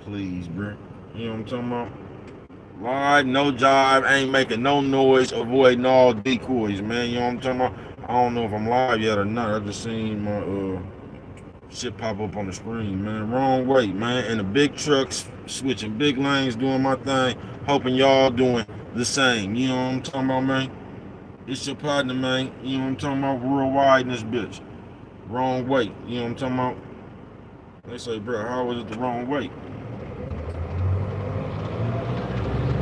Please, bro. You know what I'm talking about? Live, no jive, ain't making no noise, avoiding all decoys, man. You know what I'm talking about? I don't know if I'm live yet or not. I just seen my shit pop up on the screen, man. Wrong way, man. And the big trucks switching big lanes, doing my thing. Hoping y'all doing the same. You know what I'm talking about, man? It's your partner, man. You know what I'm talking about? Real wide in this bitch. Wrong way. You know what I'm talking about? They say, bro, how was it the wrong way?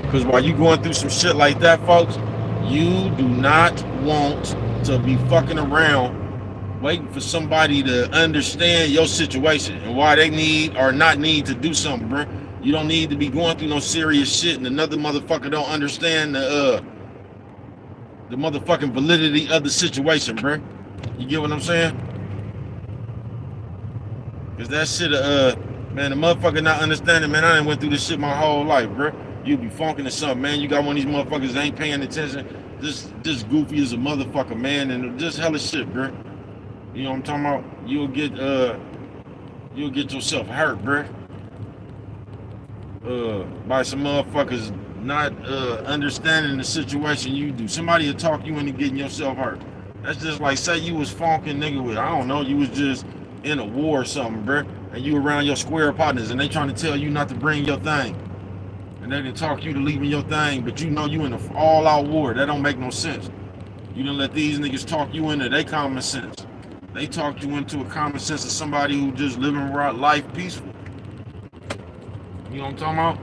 Because while you going through some shit like that, folks, you do not want to be fucking around waiting for somebody to understand your situation and why they need or not need to do something, bro. You don't need to be going through no serious shit and another motherfucker don't understand the motherfucking validity of the situation, bro. You get what I'm saying? Cause that shit, man, the motherfucker not understanding, man. I done went through this shit my whole life, bro. You be funking or something, man. You got one of these motherfuckers that ain't paying attention. This goofy as a motherfucker, man, and just hella shit, bro. You know what I'm talking about? You'll get yourself hurt, bro. By some motherfuckers not understanding the situation you do. Somebody will talk you into getting yourself hurt. That's just like say you was funking nigga with, I don't know, you was just in a war or something, bro, and you around your square partners and they trying to tell you not to bring your thing. And they didn't talk you to leaving your thing, but you know you in an all-out war. That don't make no sense. You didn't let these niggas talk you into their common sense. They talked you into a common sense of somebody who just living life peaceful. You know what I'm talking about?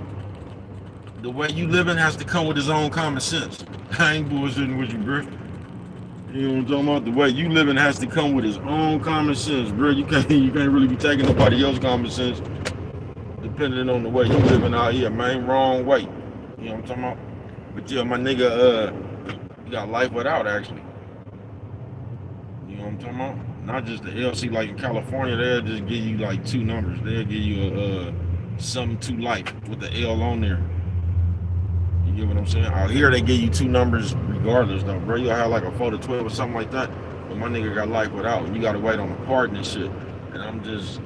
The way you living has to come with his own common sense. I ain't bullshitting with you, bro. You know what I'm talking about? The way you living has to come with his own common sense, bro. You can't really be taking nobody else's common sense depending on the way you living out here, man. Wrong way. You know what I'm talking about? But yeah, my nigga, you got life without actually. You know what I'm talking about? Not just the LC like in California, they'll just give you like two numbers. They'll give you a something to life with the L on there. You get what I'm saying? Out here they give you two numbers regardless though, bro. You'll have like a 4 to 12 or something like that. But my nigga got life without and you gotta wait on the pardon and shit. And I'm just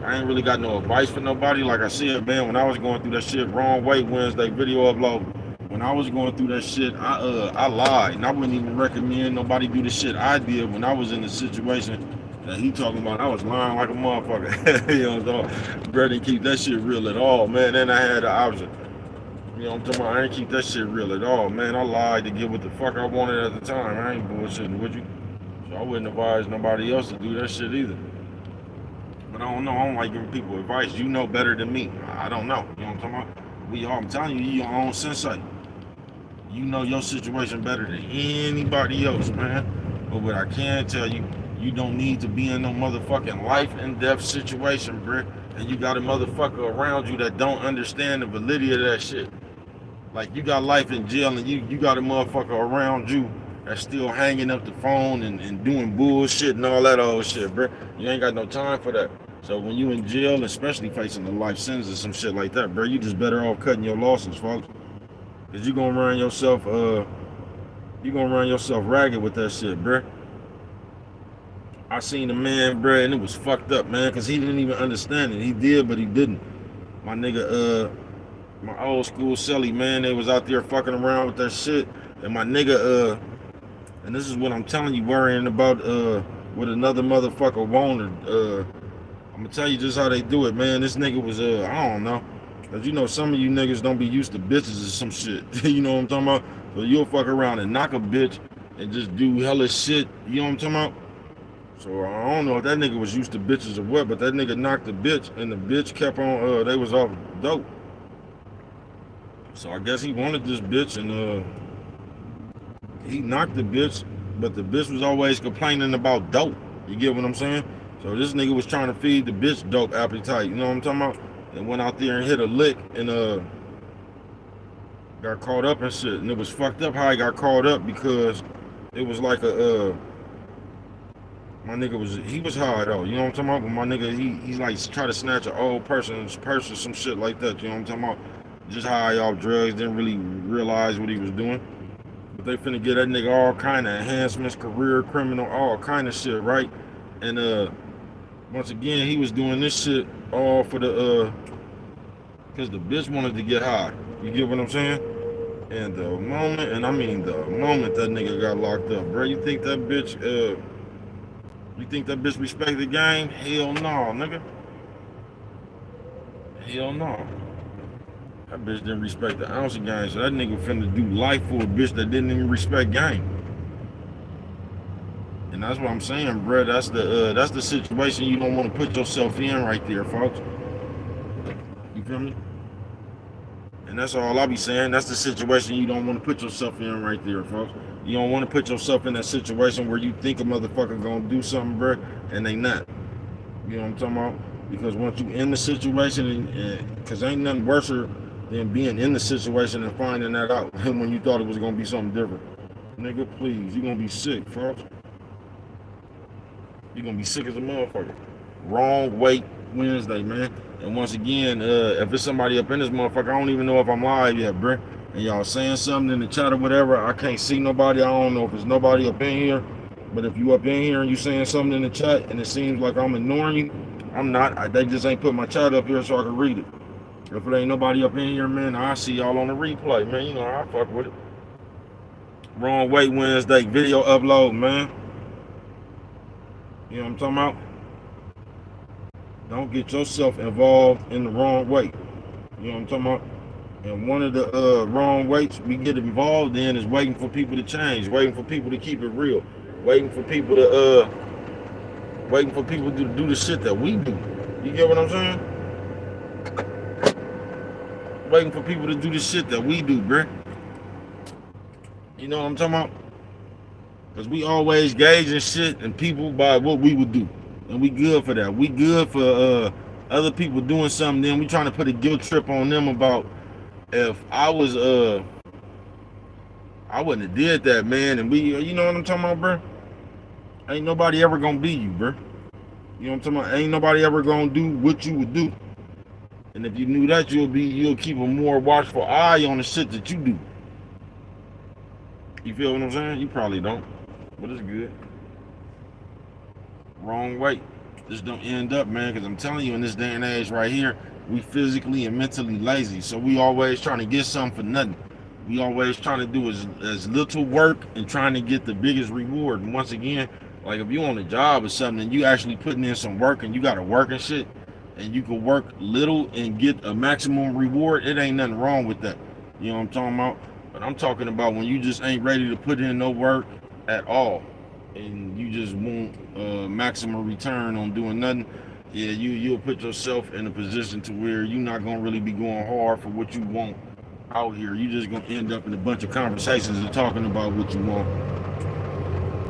I ain't really got no advice for nobody. Like I said, man, when I was going through that shit, wrong way Wednesday video upload. When I was going through that shit, I lied. And I wouldn't even recommend nobody do the shit I did when I was in the situation that he talking about. I was lying like a motherfucker. You know what I'm saying? Bro didn't keep that shit real at all, man. Then I had the option. You know what I'm talking about? I ain't keep that shit real at all, man. I lied to get what the fuck I wanted at the time. I ain't bullshitting with you. So I wouldn't advise nobody else to do that shit either. But I don't know. I don't like giving people advice. You know better than me. I don't know. You know what I'm talking about? I'm telling you, you your own sensei. You know your situation better than anybody else, man. But what I can tell you, you don't need to be in no motherfucking life and death situation, bro. And you got a motherfucker around you that don't understand the validity of that shit. Like you got life in jail and you got a motherfucker around you that's still hanging up the phone and doing bullshit and all that old shit, bro. You ain't got no time for that. So when you in jail, especially facing the life sentence or some shit like that, bro, you just better off cutting your losses, folks. Cause you gonna run yourself ragged with that shit, bro. I seen a man, bro, and it was fucked up, man, cause he didn't even understand it. He did, but he didn't. My nigga, my old school Shelly, man, they was out there fucking around with that shit. And my nigga, and this is what I'm telling you, worrying about what another motherfucker wanted. I'm gonna tell you just how they do it, man. This nigga was I don't know. Cause you know some of you niggas don't be used to bitches or some shit. You know what I'm talking about? So you'll fuck around and knock a bitch and just do hella shit. You know what I'm talking about? So I don't know if that nigga was used to bitches or what, but that nigga knocked the bitch and the bitch kept on they was off dope. So I guess he wanted this bitch and he knocked the bitch, but the bitch was always complaining about dope. You get what I'm saying? So this nigga was trying to feed the bitch dope appetite. You know what I'm talking about? And went out there and hit a lick and got caught up and shit. And it was fucked up how he got caught up because it was like my nigga was high though. You know what I'm talking about? But my nigga he's like try to snatch an old person's purse or some shit like that. You know what I'm talking about? Just high off drugs, didn't really realize what he was doing. But they finna get that nigga all kind of enhancements, career criminal, all kind of shit, right? And once again, he was doing this shit all for the because the bitch wanted to get high. You get what I'm saying? And the moment, and I mean the moment that nigga got locked up, bro, you think that bitch respect the game? Hell no, nigga. Hell no. That bitch didn't respect the ounce of game, so that nigga finna do life for a bitch that didn't even respect game. And that's what I'm saying, bro. That's the situation you don't want to put yourself in right there, folks. You feel me? And that's all I be saying. That's the situation you don't want to put yourself in right there, folks. You don't want to put yourself in that situation where you think a motherfucker gonna do something, bro, and they not. You know what I'm talking about? Because once you in the situation, because ain't nothing worse than being in the situation and finding that out when you thought it was gonna be something different. Nigga, please, you gonna be sick, folks. You gonna be sick as a motherfucker. Wrong weight Wednesday, man. And once again, if it's somebody up in this motherfucker, I don't even know if I'm live yet, bro. And y'all saying something in the chat or whatever, I can't see nobody. I don't know if it's nobody up in here. But if you up in here and you saying something in the chat and it seems like I'm ignoring you, I'm not. They just ain't put my chat up here so I can read it. If it ain't nobody up in here, man, I see y'all on the replay, man. You know, I fuck with it. Wrong weight Wednesday video upload, man. You know what I'm talking about? Don't get yourself involved in the wrong way. You know what I'm talking about? And one of the wrong ways we get involved in is waiting for people to change, waiting for people to keep it real, waiting for people to do the shit that we do. You get what I'm saying? Waiting for people to do the shit that we do, bruh. You know what I'm talking about? Because we always gauging shit and people by what we would do. And we good for that. We good for other people doing something, then we trying to put a guilt trip on them about if I was I wouldn't have did that, man. And we, you know what I'm talking about, bro? Ain't nobody ever gonna be you, bro. You know what I'm talking about? Ain't nobody ever gonna do what you would do. And if you knew that, you'll keep a more watchful eye on the shit that you do. You feel what I'm saying? You probably don't, but it's good. Wrong way. Just don't end up, man, because I'm telling you, in this day and age right here, we physically and mentally lazy. So we always trying to get something for nothing. We always trying to do as little work and trying to get the biggest reward. And once again, like if you on a job or something and you actually putting in some work and you got to work and shit, and you can work little and get a maximum reward, it ain't nothing wrong with that. You know what I'm talking about? But I'm talking about when you just ain't ready to put in no work at all, and you just want maximum return on doing nothing. Yeah, you'll put yourself in a position to where you're not gonna really be going hard for what you want out here. You just gonna end up in a bunch of conversations and talking about what you want,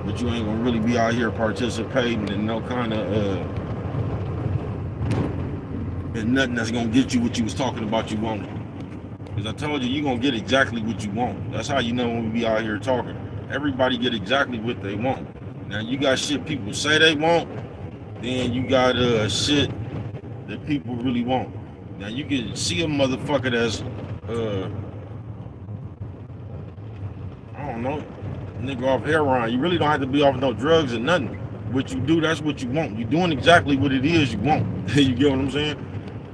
but you ain't gonna really be out here participating in no kind of and nothing that's gonna get you what you was talking about you wanted. Because I told you, you're gonna get exactly what you want. That's how you know when we be out here talking. Everybody get exactly what they want. Now you got shit people say they want, then you got shit that people really want. Now you can see a motherfucker that's I don't know, nigga off heroin. You really don't have to be off no drugs or nothing. What you do, that's what you want. You're doing exactly what it is you want. You get what I'm saying?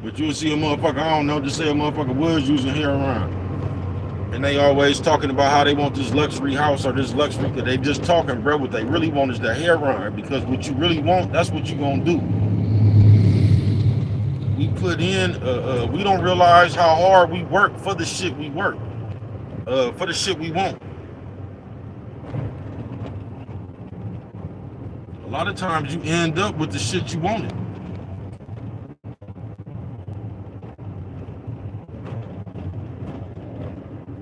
But you'll see a motherfucker, I don't know, just say a motherfucker was using heroin. And they always talking about how they want this luxury house or this luxury, because they just talking, bro. What they really want is the heroin, because what you really want, that's what you gonna do. We put in, we don't realize how hard we work for the shit we work, for the shit we want. A lot of times you end up with the shit you wanted.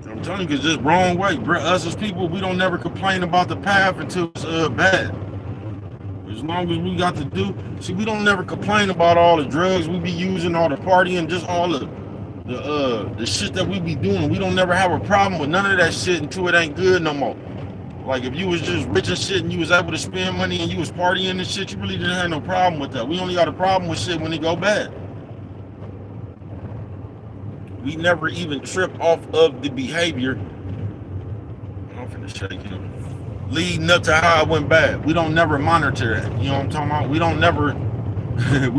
I'm telling you, because it's wrong way, bro. Us as people, we don't never complain about the path until it's bad. As long as we got to do, see, we don't never complain about all the drugs we be using, all the partying, just all the shit that we be doing. We don't never have a problem with none of that shit until it ain't good no more. Like if you was just rich and shit and you was able to spend money and you was partying and shit, you really didn't have no problem with that. We only got a problem with shit when it go bad. We never even trip off of the behavior. I'm finna shake him. Leading up to how it went bad. We don't never monitor that. You know what I'm talking about? We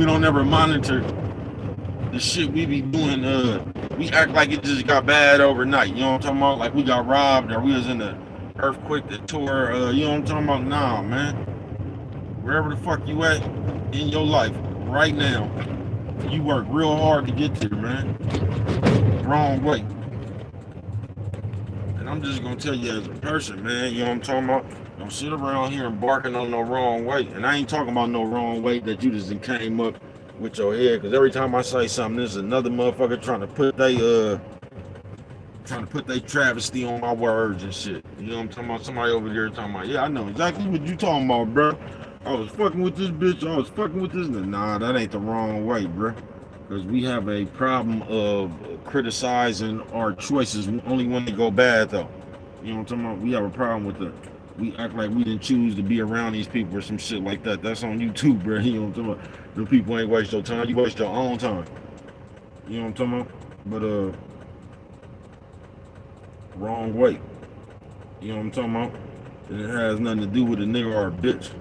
don't never monitor the shit we be doing, we act like it just got bad overnight. You know what I'm talking about? Like we got robbed or we was in the earthquake that tore, you know what I'm talking about? Nah, man. Wherever the fuck you at in your life right now, you work real hard to get there, man. Wrong way. And I'm just gonna tell you as a person, man, you know what I'm talking about? Don't sit around here embarking on no wrong way. And I ain't talking about no wrong way that you just came up with your head. Cause every time I say something, there's another motherfucker trying to put they travesty on my words and shit. You know what I'm talking about? Somebody over there talking about, yeah, I know exactly what you talking about, bro. I was fucking with this bitch. I was fucking with this. Nah, that ain't the wrong way, bro. Because we have a problem of criticizing our choices only when they go bad, though. You know what I'm talking about? We have a problem with we act like we didn't choose to be around these people or some shit like that. That's on YouTube, bro. You know what I'm talking about? The people ain't waste your time. You waste your own time. You know what I'm talking about? But, wrong way. You know what I'm talking about? And it has nothing to do with a nigga or a bitch.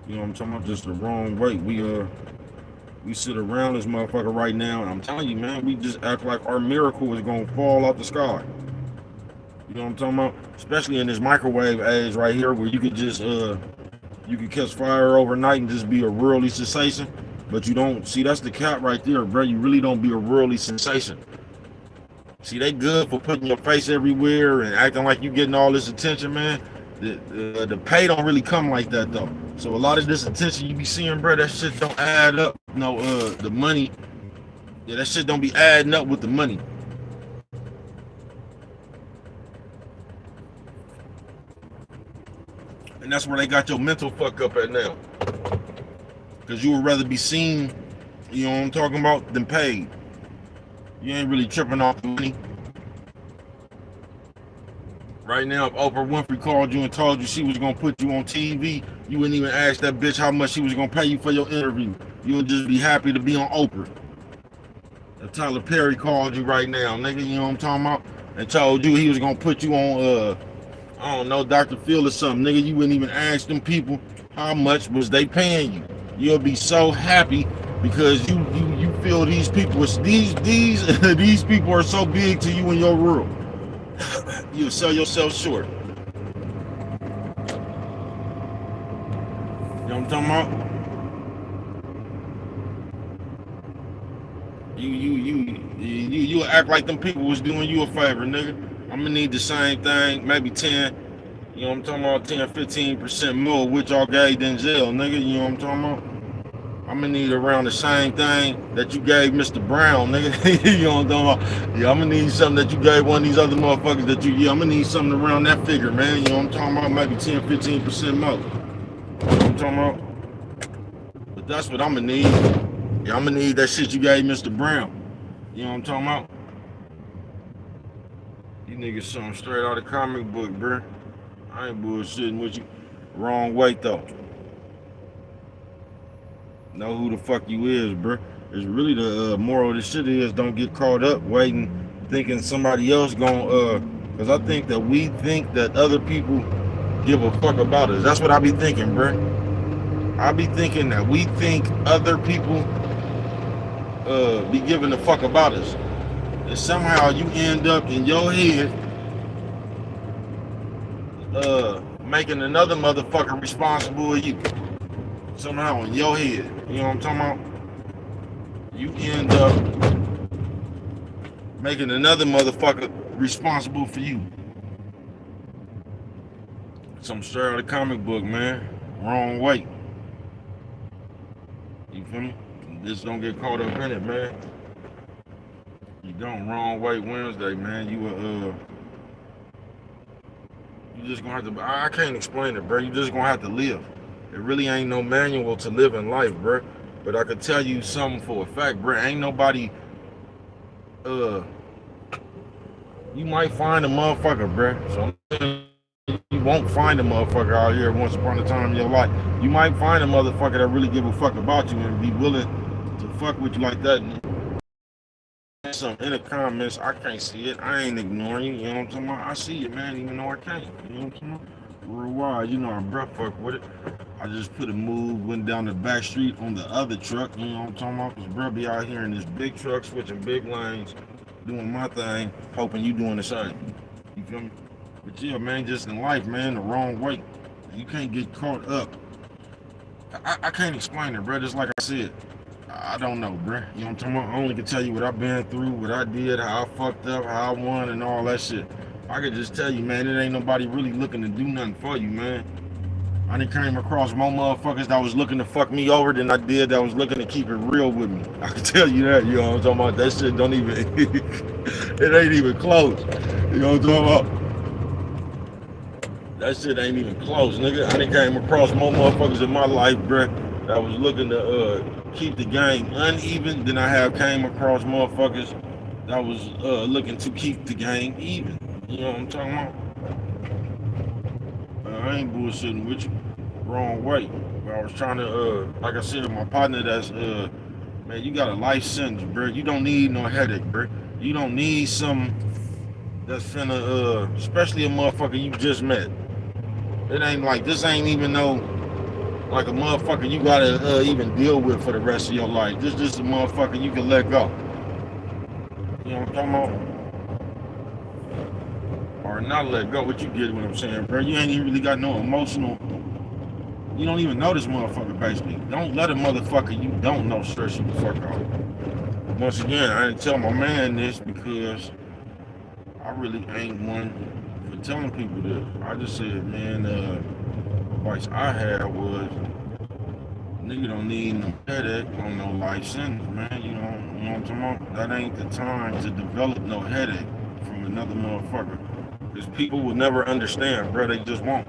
You know what I'm talking about? Just the wrong way. We sit around this motherfucker right now, and I'm telling you, man, we just act like our miracle is gonna fall out the sky. You know what I'm talking about? Especially in this microwave age right here, where you could just you could catch fire overnight and just be a worldly sensation. But you don't see, that's the cap right there, bro. You really don't be a worldly sensation. See, they good for putting your face everywhere and acting like you getting all this attention, man. The pay don't really come like that though. So a lot of this attention you be seeing, bro, that shit don't add up. No, the money, yeah, that shit don't be adding up with the money. And that's where they got your mental fuck up at now. Because you would rather be seen, you know what I'm talking about, than paid. You ain't really tripping off the money. Right now, if Oprah Winfrey called you and told you she was gonna put you on TV, you wouldn't even ask that bitch how much she was gonna pay you for your interview. You would just be happy to be on Oprah. If Tyler Perry called you right now, nigga, you know what I'm talking about, and told you he was gonna put you on, I don't know, Dr. Phil or something, nigga, you wouldn't even ask them people how much was they paying you. You'll be so happy because you feel these people, these people are so big to you in your world. You'll sell yourself short. You know what I'm talking about? You act like them people was doing you a favor, nigga. I'm gonna need the same thing, maybe 10, you know what I'm talking about, 10-15% more, which y'all gave Denzel, nigga, you know what I'm talking about? I'm gonna need around the same thing that you gave Mr. Brown, nigga. You know what I'm talking about? Yeah, I'm gonna need something that you gave one of these other motherfuckers that I'm gonna need something around that figure, man. You know what I'm talking about? Maybe 10-15% more. You know what I'm talking about? But that's what I'm gonna need. Yeah, I'm gonna need that shit you gave Mr. Brown. You know what I'm talking about? You niggas something straight out of the comic book, bruh. I ain't bullshitting with you. Wrong way, though. Know who the fuck you is, bro. It's really the moral of the shit is don't get caught up waiting, thinking somebody else gonna, cause I think that we think that other people give a fuck about us. That's what I be thinking, bro. I be thinking that we think other people be giving a fuck about us. And somehow you end up in your head making another motherfucker responsible of you. Somehow in your head. You know what I'm talking about? You end up making another motherfucker responsible for you. Some straight out of the comic book, man. Wrong way. You feel me? Just don't get caught up in it, man. You don't. Wrong way Wednesday, man. You just gonna have to, I can't explain it, bro. You just gonna have to live. It really ain't no manual to live in life, bro. But I could tell you something for a fact, bro. Ain't nobody, you might find a motherfucker, bro. So you won't find a motherfucker out here once upon a time in your life. You might find a motherfucker that really give a fuck about you and be willing to fuck with you like that. Some in the comments, I can't see it. I ain't ignoring you, you know what I'm talking about? I see it, man, even though I can't. You know what I'm talking about? Real wide, you know, I'm breath fuck with it. I just put a move, went down the back street on the other truck, you know what I'm talking about? Cause bro be out here in this big truck, switching big lanes, doing my thing, hoping you doing the same. You feel me? But yeah, man, just in life, man, the wrong way. You can't get caught up. I can't explain it, bro. Just like I said, I don't know, bro. You know what I'm talking about? I only can tell you what I've been through, what I did, how I fucked up, how I won, and all that shit. I could just tell you, man, it ain't nobody really looking to do nothing for you, man. I done came across more motherfuckers that was looking to fuck me over than I did that was looking to keep it real with me. I can tell you that, you know what I'm talking about? That shit don't even, it ain't even close. You know what I'm talking about? That shit ain't even close, nigga. I done came across more motherfuckers in my life, bruh, that was looking to keep the game uneven than I have came across motherfuckers that was looking to keep the game even. You know what I'm talking about? I ain't bullshitting with you. Wrong way. But I was trying to, like I said, my partner that's, man, you got a life sentence, bro. You don't need no headache, bro. You don't need some that's finna, especially a motherfucker you just met. It ain't like, this ain't even no, like a motherfucker you gotta even deal with for the rest of your life. This just a motherfucker you can let go. You know what I'm talking about? Or not let go, what you get what I'm saying, bro. You ain't even really got no emotional. You don't even know this motherfucker, basically. Don't let a motherfucker you don't know stress you the fuck out. Once again, I didn't tell my man this because I really ain't one for telling people this. I just said, man, advice I had was, nigga don't need no headache on no life sentence, man. You know what I'm talking about? That ain't the time to develop no headache from another motherfucker. Because people will never understand, bro. They just won't.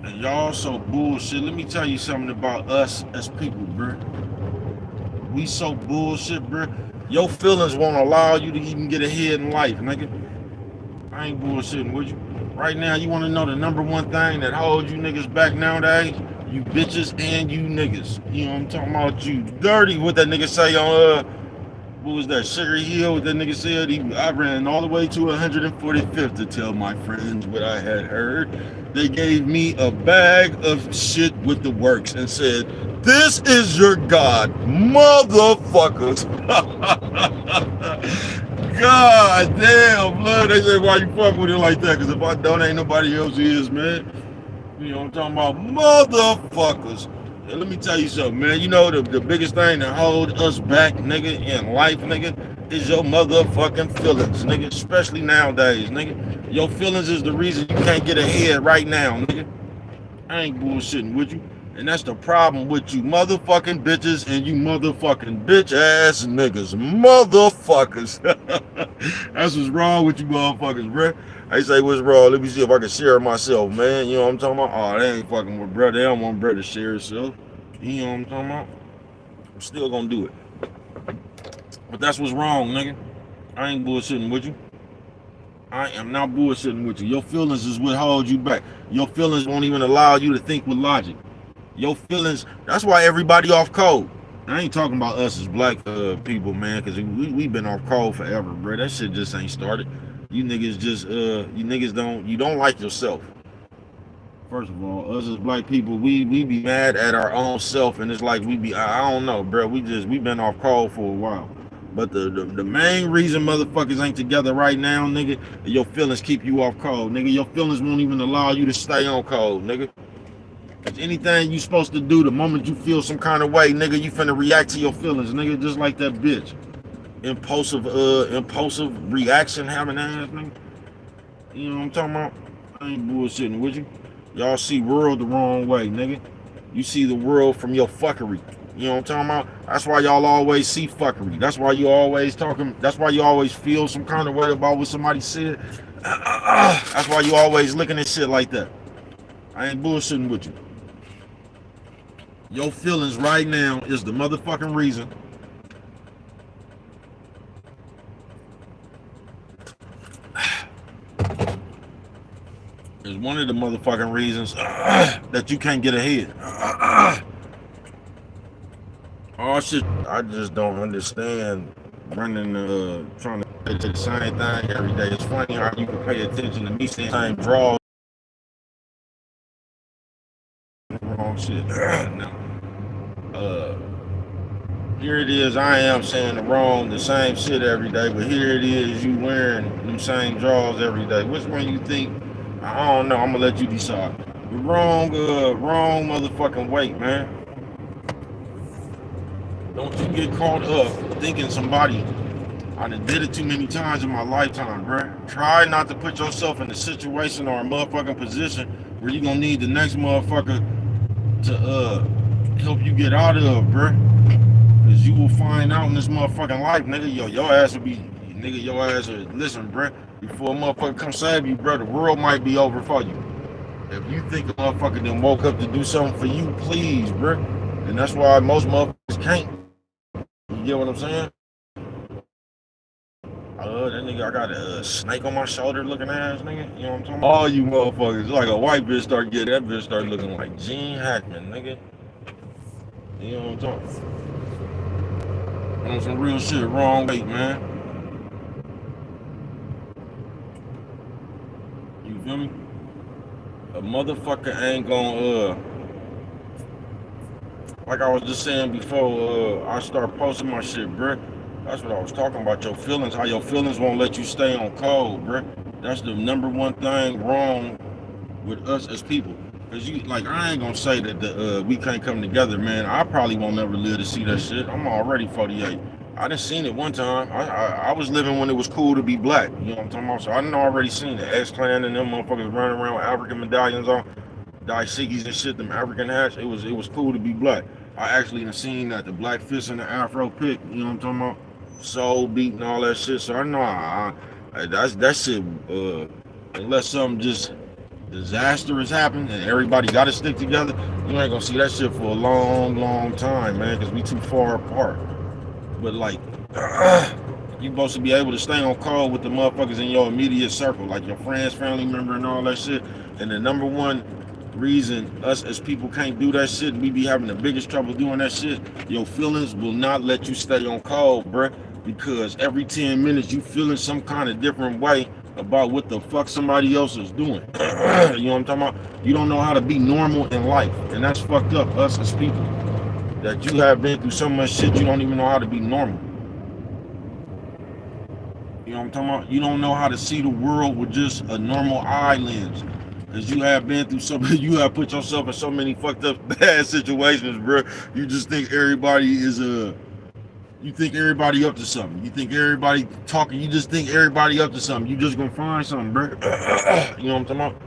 And y'all so bullshit. Let me tell you something about us as people, bro. We so bullshit, bro. Your feelings won't allow you to even get ahead in life, nigga. I ain't bullshitting with you. Right now, you want to know the number one thing that holds you niggas back nowadays? You bitches and you niggas. You know what I'm talking about? You dirty. What that nigga say on what was that, Sugar Hill? What that nigga said? I ran all the way to 145th to tell my friends what I had heard. They gave me a bag of shit with the works and said, "This is your God, motherfuckers." God damn, blood. They said, why you fuck with it like that? Because if I don't, ain't nobody else is, man. You know what I'm talking about? Motherfuckers. And let me tell you something, man. You know the biggest thing that hold us back, nigga, in life, nigga, is your motherfucking feelings, nigga. Especially nowadays, nigga. Your feelings is the reason you can't get ahead right now, nigga. I ain't bullshitting with you. And that's the problem with you motherfucking bitches and you motherfucking bitch ass niggas. Motherfuckers. That's what's wrong with you motherfuckers, bruh. I say what's wrong. Let me see if I can share myself, man. You know what I'm talking about? Oh, they ain't fucking with brother. They don't want brother to share himself. You know what I'm talking about? I'm still gonna do it. But that's what's wrong, nigga. I ain't bullshitting with you. I am not bullshitting with you. Your feelings is what holds you back. Your feelings won't even allow you to think with logic. Your feelings, that's why everybody off code. I ain't talking about us as black people, man, because we been off code forever, bro. That shit just ain't started. You niggas just, you niggas don't like yourself. First of all, us as black people, we be mad at our own self, and it's like we be, I don't know, bro. We been off code for a while. But the main reason motherfuckers ain't together right now, nigga, your feelings keep you off code, nigga. Your feelings won't even allow you to stay on code, nigga. Cause anything you supposed to do, the moment you feel some kind of way, nigga, you finna react to your feelings, nigga, just like that bitch. Impulsive reaction having ass, nigga. You know what I'm talking about? I ain't bullshitting with you. Y'all see world the wrong way, nigga. You see the world from your fuckery. You know what I'm talking about? That's why y'all always see fuckery. That's why you always talking. That's why you always feel some kind of way about what somebody said. That's why you always looking at shit like that. I ain't bullshitting with you. Your feelings right now is the motherfucking reason. Is one of the motherfucking reasons that you can't get ahead. Oh shit, I just don't understand running, trying to do the same thing every day. It's funny how you can pay attention to me saying the same draws wrong wrong shit. Now, here it is, I am saying the same shit every day, but here it is, you wearing them same drawers every day. Which one you think? I don't know, I'm gonna let you decide. The wrong motherfucking weight, man. Don't you get caught up thinking somebody, I done did it too many times in my lifetime, bruh. Try not to put yourself in a situation or a motherfucking position where you gonna need the next motherfucker to help you get out of, bruh. Cause you will find out in this motherfucking life, nigga, your ass will be, nigga, your ass will, listen, bruh, before a motherfucker come save you, bruh, the world might be over for you. If you think a motherfucker then woke up to do something for you, please, bruh. And that's why most motherfuckers can't. You get what I'm saying? That nigga, I got a snake on my shoulder looking ass, nigga. You know what I'm talking about? All you motherfuckers, like a white bitch start getting, that bitch start looking like Gene Hackman, nigga. You know what I'm talking about? On some real shit, wrong weight, man. You feel me? A motherfucker ain't gonna, like I was just saying before, I start posting my shit, bruh. That's what I was talking about, your feelings, how your feelings won't let you stay on code, bruh. That's the number one thing wrong with us as people. Cause you, like, I ain't gonna say that we can't come together, man. I probably won't never live to see that shit. I'm already 48. I done seen it one time. I was living when it was cool to be black. You know what I'm talking about? So I done already seen the X-Clan and them motherfuckers running around with African medallions on, dashikis and shit, them African hats. It was cool to be black. I actually done seen that, the black fist and the Afro pick, you know what I'm talking about? Soul beat and all that shit. So I know that's that shit. Unless something just disastrous happen and everybody got to stick together, you ain't gonna see that shit for a long time, man. Cause we too far apart. But like, you supposed to be able to stay on call with the motherfuckers in your immediate circle, like your friends, family member, and all that shit. And the number one reason us as people can't do that shit, we be having the biggest trouble doing that shit, your feelings will not let you stay on call, bruh. Because every 10 minutes you feeling some kind of different way about what the fuck somebody else is doing. You know what I'm talking about? You don't know how to be normal in life. And that's fucked up, us as people. That you have been through so much shit, you don't even know how to be normal. You know what I'm talking about? You don't know how to see the world with just a normal eye lens. Cause you have been through so many, you have put yourself in so many fucked up bad situations, bro. You just think everybody is you think everybody up to something. You think everybody talking, you just think everybody up to something. You just gonna find something, bro. You know what I'm talking about?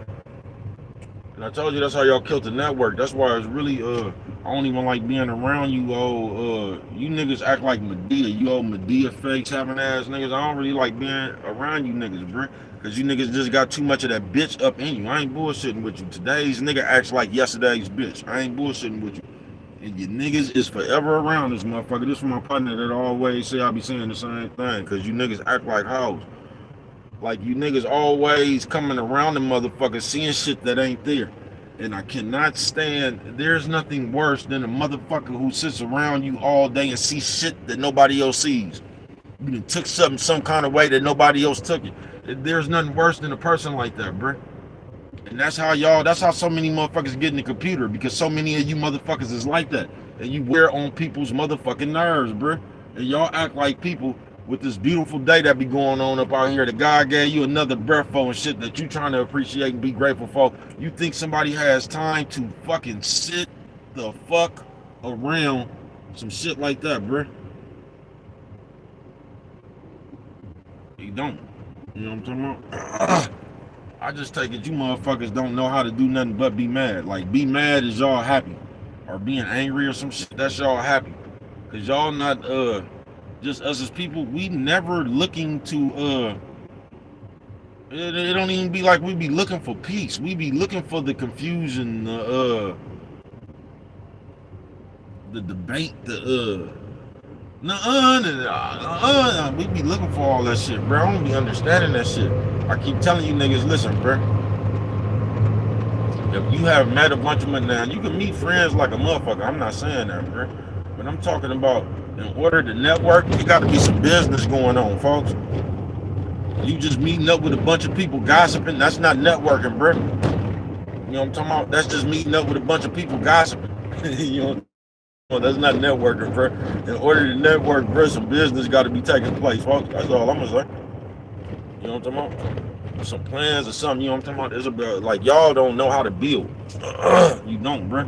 And I told you that's how y'all killed the network. That's why it's really I don't even like being around you you niggas act like Medea. You old Medea fakes having ass niggas. I don't really like being around you niggas, bro. Cause you niggas just got too much of that bitch up in you. I ain't bullshitting with you. Today's nigga acts like yesterday's bitch. I ain't bullshitting with you. And your niggas is forever around this motherfucker. This is my partner that always say I be saying the same thing. Cause you niggas act like hoes. Like you niggas always coming around the motherfucker seeing shit that ain't there. And I cannot stand, there's nothing worse than a motherfucker who sits around you all day and sees shit that nobody else sees. You done took something some kind of way that nobody else took it. There's nothing worse than a person like that, bruh. And that's how so many motherfuckers get in the computer, because so many of you motherfuckers is like that. And you wear on people's motherfucking nerves, bruh. And y'all act like people with this beautiful day that be going on up out here that God gave you another breath for and shit that you trying to appreciate and be grateful for. You think somebody has time to fucking sit the fuck around some shit like that, bruh? You don't. You know what I'm talking about? I just take it you motherfuckers don't know how to do nothing but be mad. Like, be mad is y'all happy. Or being angry or some shit, that's y'all happy. Cause y'all not, just us as people, we never looking to, it don't even be like we be looking for peace. We be looking for the confusion, the debate, we be looking for all that shit, bro. I don't be understanding that shit. I keep telling you niggas, listen, bro. If you have met a bunch of men now, you can meet friends like a motherfucker. I'm not saying that, bro. But I'm talking about in order to network, you got to be some business going on, folks. You just meeting up with a bunch of people gossiping, that's not networking, bro. You know what I'm talking about? That's just meeting up with a bunch of people gossiping. You know, well, that's not networking, bro. In order to network, bro, some business got to be taking place, folks. That's all I'm gonna say. You know what I'm talking about? Some plans or something. You know what I'm talking about? It's about like y'all don't know how to build. You don't, bro.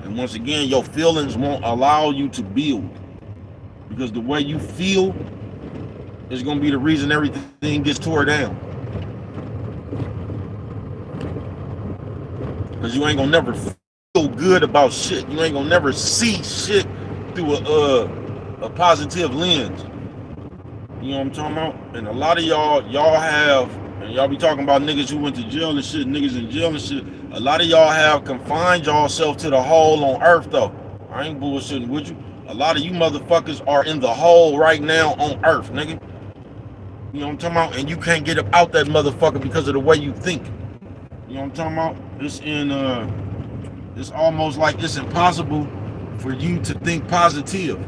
And once again, your feelings won't allow you to build because the way you feel is gonna be the reason everything gets tore down. Because you ain't gonna never feel good about shit. You ain't gonna never see shit through a positive lens. You know what I'm talking about? And a lot of y'all have, and y'all be talking about niggas who went to jail and shit, niggas in jail and shit. A lot of y'all have confined yourself to the hole on earth though. I ain't bullshitting with you. A lot of you motherfuckers are in the hole right now on earth, nigga. You know what I'm talking about? And you can't get up out that motherfucker because of the way you think. You know what I'm talking about? It's almost like it's impossible for you to think positive.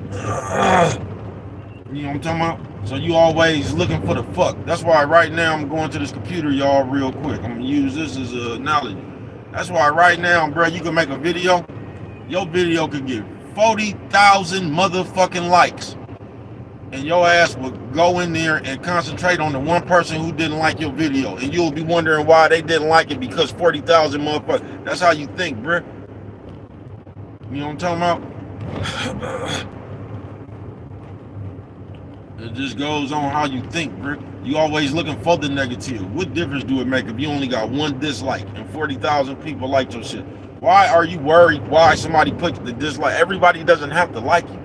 You know what I'm talking about? So you always looking for the fuck. That's why right now I'm going to this computer, y'all, real quick. I'm gonna use this as an analogy. That's why right now, bro, you can make a video. Your video could get 40,000 motherfucking likes. And your ass will go in there and concentrate on the one person who didn't like your video. And you'll be wondering why they didn't like it because 40,000 motherfuckers. That's how you think, bro. You know what I'm talking about? It just goes on how you think, bro. You always looking for the negative. What difference do it make if you only got one dislike and 40,000 people like your shit? Why are you worried why somebody put the dislike? Everybody doesn't have to like you.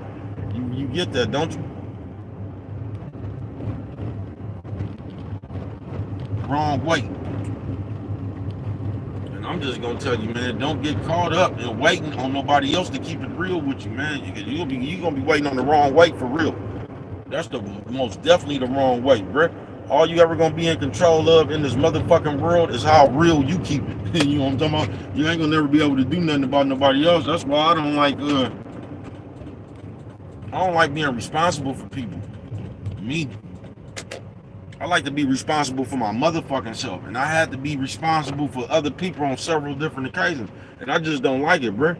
You get that, don't you? Wrong way. And I'm just gonna tell you, man, don't get caught up in waiting on nobody else to keep it real with you, man. You're gonna be waiting on the wrong way for real. That's the most definitely the wrong way, bro. All you ever gonna be in control of in this motherfucking world is how real you keep it. You know what I'm talking about? You ain't gonna never be able to do nothing about nobody else. That's why I don't like being responsible for people. Me. I like to be responsible for my motherfucking self. And I had to be responsible for other people on several different occasions. And I just don't like it, bro.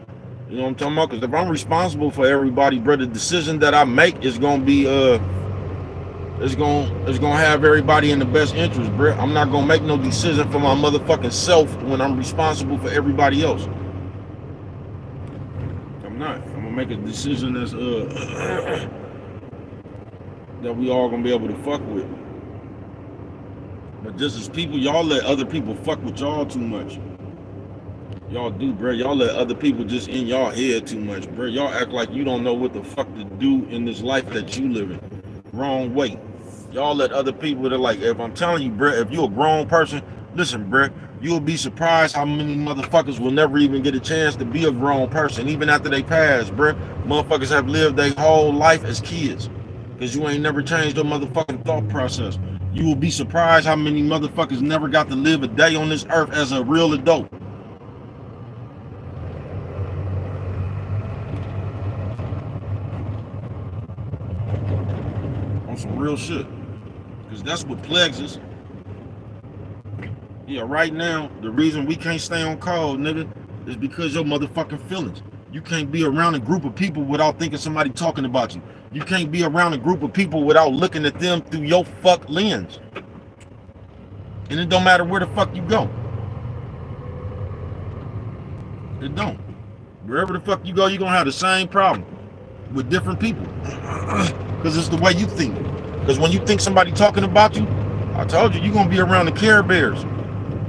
You know what I'm talking about? Because if I'm responsible for everybody, bro, the decision that I make is gonna be it's gonna have everybody in the best interest, bro. I'm not gonna make no decision for my motherfucking self when I'm responsible for everybody else. I'm not. I'm gonna make a decision that's that we all gonna be able to fuck with. But just as people, y'all let other people fuck with y'all too much. Y'all do, bro. Y'all let other people just in y'all head too much, bro. Y'all act like you don't know what the fuck to do in this life that you live in. Wrong way. Y'all let other people that like, if I'm telling you, bro, if you're a grown person, listen, bro, you'll be surprised how many motherfuckers will never even get a chance to be a grown person, even after they pass, bro. Motherfuckers have lived their whole life as kids because you ain't never changed their motherfucking thought process. You will be surprised how many motherfuckers never got to live a day on this earth as a real adult. On some real shit. Because that's what plagues us. Yeah, right now, the reason we can't stay on call, nigga, is because your motherfucking feelings. You can't be around a group of people without thinking somebody talking about you. You can't be around a group of people without looking at them through your fuck lens. And it don't matter where the fuck you go. It don't. Wherever the fuck you go, you're gonna have the same problem with different people. Because it's the way you think. Because when you think somebody talking about you, I told you, you're gonna be around the Care Bears.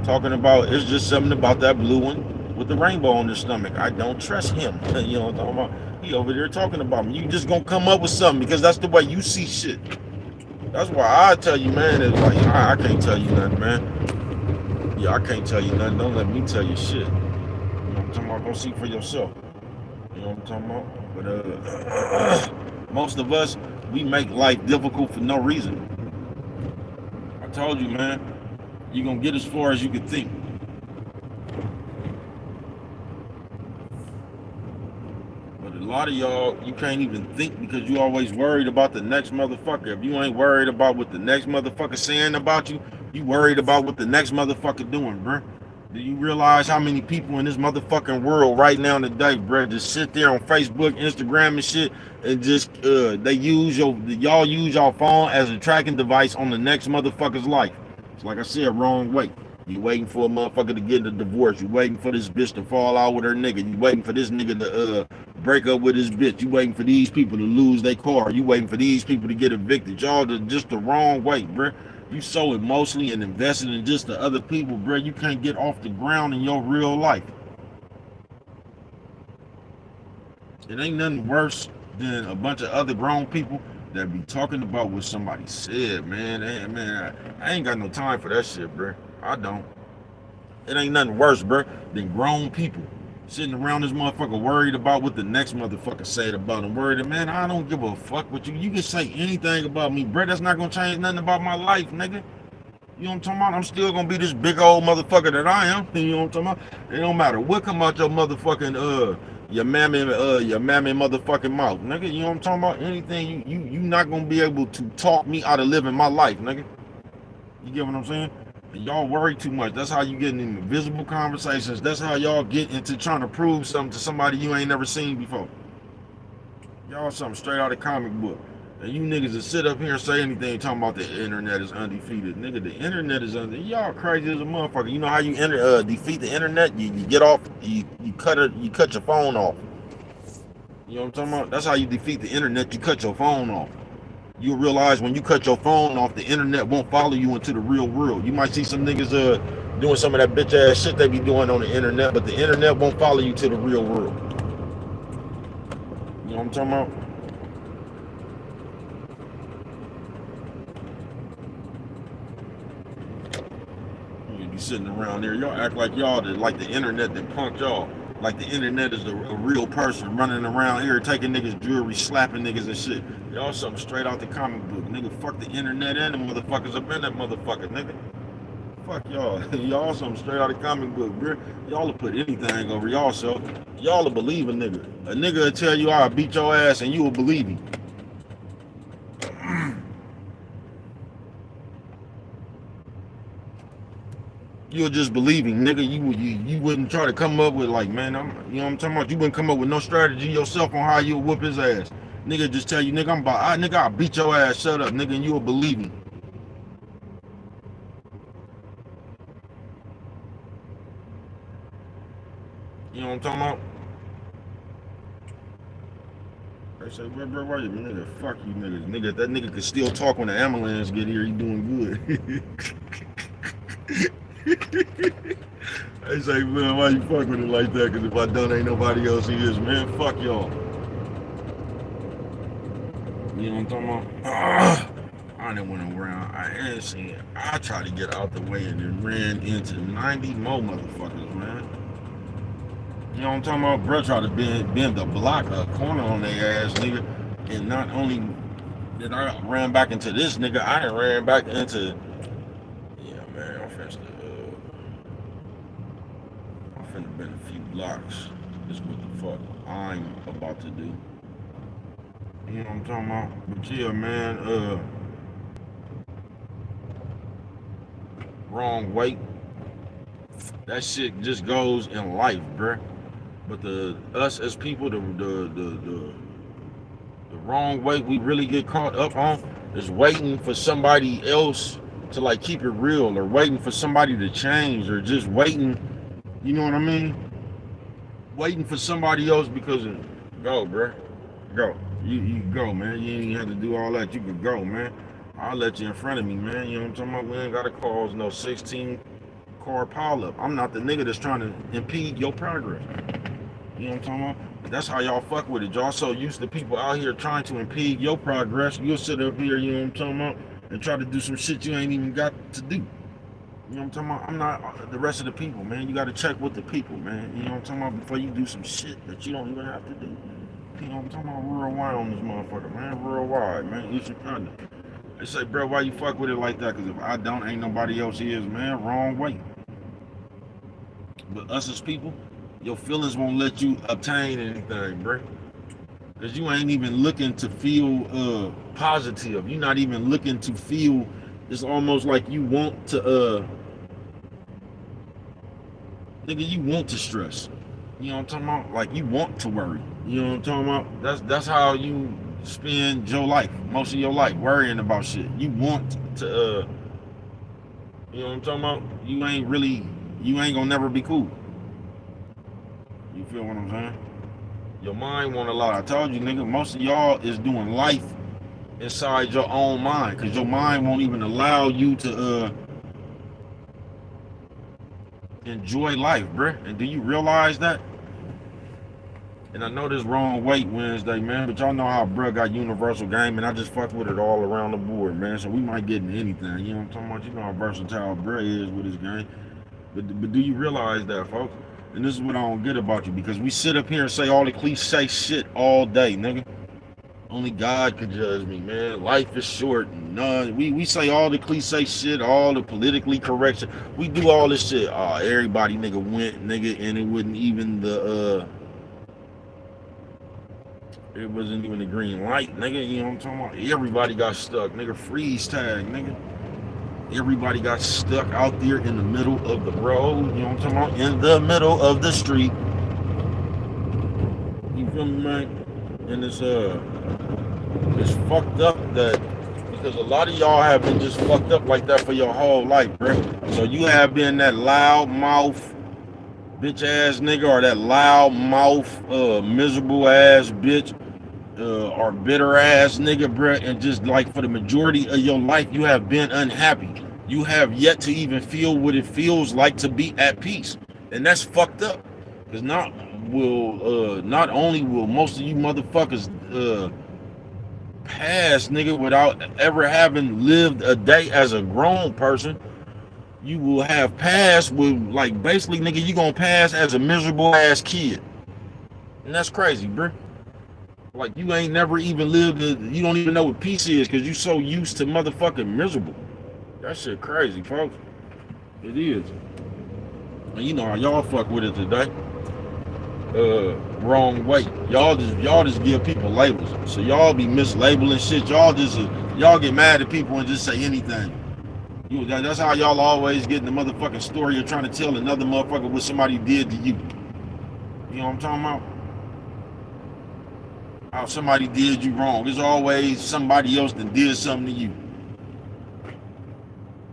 Talking about, it's just something about that blue one with the rainbow on his stomach. I don't trust him. You know what I'm talking about? He over there talking about me. You just gonna come up with something because that's the way you see shit. That's why I tell you, man, it's like, I can't tell you nothing, man. Yeah, I can't tell you nothing. Don't let me tell you shit. You know what I'm talking about? Go see for yourself. You know what I'm talking about? But most of us, we make life difficult for no reason. I told you, man, you're gonna get as far as you can think. But a lot of y'all, you can't even think because you always worried about the next motherfucker. If you ain't worried about what the next motherfucker saying about you, you worried about what the next motherfucker doing, bro. Do you realize how many people in this motherfucking world right now today, bro, just sit there on Facebook, Instagram, and shit, and just y'all use y'all phone as a tracking device on the next motherfucker's life. It's like I said, wrong way. You waiting for a motherfucker to get a divorce. You waiting for this bitch to fall out with her nigga. You waiting for this nigga to break up with his bitch. You waiting for these people to lose their car. You waiting for these people to get evicted. Y'all just the wrong way, bro. You so emotionally and invested in just the other people, bro. You can't get off the ground in your real life. It ain't nothing worse than a bunch of other grown people that be talking about what somebody said, man. I ain't got no time for that shit, bro. I don't. It ain't nothing worse, bro, than grown people sitting around this motherfucker worried about what the next motherfucker said about him. Worried, man, I don't give a fuck what you can say anything about me, bro. That's not gonna change nothing about my life, nigga. You know what I'm talking about? I'm still gonna be this big old motherfucker that I am. You know what I'm talking about? It don't matter what come out your motherfucking your mammy motherfucking mouth, nigga. You know what I'm talking about? Anything you not gonna be able to talk me out of living my life, nigga. You get what I'm saying? Y'all worry too much. That's how you get in invisible conversations. That's how y'all get into trying to prove something to somebody you ain't never seen before. Y'all something straight out of comic book. And you niggas that sit up here and say anything talking about the internet is undefeated. Nigga, the internet is undefeated. Y'all crazy as a motherfucker. You know how you defeat the internet? You get off, you cut your phone off. You know what I'm talking about? That's how you defeat the internet. You cut your phone off. You'll realize when you cut your phone off, the internet won't follow you into the real world. You might see some niggas doing some of that bitch ass shit they be doing on the internet, but the internet won't follow you to the real world. You know what I'm talking about? You be sitting around there, y'all act like y'all like the internet that punked y'all. Like the internet is a real person running around here taking niggas jewelry, slapping niggas and shit. Y'all something straight out the comic book. Nigga, fuck the internet and the motherfuckers up in that motherfucker, nigga. Fuck y'all. Y'all something straight out of comic book, bro. Y'all will put anything over y'all self. Y'all will believe a nigga. A nigga will tell you I'll beat your ass and you will believe him. You'll just believe him, nigga. You wouldn't try to come up with like, man, you know what I'm talking about? You wouldn't come up with no strategy yourself on how you'll whoop his ass. Nigga just tell you, nigga, I'll beat your ass, shut up, nigga, and you'll believe him. You know what I'm talking about? They say, bro, why you, nigga, fuck you niggas. Nigga, if that nigga could still talk when the ambulance get here, he doing good. They say, man, why you fuck with it like that? Because if I don't, ain't nobody else is, man. Fuck y'all. You know what I'm talking about? I done went around. I ain't seen it. I tried to get out the way and then ran into 90 more motherfuckers, man. You know what I'm talking about? Bro tried to bend the block, a corner on their ass, nigga. And not only did I ran back into this nigga, I ran back into, yeah, man, I'm finna been a few blocks. This is what the fuck I'm about to do. You know what I'm talking about? But yeah, man, wrong weight. That shit just goes in life, bruh. But us as people, the wrong weight we really get caught up on is waiting for somebody else to like keep it real, or waiting for somebody to change, or just waiting. You know what I mean? Waiting for somebody else because go, bruh, go. You go, man. You ain't have to do all that. You could go, man. I'll let you in front of me, man. You know what I'm talking about? We ain't gotta cause no 16 car pileup. I'm not the nigga that's trying to impede your progress. You know what I'm talking about? That's how y'all fuck with it. Y'all so used to people out here trying to impede your progress. You'll sit up here, you know what I'm talking about, and try to do some shit you ain't even got to do. You know what I'm talking about? I'm not the rest of the people, man. You gotta check with the people, man. You know what I'm talking about? Before you do some shit that you don't even have to do. You know what I'm talking about? Real wide on this motherfucker, man. Real wide, man. It's your partner. They say, bro, why you fuck with it like that? Because if I don't, ain't nobody else is, man. Wrong way. But us as people, your feelings won't let you obtain anything, bro. Because you ain't even looking to feel positive. You're not even looking to feel, it's almost like you want to Nigga, you want to stress. You know what I'm talking about? Like you want to worry. You know what I'm talking about? That's how you spend your life, most of your life, worrying about shit. You want to you know what I'm talking about? You ain't gonna never be cool. You feel what I'm saying? Your mind won't allow. I told you, nigga, most of y'all is doing life inside your own mind. Cause your mind won't even allow you to enjoy life, bruh. And do you realize that? And I know this wrong weight Wednesday, man, but y'all know how bruh got universal game, and I just fuck with it all around the board, man. So we might get into anything. You know what I'm talking about? You know how versatile bruh is with his game. But do you realize that, folks? And this is what I don't get about you, because we sit up here and say all the cliche shit all day, nigga. Only God can judge me, man. Life is short. None. We say all the cliche shit, all the politically correct shit. We do all this shit. Everybody nigga went, nigga, and it wasn't even it wasn't even the green light, nigga. You know what I'm talking about? Everybody got stuck, nigga. Freeze tag, nigga. Everybody got stuck out there in the middle of the road. You know what I'm talking about? In the middle of the street. You feel me, man? And it's fucked up that because a lot of y'all have been just fucked up like that for your whole life, bro. So you have been that loud mouth bitch ass nigga or that loud mouth miserable ass bitch or bitter ass nigga, bro, and just like for the majority of your life you have been unhappy. You have yet to even feel what it feels like to be at peace. And that's fucked up. Cause not only will most of you motherfuckers pass, nigga, without ever having lived a day as a grown person, you will have passed with, like, basically, nigga, you gonna pass as a miserable ass kid. And that's crazy, bro. Like, you ain't never even lived, you don't even know what peace is because you so used to motherfucking miserable. That shit crazy, folks. It is. And you know how y'all fuck with it today. Wrong way. Y'all just give people labels. So y'all be mislabeling shit. Y'all get mad at people and just say anything. That's how y'all always get in the motherfucking story of trying to tell another motherfucker what somebody did to you. You know what I'm talking about? How somebody did you wrong. There's always somebody else that did something to you.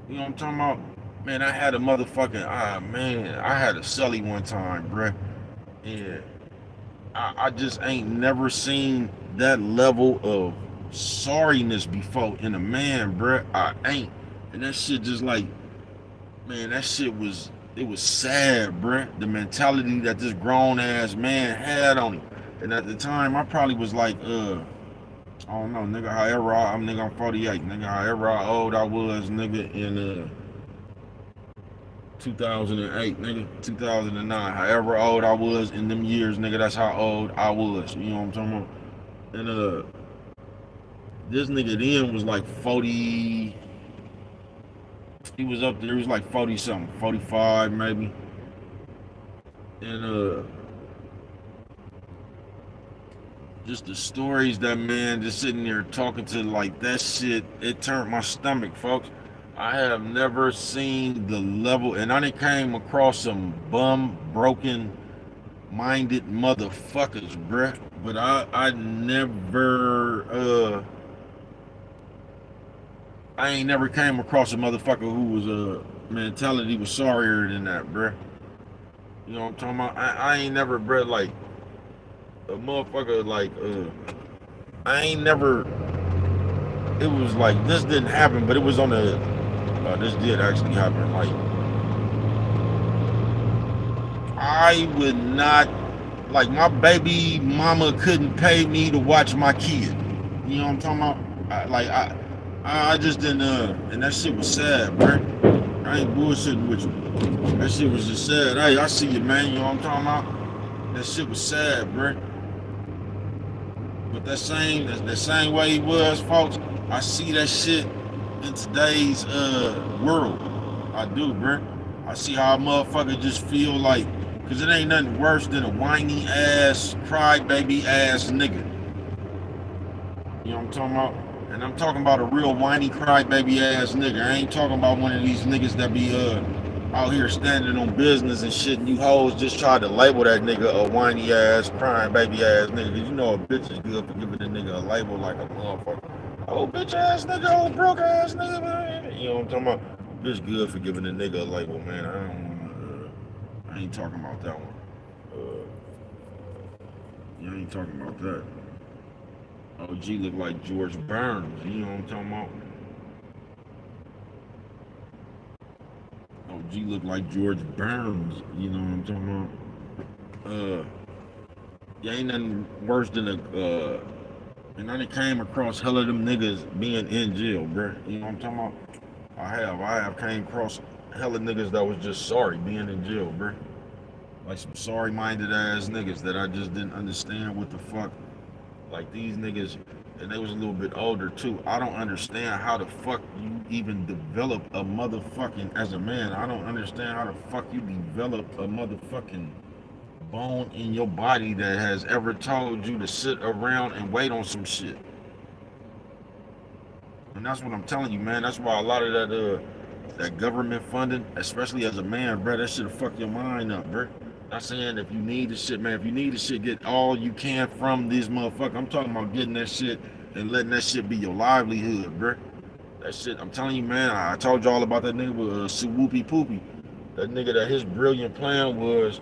You know what I'm talking about? Man, I had a motherfucking, I had a celly one time, bruh. Yeah. I just ain't never seen that level of sorriness before in a man, bruh. I ain't. And that shit just like, man, that shit was, it was sad, bruh. The mentality that this grown ass man had on him. And at the time, I probably was like, I don't know, nigga, I'm 48, nigga, however old I was, nigga, in 2008, nigga, 2009, however old I was in them years, nigga, that's how old I was, you know what I'm talking about? And this nigga then was like 40, he was up there, he was like 40 something, 45 maybe. And just the stories that man just sitting there talking to, like, that shit, it turned my stomach, folks. I have never seen the level, and I done came across some bum, broken minded motherfuckers, bruh. But I ain't never came across a motherfucker who was mentality was sorrier than that, bruh. You know what I'm talking about? I ain't never, bruh, like a motherfucker, like I ain't never. It was like this didn't happen, but it was on the. This did actually happen. Like I would not, like my baby mama couldn't pay me to watch my kid. You know what I'm talking about? I just didn't. And that shit was sad, bro. I ain't bullshitting with you. That shit was just sad. Hey, I see you, man. You know what I'm talking about? That shit was sad, bro. But that same way he was, folks. I see that shit in today's world. I do, bro. I see how a motherfucker just feel like, cause it ain't nothing worse than a whiny ass, crybaby ass nigga. You know what I'm talking about? And I'm talking about a real whiny crybaby ass nigga. I ain't talking about one of these niggas that be out here standing on business and shit, and you hoes just tried to label that nigga a whiny ass, crying baby ass nigga. Cause you know a bitch is good for giving a nigga a label like a motherfucker. Oh bitch ass nigga, oh broke ass nigga, man. You know what I'm talking about? Bitch good for giving a nigga a label, man. I don't wanna. I ain't talking about that one. You ain't talking about that. OG look like George Burns. You know what I'm talking about? OG look like George Burns. You know what I'm talking about? Yeah, ain't nothing worse than and I done came across hella them niggas being in jail, bruh. You know what I'm talking about? I have came across hella niggas that was just sorry being in jail, bruh. Like some sorry-minded ass niggas that I just didn't understand what the fuck. Like these niggas, and they was a little bit older too. I don't understand how the fuck you even develop a motherfucking as a man. I don't understand how the fuck you develop a motherfucking bone in your body that has ever told you to sit around and wait on some shit. And that's what I'm telling you, man. That's why a lot of that government funding, especially as a man, bro, that shit'll fuck your mind up, bro. Not saying if you need the shit, man. If you need the shit, get all you can from this motherfucker. I'm talking about getting that shit and letting that shit be your livelihood, bro. That shit, I'm telling you, man. I told y'all about that nigga with Swoopy Poopy. That nigga that his brilliant plan was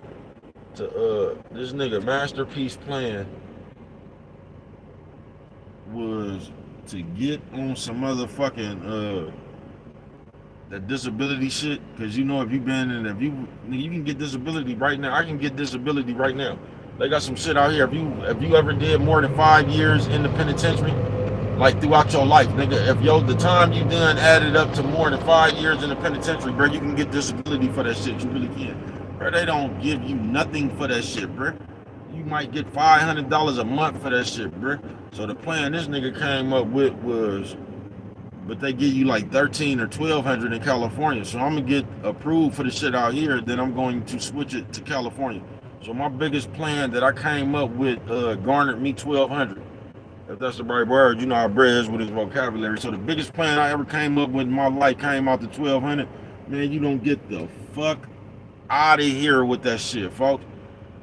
to this nigga masterpiece plan was to get on some motherfucking that disability shit, because you know if you been in, if you can get disability right now. I can get disability right now. They got some shit out here. If you ever did more than 5 years in the penitentiary, like throughout your life, nigga, if the time you done added up to more than 5 years in the penitentiary, bro, you can get disability for that shit. You really can, bro. They don't give you nothing for that shit, bro. You might get $500 a month for that shit, bro. So the plan this nigga came up with was, but they give you like 13 or 1200 in California. So I'm gonna get approved for the shit out here. Then I'm going to switch it to California. So my biggest plan that I came up with garnered me 1200. If that's the right word, you know how Brad is with his vocabulary. So the biggest plan I ever came up with in my life came out to 1200. Man, you don't get the fuck out of here with that shit, folks.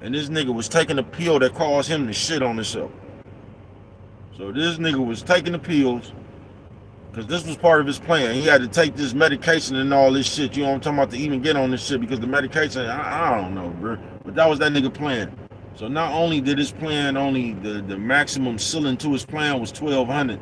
And this nigga was taking a pill that caused him to shit on himself. So this nigga was taking the pills, because this was part of his plan. He had to take this medication and all this shit, you know what I'm talking about, to even get on this shit, because the medication, I don't know, bro. But that was that nigga plan. So not only did his plan, only the maximum ceiling to his plan was 1200.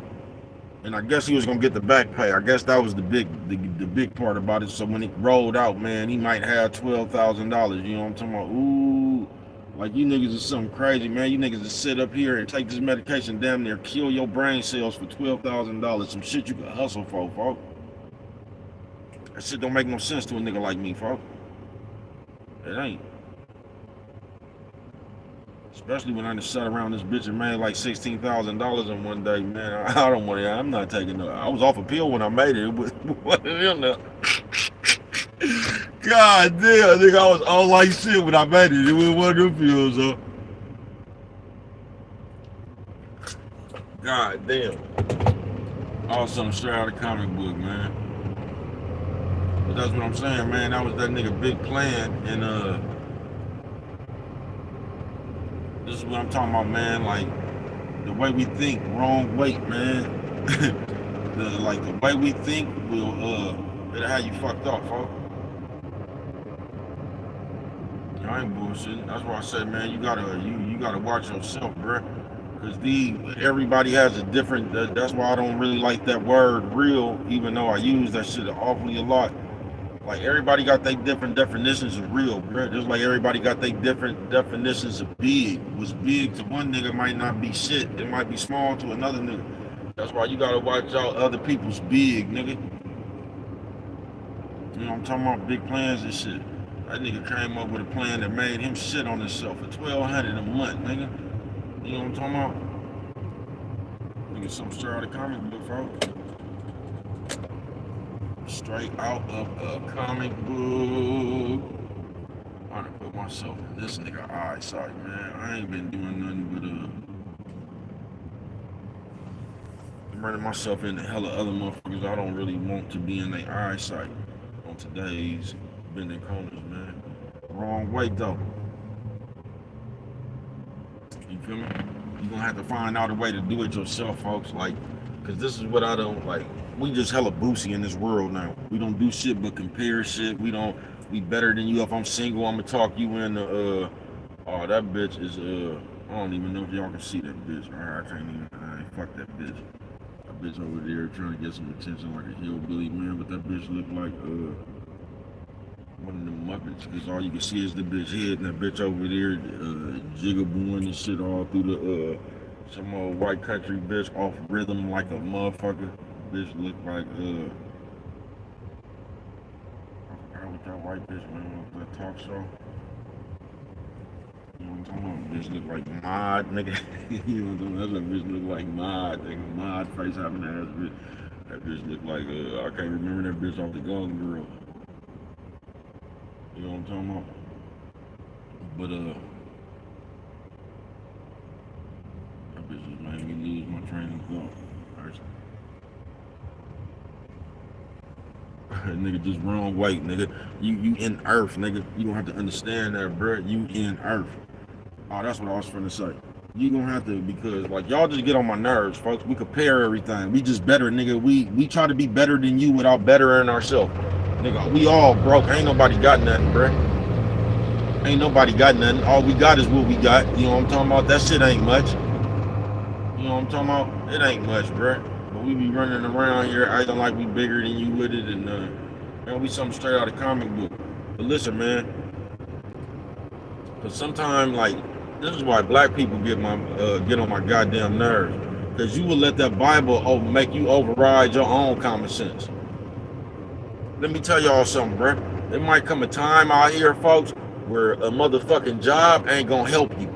And I guess he was gonna get the back pay. I guess that was the big part about it. So when it rolled out, man, he might have $12,000. You know what I'm talking about? Ooh. Like, you niggas is something crazy, man. You niggas just sit up here and take this medication, damn near kill your brain cells for $12,000. Some shit you can hustle for, folks. That shit don't make no sense to a nigga like me, folks. It ain't. Especially when I just sat around this bitch and made like $16,000 in one day, man. I don't want to. I'm not taking no. I was off a pill when I made it. It was one of them now. God damn, nigga, I was all like shit when I made it. It was one of them pills, huh? God damn. Awesome, straight out of comic book, man. But that's what I'm saying, man. That was that nigga big plan, and this is what I'm talking about, man. Like the way we think, wrong weight, man. the way we think will it'll have you fucked up, folks. I ain't bullshitting. That's why I said, man, you gotta watch yourself, bro. Cause everybody has a different. That's why I don't really like that word "real," even though I use that shit awfully a lot. Like everybody got their different definitions of real, bro. Just like everybody got their different definitions of big. What's big to one nigga might not be shit. It might be small to another nigga. That's why you gotta watch out other people's big, nigga. You know what I'm talking about? Big plans and shit. That nigga came up with a plan that made him shit on himself for $1,200 a month, nigga. You know what I'm talking about? Nigga, some straight out of comic book, folks. Straight out of a comic book. I'm trying to put myself in this nigga eyesight, man. I ain't been doing nothing but running myself into hella other motherfuckers I don't really want to be in their eyesight on today's bending corners, man. Wrong way though. You feel me? You're gonna have to find out a way to do it yourself, folks. Like, cause this is what I don't like. We just hella boosie in this world now. We don't do shit but compare shit. We better than you. If I'm single, I'ma talk you into oh, that bitch is I don't even know if y'all can see that bitch. I can't even fuck that bitch. That bitch over there trying to get some attention like a hillbilly man, but that bitch look like one of them Muppets, because all you can see is the bitch head and that bitch over there jigabooing and shit all through the some old white country bitch off rhythm like a motherfucker. Bitch look like I forgot what that white bitch man on that talk show. You know what I'm talking about? Bitch look like Mod, nigga. You know what I'm talking about? That's what bitch look like, Mod, nigga. Mod face having ass bitch. That bitch look like I can't remember that bitch off the Golden Girl. You know what I'm talking about? But that bitch just made me lose my train of thought. Nigga, just wrong weight, nigga. You in Earth, nigga. You don't have to understand that, bruh. You in Earth. Oh, that's what I was finna say. You gonna have to, because like y'all just get on my nerves, folks. We compare everything. We just better, nigga. We try to be better than you without bettering ourselves. Nigga, we all broke. Ain't nobody got nothing, bruh. Ain't nobody got nothing. All we got is what we got. You know what I'm talking about? That shit ain't much. You know what I'm talking about? It ain't much, bruh. But we be running around here acting like we bigger than you with it, and man, we something straight out of comic book. But listen, man, because sometimes like this is why black people get on my goddamn nerves. Because you will let that Bible make you override your own common sense. Let me tell y'all something, bruh. There might come a time out here, folks, where a motherfucking job ain't gonna help you.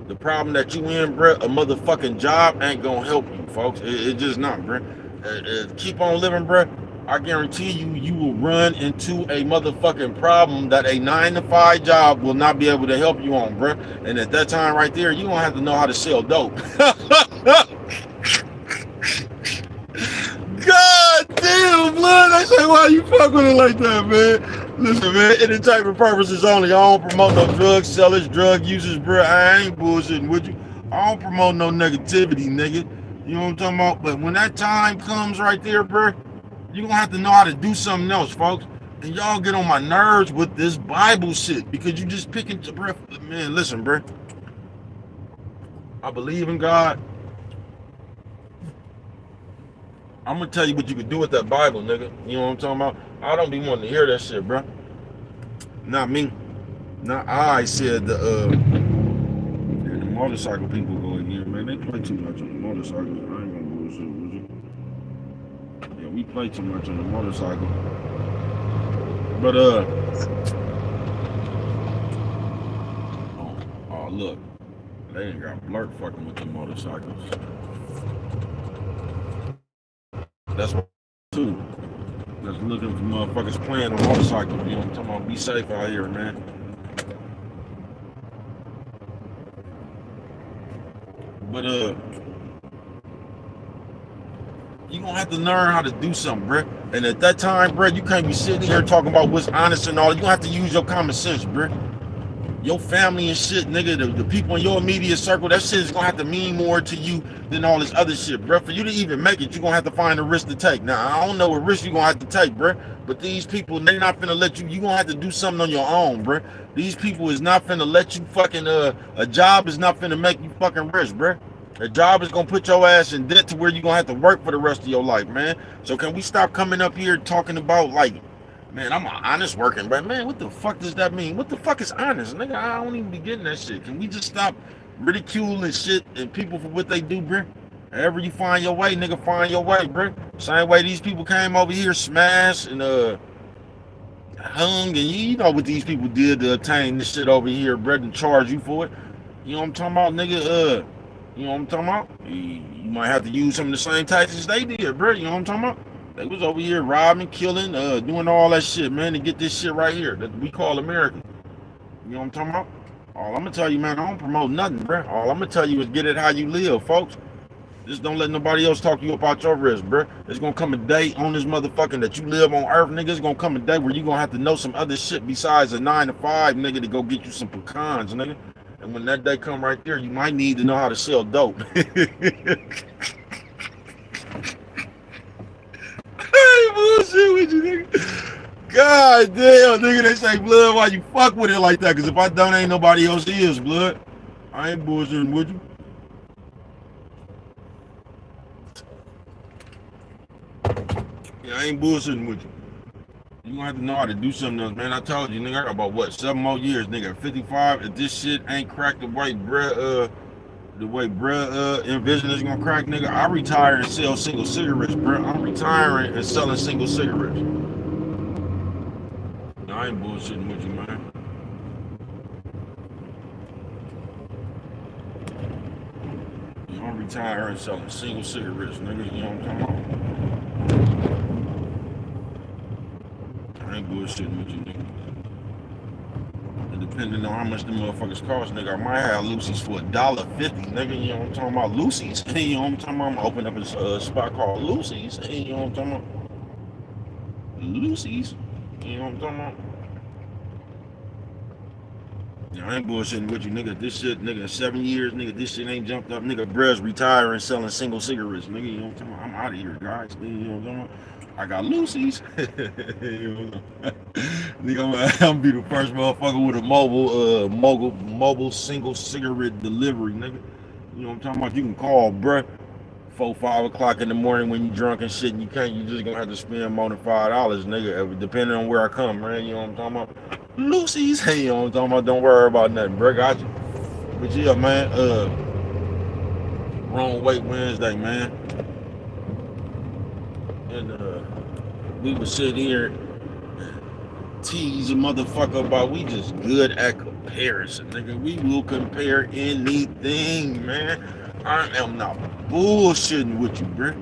The problem that you in, bruh, a motherfucking job ain't gonna help you, folks. It just not, bruh. Keep on living, bruh. I guarantee you, you will run into a motherfucking problem that a 9-to-5 job will not be able to help you on, bruh. And at that time right there, you gonna have to know how to sell dope. God damn, blood. I say, why you fuck with it like that, man? Listen, man, any type of purposes only. I don't promote no drug sellers, drug users, bro. I ain't bullshitting with you. I don't promote no negativity, nigga. You know what I'm talking about? But when that time comes right there, bro, you gonna have to know how to do something else, folks. And y'all get on my nerves with this Bible shit because you just picking, bro. Man, listen, bro. I believe in God. I'm gonna tell you what you can do with that Bible, nigga. You know what I'm talking about? I don't be wanting to hear that shit, bro. Not me. Not I said the motorcycle people go in here, man. They play too much on the motorcycles. I ain't gonna bullshit with you. Yeah, we play too much on the motorcycle. But oh look, they ain't got Blurt fucking with the motorcycles. That's what too. That's looking for motherfuckers playing on motorcycles. You know what I'm talking about? Be safe out here, man. But you gonna have to learn how to do something, bruh. And at that time, bruh, you can't be sitting here talking about what's honest and all. You gonna have to use your common sense, bruh. Your family and shit, nigga, the people in your immediate circle, that shit is gonna have to mean more to you than all this other shit, bruh. For you to even make it, you're gonna have to find a risk to take. Now, I don't know what risk you're gonna have to take, bruh, but these people, they're not finna let you, you're gonna have to do something on your own, bruh. These people is not finna let you fucking, a job is not finna make you fucking rich, bruh. A job is gonna put your ass in debt to where you're gonna have to work for the rest of your life, man. So can we stop coming up here talking about, like, man, I'm honest working, but man, what the fuck does that mean? What the fuck is honest, nigga? I don't even be getting that shit. Can we just stop ridiculing shit and people for what they do, bruh? However you find your way, nigga, find your way, bruh. Same way these people came over here, smashed and hung, and you know what these people did to obtain this shit over here, bruh, and charge you for it. You know what I'm talking about, nigga? You know what I'm talking about? You might have to use some of the same tactics they did, bruh. You know what I'm talking about? They was over here robbing, killing, doing all that shit, man, to get this shit right here that we call America. You know what I'm talking about? All I'm gonna tell you, man, I don't promote nothing, bro. All I'm gonna tell you is get it how you live, folks. Just don't let nobody else talk you about your risk, bro. There's gonna come a day on this motherfucking that you live on earth, nigga. It's gonna come a day where you gonna have to know some other shit besides a 9 to 5, nigga, to go get you some pecans, nigga. And when that day come right there, you might need to know how to sell dope. I ain't bullshit with you, nigga. God damn, nigga, they say blood, why you fuck with it like that? Cause if I don't, ain't nobody else is, blood. I ain't bullshitting with you. Yeah, I ain't bullshitting with you. You gonna have to know how to do something else, man. I told you, nigga, I got about what, 7 more years, nigga. 55. If this shit ain't cracked the way bruh envision is gonna crack, nigga, I retire and sell single cigarettes, bruh. I'm retiring and selling single cigarettes. No, I ain't bullshitting with you, man. Yeah, I'm retiring and selling single cigarettes, nigga. You know what I'm talking about? I ain't bullshitting with you, nigga. And depending on how much the motherfuckers cost, nigga, I might have Lucy's for $1.50, nigga. You know what I'm talking about? Lucy's. You know what I'm talking about? I'm gonna open up a spot called Lucy's. You know what I'm talking about? Lucy's. You know what I'm talking about? Yeah, I ain't bullshitting with you, nigga. This shit, nigga, in 7 years, nigga, this shit ain't jumped up. Nigga, bruh's retiring selling single cigarettes, nigga. You know what I'm talking about? I'm out of here, guys. You know what I'm talking about? I got Lucy's. Nigga, I'm gonna be the first motherfucker with a mobile single cigarette delivery, nigga. You know what I'm talking about? You can call, bruh. 4, 5 o'clock in the morning when you drunk and shit, and you just gonna have to spend more than $5, nigga, depending on where I come, man. You know what I'm talking about? Lucy's, hey, you know what I'm talking about? Don't worry about nothing, bro. Got you. But yeah, man, wrong weight Wednesday, man. And we would sit here tease a motherfucker about we just good at comparison, nigga. We will compare anything, man. I am not bullshitting with you, bro.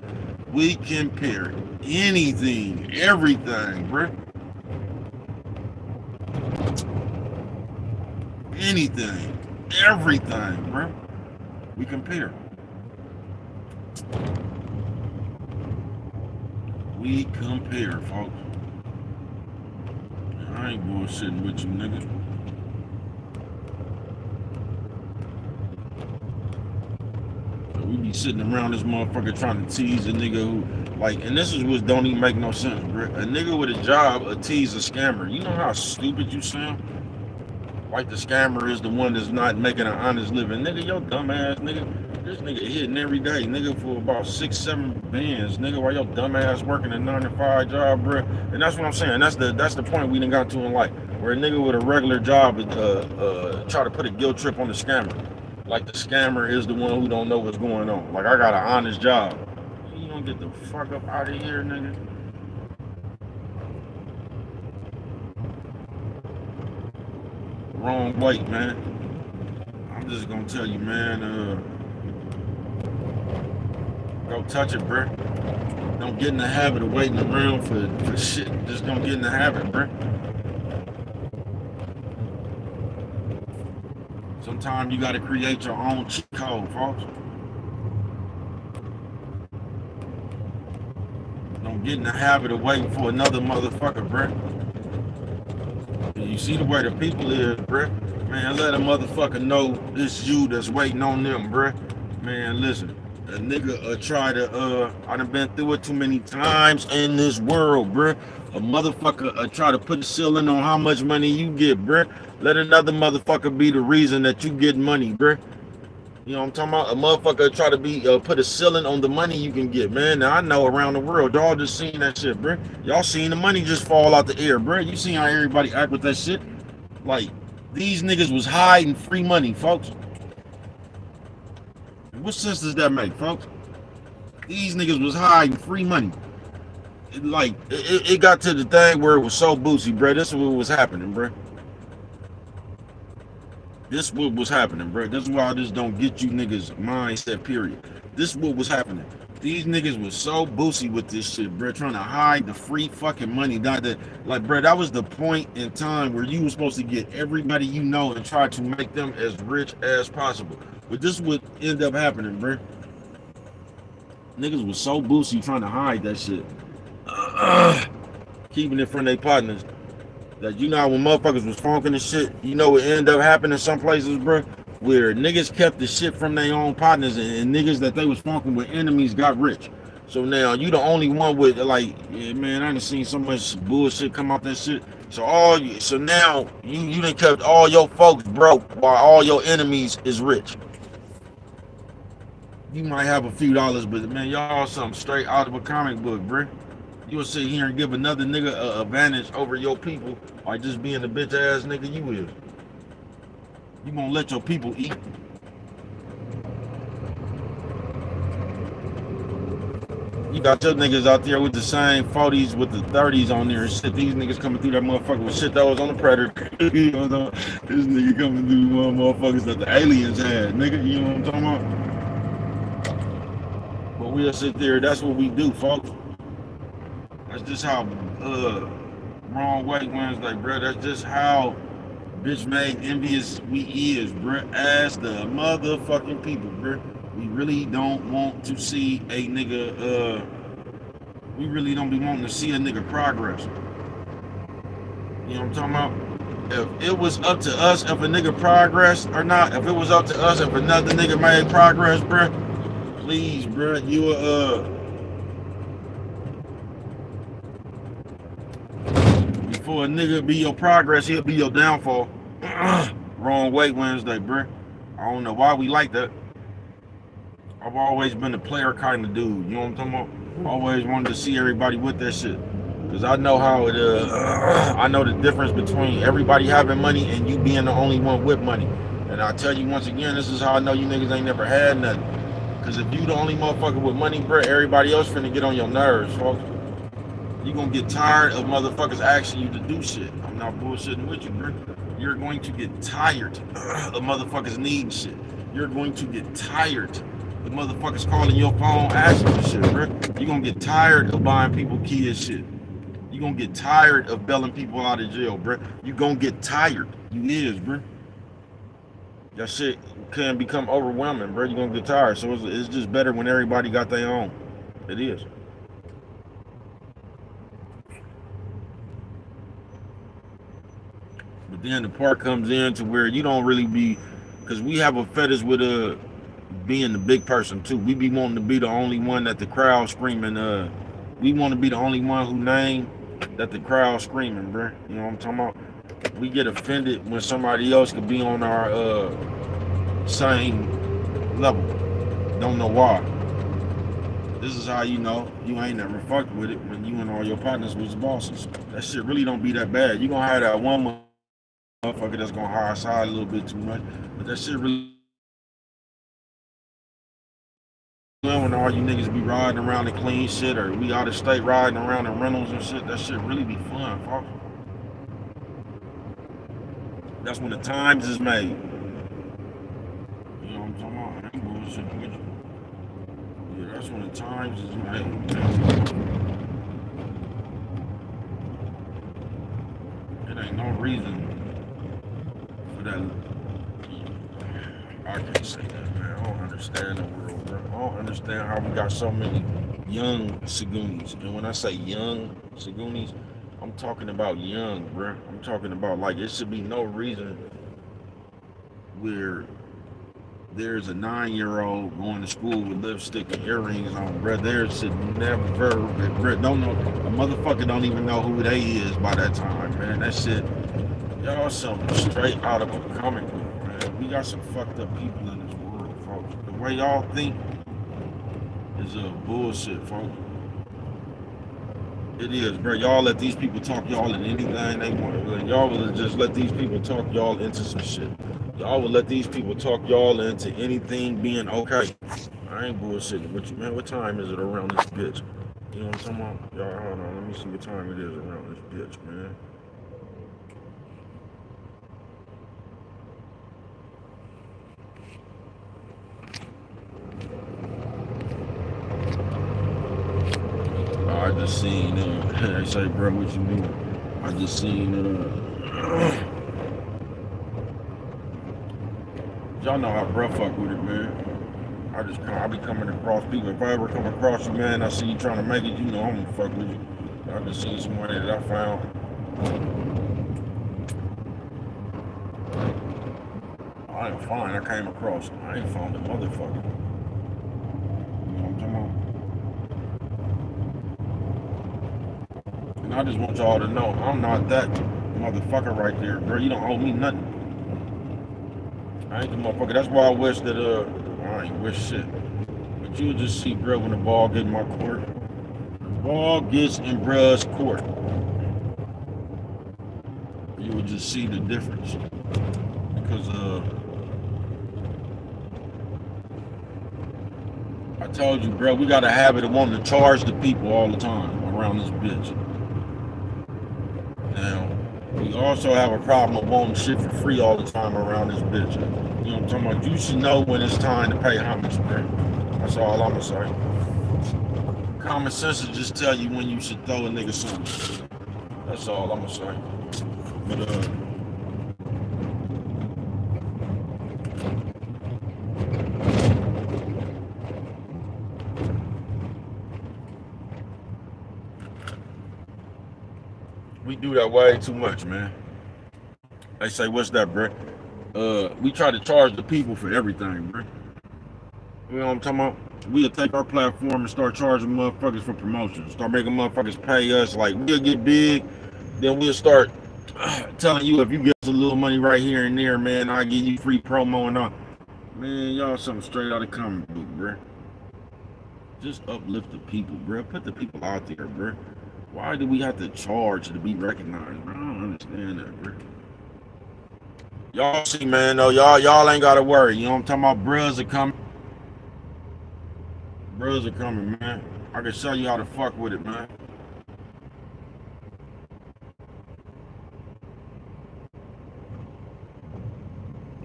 We compare anything, everything, bro. Anything, everything, bro. We compare. We compare, folks. I ain't bullshitting with you, nigga. We be sitting around this motherfucker trying to tease a nigga who, like, and this is what don't even make no sense, bro. A nigga with a job, a tease a scammer. You know how stupid you sound? Like the scammer is the one that's not making an honest living. Nigga, your dumb ass, nigga. This nigga hitting every day, nigga, for about 6, 7 bands, nigga, while your dumb ass working a 9 to 5 job, bro. And that's what I'm saying. That's the point we done got to in life. Where a nigga with a regular job try to put a guilt trip on the scammer. Like the scammer is the one who don't know what's going on. Like I got an honest job. You don't get the fuck up out of here, nigga. Wrong weight, man. I'm just gonna tell you, man, go touch it, bro. Don't get in the habit of waiting around for shit. Just don't get in the habit, bro. Sometimes you gotta create your own cheat code, folks. Don't get in the habit of waiting for another motherfucker, bro. You see the way the people is, bruh. Man, let a motherfucker know it's you that's waiting on them, bruh. Man, listen, a nigga try to, I done been through it too many times in this world, bruh. A motherfucker try to put a ceiling on how much money you get, bruh. Let another motherfucker be the reason that you get money, bruh. You know what I'm talking about? A motherfucker try to be put a ceiling on the money you can get, man. Now I know around the world, y'all just seen that shit, bro. Y'all seen the money just fall out the air, bro. You seen how everybody act with that shit? Like these niggas was hiding free money, folks. What sense does that make, folks? These niggas was hiding free money. It got to the thing where it was so boozy, bro. This is what was happening, bro. This what was happening, bro. This is why this don't get you niggas mindset, period. This what was happening. These niggas was so boozy with this shit, bro, trying to hide the free fucking money. Like, bro, that was the point in time where you were supposed to get everybody you know and try to make them as rich as possible. But this would end up happening, bro. Niggas was so boosy trying to hide that shit. Keeping it from their partners. That you know how when motherfuckers was funking and shit, you know what ended up happening some places, bro? Where niggas kept the shit from their own partners and niggas that they was funking with enemies got rich. So now you the only one with like, yeah, man, I done seen so much bullshit come out that shit. So now you done kept all your folks broke while all your enemies is rich. You might have a few dollars, but man, y'all something straight out of a comic book, bro. You'll sit here and give another nigga a advantage over your people by just being the bitch ass nigga you is. You gonna let your people eat. You got your niggas out there with the same 40s with the 30s on there and shit. These niggas coming through that motherfucker with shit that was on the Predator. You know, this nigga coming through motherfuckers that the aliens had, nigga. You know what I'm talking about? But we'll sit there. That's what we do, folks. That's just how wrong way Wednesday, bro. That's just how bitch made envious we is, bro. As the motherfucking people, bro. We really don't want to see a nigga, we really don't be wanting to see a nigga progress. You know what I'm talking about? If it was up to us if a nigga progress or not, if it was up to us if another nigga made progress, bro, please, bro, you before a nigga be your progress, he'll be your downfall. Wrong way Wednesday, bro. I don't know why we like that. I've always been a player kind of dude, you know what I'm talking about? Always wanted to see everybody with that shit. Cause I know how it I know the difference between everybody having money and you being the only one with money. And I tell you once again, this is how I know you niggas ain't never had nothing. Cause if you the only motherfucker with money, bro, everybody else finna get on your nerves, folks. You gonna get tired of motherfuckers asking you to do shit. I'm not bullshitting with you, bro. You're going to get tired of motherfuckers needing shit. You're going to get tired the motherfuckers calling your phone asking for shit, bro. You gonna get tired of buying people kids shit. You gonna get tired of bailing people out of jail, bro. You gonna get tired. You is, bro. That shit can become overwhelming, bro. You gonna get tired. So it's just better when everybody got their own. It is. But then the part comes in to where you don't really be, because we have a fetish with being the big person too. We be wanting to be the only one that the crowd screaming. We want to be the only one who name that the crowd screaming, bro. You know what I'm talking about? We get offended when somebody else could be on our same level. Don't know why. This is how you know you ain't never fucked with it when you and all your partners was bosses. That shit really don't be that bad. You gonna have that one motherfucker that's gonna hire side a little bit too much, but that shit really. When all you niggas be riding around in clean shit or we out of state riding around in rentals and shit, that shit really be fun, folks. That's when the times is made. You know what I'm talking about? I ain't bullshitting with you. Yeah, that's when the times is made. It ain't no reason for that. I can't say that, man. I don't understand the world, bro. I don't understand how we got so many young Sagunis. And when I say young Sagunis, I'm talking about young, bro. I'm talking about like it should be no reason where there's a 9-year-old going to school with lipstick and earrings on, bro. There should never, bro, don't know. A motherfucker don't even know who they is by that time, man. That shit, y'all something straight out of a comic book. We got some fucked up people in this world, folks. The way y'all think is bullshit, folks. It is, bro. Y'all let these people talk y'all in anything they want. Y'all will just let these people talk y'all into some shit. Y'all will let these people talk y'all into anything being okay. I ain't bullshitting with you, man. What time is it around this bitch? You know what I'm talking about? Y'all, hold on. Let me see what time it is around this bitch, man. I just seen, they say, bro, what you mean? I just seen, y'all know how bro fuck with it, man. I be coming across people. If I ever come across you, man, I see you trying to make it, you know I'm gonna fuck with you. I just seen somebody that I found. I ain't fine. I came across. I ain't found a motherfucker. You know what I'm talking about? And I just want y'all to know I'm not that motherfucker right there, bro. You don't owe me nothing. I ain't the motherfucker. That's why I wish that I ain't wish shit. But you'll just see, bro, when the ball get in my court. The ball gets in bruh's court. You will just see the difference. Because I told you, bro, we got a habit of wanting to charge the people all the time around this bitch. Now, we also have a problem of wanting shit for free all the time around this bitch. You know what I'm talking about? You should know when it's time to pay homage, bro. That's all I'm gonna say. Common sense will just tell you when you should throw a nigga something. That's all I'm gonna say. But we do that way too much, man. They say, what's that, bro? We try to charge the people for everything, bro. You know what I'm talking about? We'll take our platform and start charging motherfuckers for promotions. Start making motherfuckers pay us. Like, we'll get big, then we'll start telling you if you get us a little money right here and there, man, I'll give you free promo and all. Man, y'all something straight out of comic book, bro. Just uplift the people, bro. Put the people out there, bro. Why do we have to charge to be recognized, bro? I don't understand that, bro. Y'all see, man, though, y'all ain't gotta worry. You know what I'm talking about? Bros are coming. Bros are coming, man. I can show you how to fuck with it, man.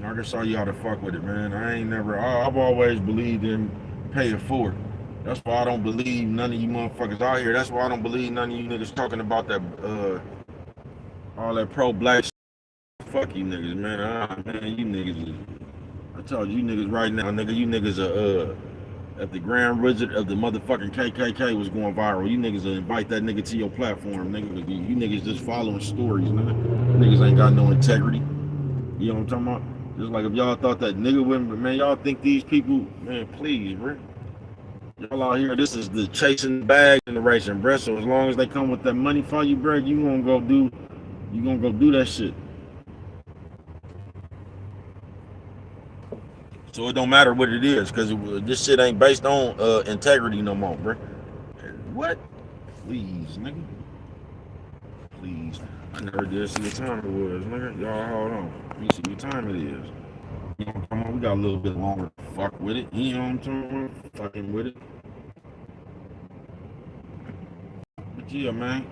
I can show you how to fuck with it, man. I've always believed in pay it forward. That's why I don't believe none of you motherfuckers out here. That's why I don't believe none of you niggas talking about that, all that pro-black shit. Fuck you niggas, man. Man, you niggas, I told you niggas right now, nigga, you niggas are, if the Grand Wizard of the motherfucking KKK was going viral, you niggas will invite that nigga to your platform, nigga. You niggas just following stories, nigga. Niggas ain't got no integrity. You know what I'm talking about? Just like if y'all thought that nigga wouldn't, but man, y'all think these people, man, please, bro. Y'all out here, this is the chasing bag generation, bro. So as long as they come with that money for you, bro, you gonna go do that shit. So it don't matter what it is, because this shit ain't based on integrity no more, bro. What? Please, nigga. Please. I never did see what time it was, nigga. Y'all hold on. Let me see what time it is. You know what I'm talking about? We got a little bit longer to fuck with it. You know what I'm talking about? Fucking with it. But yeah, man.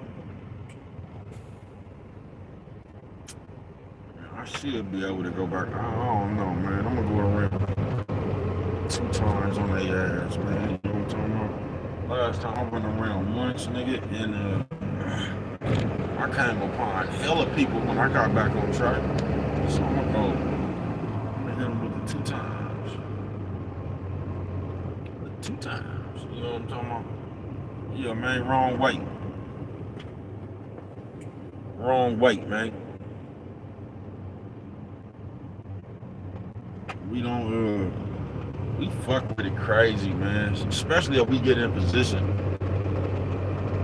I should be able to go back. I don't know, man. I'm gonna go around 2 times on their ass, man. You know what I'm talking about? Last time I went around once, nigga, and I came upon hella people when I got back on track. So I'm gonna go hit them with the 2 times. The 2 times. You know what I'm talking about? Yeah, man, wrong weight. Wrong weight, man. We don't we fuck with it crazy, man. Especially if we get in position.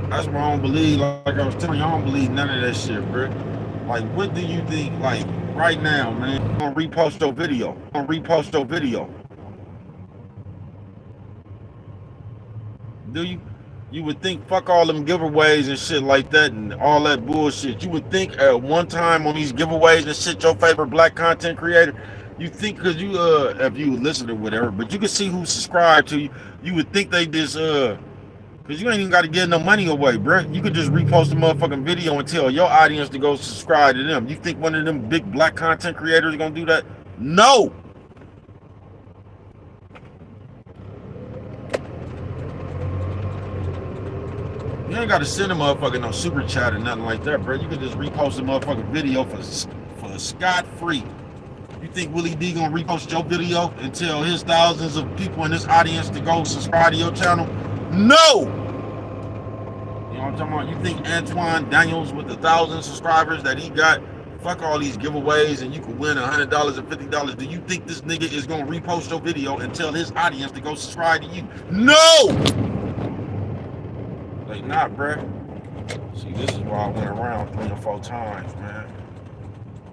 That's why I don't believe, like I was telling you, I don't believe none of that shit, bro. Like, what do you think, like, right now, man, I'm gonna repost your video. Do you? You would think, fuck all them giveaways and shit like that and all that bullshit. You would think at one time on these giveaways and shit, your favorite black content creator, you think, cause you, if you listen or whatever, but you can see who subscribed to you, you would think they just, cause you ain't even got to give no money away, bruh. You could just repost a motherfucking video and tell your audience to go subscribe to them. You think one of them big black content creators is gonna do that? No. You ain't got to send a motherfucker no super chat or nothing like that, bro. You could just repost a motherfucking video for scot-free. You You think Willie D gonna repost your video and tell his thousands of people in this audience to go subscribe to your channel? No! You know what I'm talking about? You think Antoine Daniels with the 1,000 subscribers that he got, fuck all these giveaways and you can win $100 and $50. Do you think this nigga is gonna repost your video and tell his audience to go subscribe to you? No! Like, nah, bruh. See, this is why I went around 3 or 4 times, man.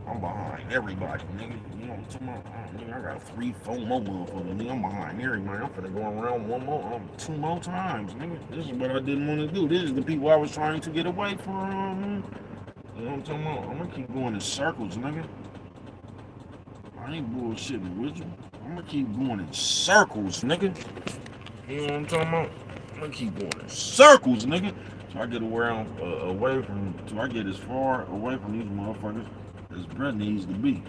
I'm behind everybody, nigga. You know what I'm talking about? I got 3, 4 more motherfuckers, nigga. I'm behind everybody. I'm finna go around 2 more times, nigga. This is what I didn't want to do. This is the people I was trying to get away from. You know what I'm talking about? I'm gonna keep going in circles, nigga. I ain't bullshitting with you. I'm gonna keep going in circles, nigga. You know what I'm talking about? I'm gonna keep going in circles, nigga. So I get around, till I get as far away from these motherfuckers as Brett needs to be.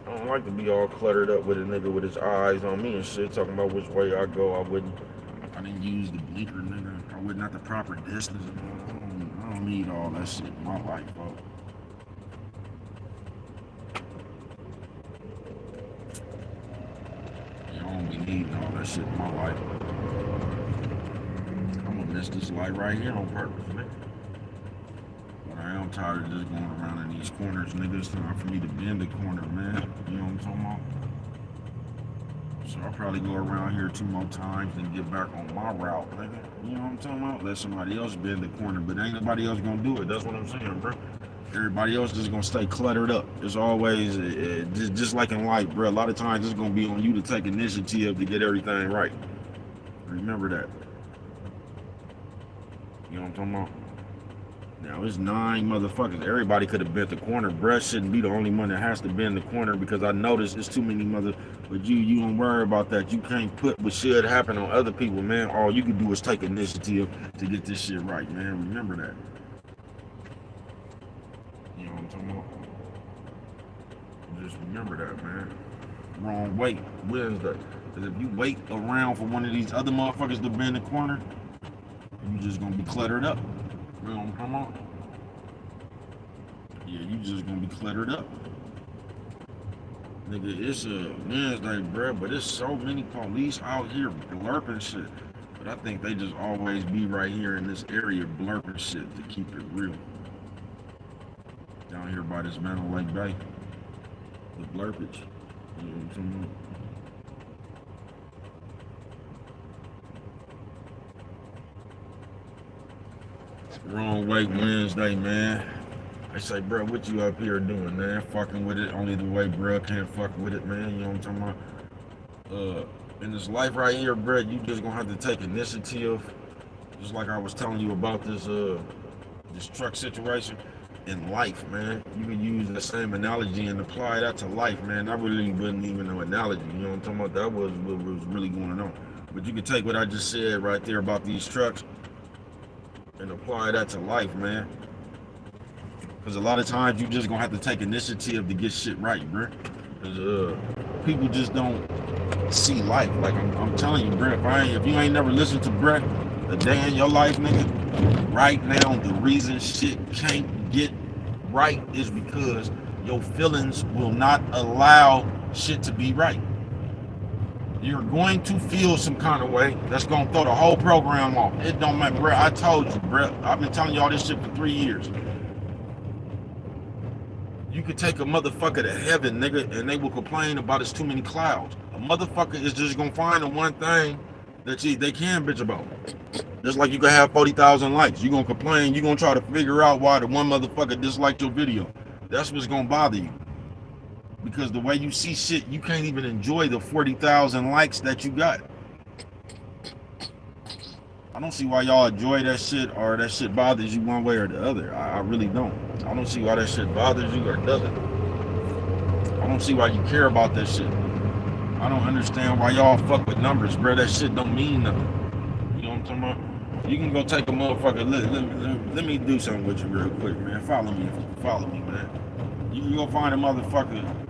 I don't like to be all cluttered up with a nigga with his eyes on me and shit, talking about which way I go. I didn't use the blinker, nigga. I wasn't at the proper distance. I don't need all that shit in my life, bro. I don't be needing all that shit in my life. I'm gonna miss this light right here on purpose, nigga. But I am tired of just going around in these corners, nigga. It's time for me to bend the corner, man. You know what I'm talking about? So I'll probably go around here 2 more times and get back on my route, nigga. You know what I'm talking about? Let somebody else bend the corner, but ain't nobody else gonna do it. That's what I'm saying, bro. Everybody else just gonna stay cluttered up. It's always, just like in life, bro. A lot of times it's gonna be on you to take initiative to get everything right. Remember that. You know what I'm talking about? Now it's 9 motherfuckers. Everybody could have bent the corner. Bruh shouldn't be the only one that has to bend the corner because I noticed it's too many But you don't worry about that. You can't put what should happen on other people, man. All you can do is take initiative to get this shit right, man. Remember that. You know what I'm talking about? Just remember that, man. Wrong way Wednesday. Because if you wait around for one of these other motherfuckers to bend the corner, you just gonna be cluttered up. You know what I'm talking about? Yeah, you just gonna be cluttered up. Nigga, it's a Wednesday, bruh, but there's so many police out here blurping shit. But I think they just always be right here in this area blurping shit to keep it real. Down here by this Mantle Lake Bay. The blurpage. You know what I'm talking about? Wrong way Wednesday, man. They say, bro, what you up here doing, man? Fucking with it only the way bro can't fuck with it, man. You know what I'm talking about? In this life right here, bro, you just gonna have to take initiative. Just like I was telling you about this truck situation. In life, man, you can use the same analogy and apply that to life, man. That really wasn't even an analogy. You know what I'm talking about? That was what was really going on. But you can take what I just said right there about these trucks and apply that to life, man. Because a lot of times you just gonna have to take initiative to get shit right, bro. Because people just don't see life. Like I'm telling you, bro, if you ain't never listened to Brett a day in your life, nigga, right now the reason shit can't get right is because your feelings will not allow shit to be right. You're going to feel some kind of way that's going to throw the whole program off. It don't matter, bro. I told you, bro. I've been telling y'all this shit for 3 years. You could take a motherfucker to heaven, nigga, and they will complain about it's too many clouds. A motherfucker is just going to find the one thing that they can bitch about. Just like you can have 40,000 likes. You're going to complain. You're going to try to figure out why the one motherfucker disliked your video. That's what's going to bother you. Because the way you see shit, you can't even enjoy the 40,000 likes that you got. I don't see why y'all enjoy that shit or that shit bothers you one way or the other. I really don't. I don't see why that shit bothers you or doesn't. I don't see why you care about that shit. I don't understand why y'all fuck with numbers, bro. That shit don't mean nothing. You know what I'm talking about? You can go take a motherfucker. Let me do something with you real quick, man. Follow me, man. You can go find a motherfucker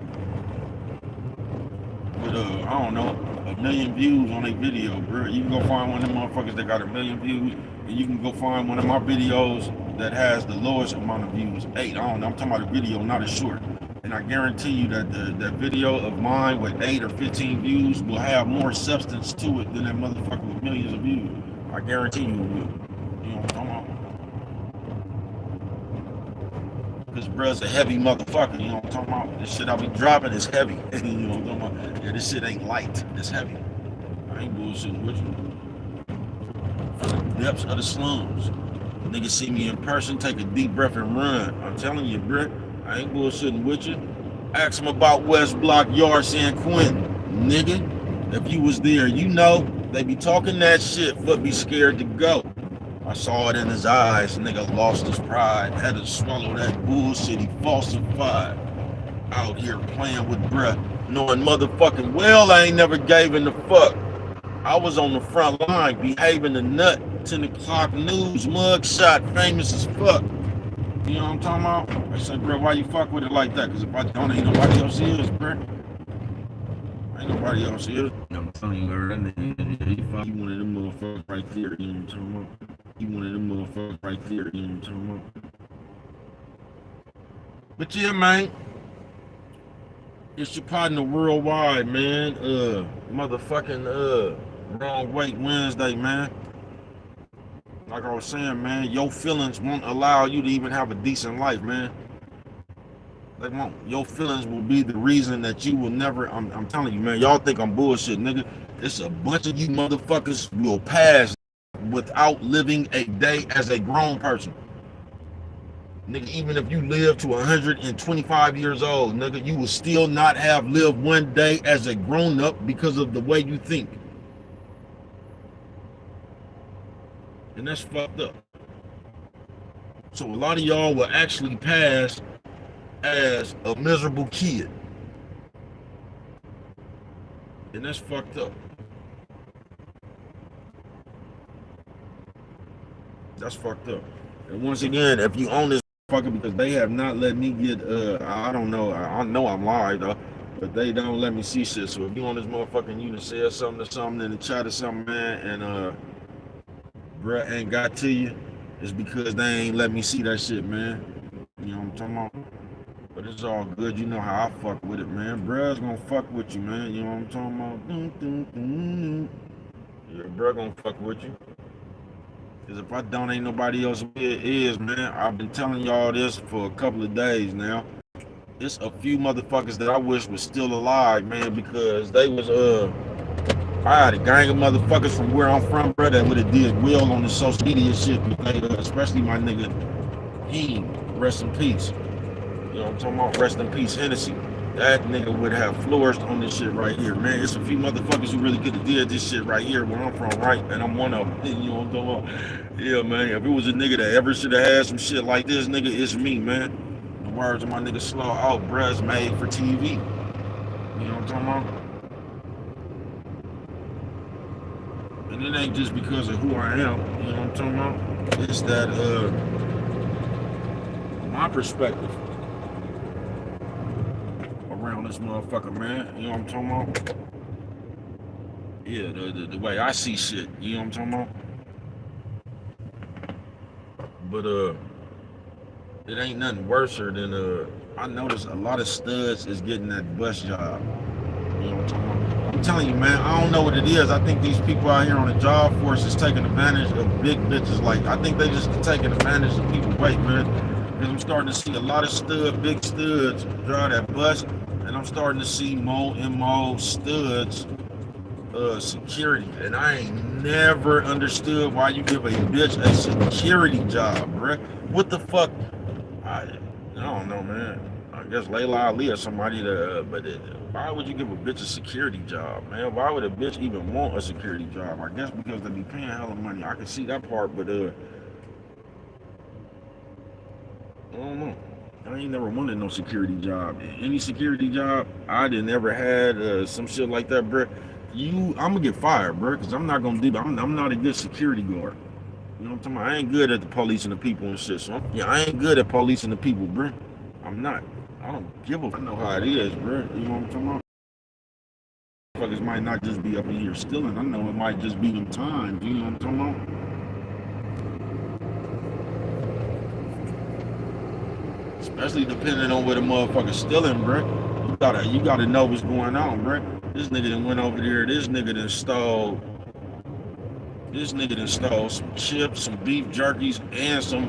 with I don't know, 1 million views on a video, bro. You can go find one of them motherfuckers that got 1 million views, and you can go find one of my videos that has the lowest amount of views, 8. I don't know. I'm talking about a video, not a short. And And I guarantee you that that video of mine with 8 or 15 views will have more substance to it than that motherfucker with millions of views. I guarantee you it will. You know what I'm talking about? Because bruh's a heavy motherfucker, you know what I'm talking about? This shit I be dropping is heavy. You know what I'm talking about? Yeah, this shit ain't light, it's heavy. I ain't bullshitting with you. From the depths of the slums. Niggas see me in person, take a deep breath and run. I'm telling you, bruh, I ain't bullshitting with you. Ask them about West Block Yard San Quentin. Nigga, if you was there, you know, they be talking that shit, but be scared to go. I saw it in his eyes, nigga lost his pride, had to swallow that bullshit he falsified. Out here playing with bruh, knowing motherfucking well I ain't never gave in the fuck. I was on the front line, behaving a nut, 10 o'clock news, mugshot, famous as fuck. You know what I'm talking about? I said, bro, why you fuck with it like that? Because if I don't, ain't nobody else is, bro. Ain't nobody else is. I'm telling you, bro, that nigga, he one of them motherfuckers right there, you know what I'm talking about? He one of them motherfuckers right there, you know what I'm talking about? But yeah, man. It's your partner worldwide, man. Motherfucking Wrong Weight Wednesday, man. Like I was saying, man, your feelings won't allow you to even have a decent life, man. They won't. Your feelings will be the reason that you will never. I'm telling you, man. Y'all think I'm bullshit, nigga. It's a bunch of you motherfuckers will pass without living a day as a grown person. Nigga, even if you live to 125 years old, nigga, you will still not have lived one day as a grown-up because of the way you think. And that's fucked up. So a lot of y'all will actually pass as a miserable kid. And that's fucked up. That's fucked up. And once again, if you own this fucker, because they have not let me get I don't know, I know I'm live though, but they don't let me see shit. So if you on this motherfucking unit said something to something in the chat or something, man, and bruh ain't got to you, it's because they ain't let me see that shit, man. You know what I'm talking about? But it's all good, you know how I fuck with it, man. Bruh's gonna fuck with you, man. You know what I'm talking about? Yeah, bruh gonna fuck with you. Because if I don't, ain't nobody else is, man. I've been telling y'all this for a couple of days now. It's a few motherfuckers that I wish was still alive, man, because they was, I had a gang of motherfuckers from where I'm from, bro, that would have did well on the social media shit, especially my nigga Heem, rest in peace. You know what I'm talking about? Rest in peace, Hennessy. That nigga would have flourished on this shit right here, man. It's a few motherfuckers who really could have did this shit right here where I'm from, right? And I'm one of them. You know what I'm talking about? Yeah, man. If it was a nigga that ever should have had some shit like this, nigga, it's me, man. The words of my nigga Slow Out, bruh's made for TV. You know what I'm talking about? And it ain't just because of who I am. You know what I'm talking about? It's that, my perspective around this motherfucker, man. You know what I'm talking about? Yeah, the way I see shit. You know what I'm talking about? But it ain't nothing worser than I noticed a lot of studs is getting that bus job. You know what I'm talking about? I'm telling you, man, I don't know what it is. I think these people out here on the job force is taking advantage of big bitches. Like, I think they just taking advantage of people's weight, man. Because I'm starting to see a lot of big studs drive that bus. And I'm starting to see more and more studs security. And I ain't never understood why you give a bitch a security job, bruh. What the fuck? I don't know, man. I guess Layla Ali or somebody but why would you give a bitch a security job, man? Why would a bitch even want a security job? I guess because they be paying hella money. I can see that part, but I don't know. I ain't never wanted no security job. Any security job, I didn't ever had some shit like that, bro. I'm gonna get fired, bro, because I'm not gonna do that. I'm not a good security guard. You know what I'm talking about? I ain't good at the police and the people and shit. So I ain't good at police and the people, bro. I'm not. I don't give a fuck. I know how it is, bro. You know what I'm talking about? Motherfuckers might not just be up in here stealing. I know it might just be them times. You know what I'm talking about? Especially depending on where the motherfucker's stealing, bro. You gotta know what's going on, bro. This nigga done went over there. This nigga done stole some chips, some beef jerkies, and some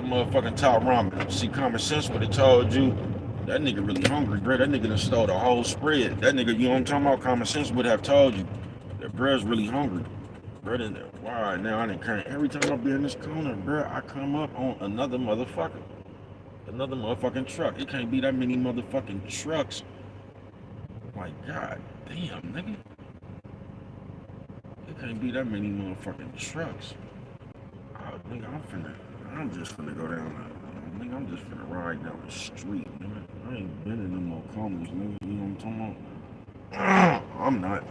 motherfucking top ramen. See, common sense would have told you that nigga really hungry, bro. That nigga done stole the whole spread. That nigga, you know what I'm talking about? Common sense would have told you that bruh's really hungry. Bro, then why now I didn't come. Every time I be in this corner, bro, I come up on another motherfucker. Another motherfucking truck. It can't be that many motherfucking trucks. Like, god damn, nigga. It can't be that many motherfucking trucks. Oh, nigga, I'm just finna go down the, nigga, I'm just finna ride down the street, nigga. I ain't been in them more corners, nigga. You know what I'm talking about? I'm not.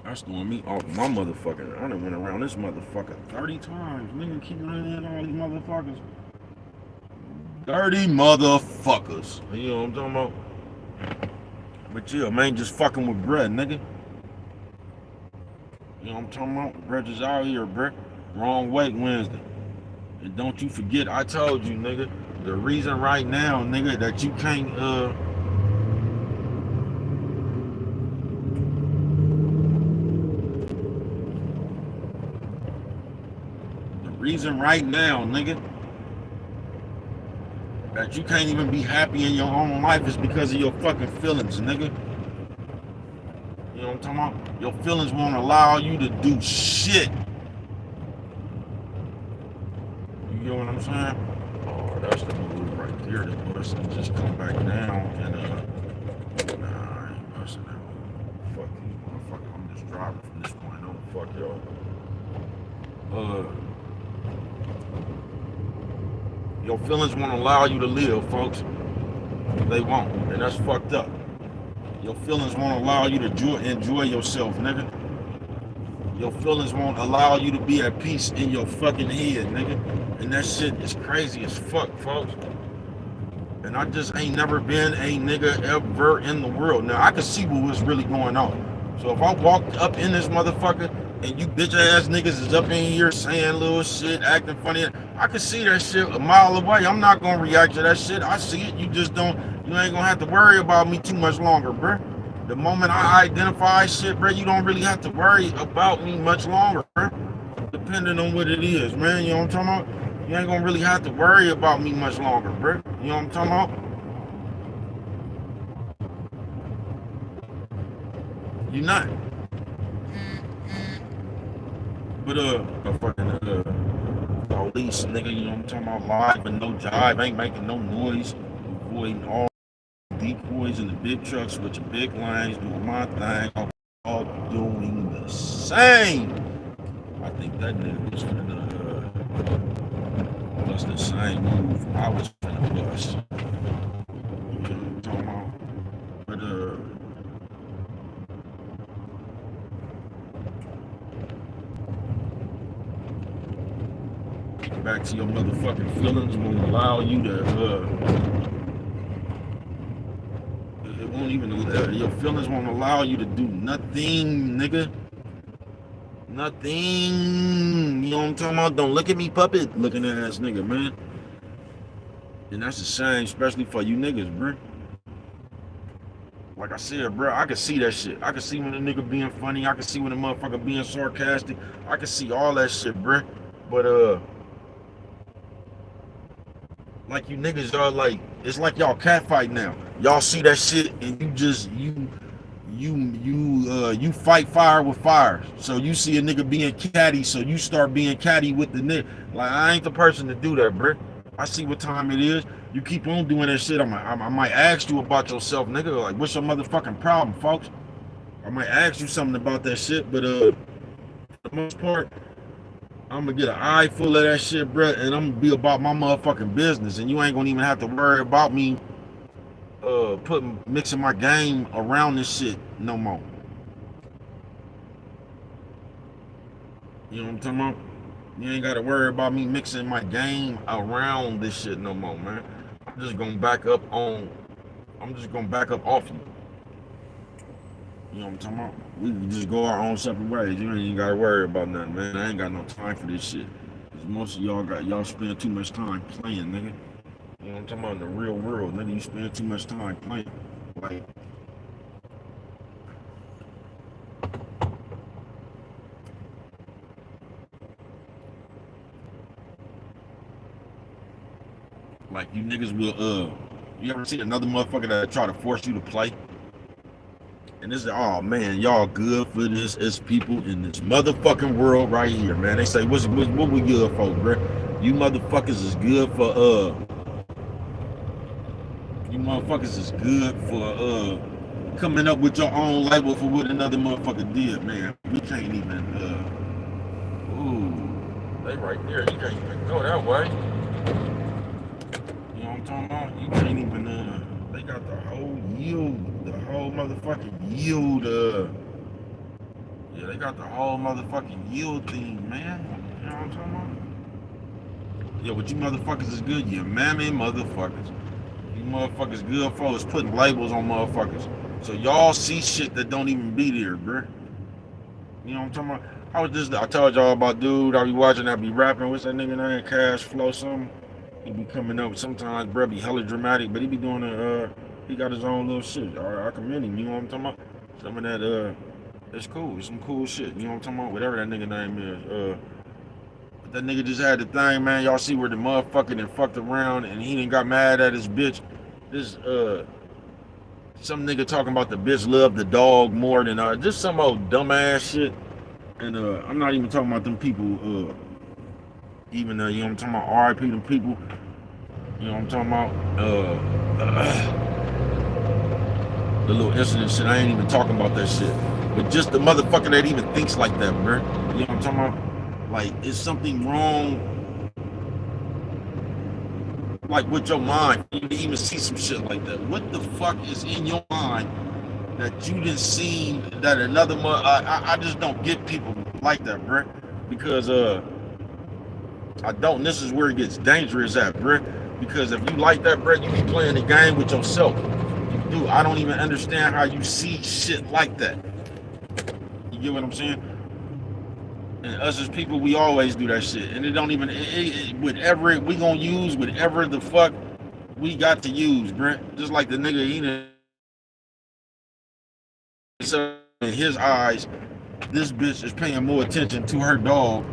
That's throwing me off my motherfucking. I done went around this motherfucker 30 times. Nigga keep running in all these motherfuckers. 30 motherfuckers. You know what I'm talking about? But yeah, man, just fucking with bread, nigga. You know what I'm talking about? Bread is out here, bruh. Wrong weight Wednesday. And don't you forget, I told you, nigga, the reason right now, nigga, that you can't, reason right now, nigga, that you can't even be happy in your own life is because of your fucking feelings, nigga. You know what I'm talking about? Your feelings won't allow you to do shit. You get what I'm saying? Oh, that's the move right there. The bus and just come back down and nah, I ain't busting that move. Fuck these motherfuckers. I'm just driving from this point on. Fuck y'all. Your feelings won't allow you to live, folks. They won't, and that's fucked up. Your feelings won't allow you to enjoy yourself, nigga. Your feelings won't allow you to be at peace in your fucking head, nigga. And that shit is crazy as fuck, folks. And I just ain't never been a nigga ever in the world. Now, I can see what was really going on. So if I walked up in this motherfucker and you bitch ass niggas is up in here saying little shit, acting funny, I can see that shit a mile away. I'm not gonna react to that shit. I see it. You just don't, you ain't gonna have to worry about me too much longer, bruh. The moment I identify shit, bruh, you don't really have to worry about me much longer, bruh. Depending on what it is, man. You know what I'm talking about? You ain't gonna really have to worry about me much longer, bruh. You know what I'm talking about? You're not. But a fucking police nigga, you know what I'm talking about? Live and no jive, ain't making no noise, avoiding all decoys in the big trucks with your big lines, doing my thing, all doing the same. I think that nigga was finna bust the same move I was finna bust. You know what I'm talking about? But back to your motherfucking feelings won't allow you to it won't even your feelings won't allow you to do nothing, nigga. Nothing. You know what I'm talking about? Don't look at me, puppet looking ass nigga, man. And that's a shame, especially for you niggas, bro. Like I said, bro, I can see that shit. I can see when a nigga being funny. I can see when a motherfucker being sarcastic. I can see all that shit, bro. But like you niggas are like, it's like y'all catfight now. Y'all see that shit and you just you fight fire with fire. So you see a nigga being catty, so you start being catty with the nigga. Like I ain't the person to do that, bro. I see what time it is. You keep on doing that shit. I might ask you about yourself, nigga. Like, what's your motherfucking problem, folks? I might ask you something about that shit, but for the most part, I'm gonna get an eye full of that shit, bro, and I'm gonna be about my motherfucking business, and you ain't gonna even have to worry about me mixing my game around this shit no more. You know what I'm talking about? You ain't gotta worry about me mixing my game around this shit no more, man. I'm just gonna back up off you. You know what I'm talking about? We can just go our own separate ways. You ain't gotta worry about nothing, man. I ain't got no time for this shit. There's most of y'all spend too much time playing, nigga. You know what I'm talking about? In the real world, nigga, you spend too much time playing. Like you niggas will you ever see another motherfucker that try to force you to play? And this is, oh man, y'all good for this as people in this motherfucking world right here, man. They say what we good for, bro? You motherfuckers is good for coming up with your own label for what another motherfucker did, man. We can't even ooh, they right there. You can't even go that way. You know what I'm talking about? You can't even they got the whole yield, the whole motherfucking yield yeah, they got the whole motherfucking yield thing, man. You know what I'm talking about? Yeah, what you motherfuckers is good, you mammy motherfuckers. You motherfuckers good for is putting labels on motherfuckers. So y'all see shit that don't even be there, bruh. You know what I'm talking about? I told y'all about dude I be watching, I be rapping. What's that nigga name? Cash Flow something. He be coming up sometimes, bruh, be hella dramatic, but he be doing he got his own little shit. I commend him, you know what I'm talking about? Some of that it's cool. It's some cool shit. You know what I'm talking about? Whatever that nigga name is. But that nigga just had the thing, man. Y'all see where the motherfucker done fucked around and he done got mad at his bitch. This some nigga talking about the bitch love the dog more than just some old dumbass shit. And I'm not even talking about them people even you know what I'm talking about, RIP them people. You know what I'm talking about? The little incident shit, I ain't even talking about that shit. But just the motherfucker that even thinks like that, bro. You know what I'm talking about? Like, is something wrong, like, with your mind? You even see some shit like that. What the fuck is in your mind that you didn't see that another I just don't get people like that, bro. Because I don't. This is where it gets dangerous at, bro. Because if you like that, bro, you be playing the game with yourself. Dude, I don't even understand how you see shit like that. You get what I'm saying? And us as people, we always do that shit. And it don't even, whatever we gonna use, whatever the fuck we got to use, bro. Just like the nigga, so in his eyes, this bitch is paying more attention to her dog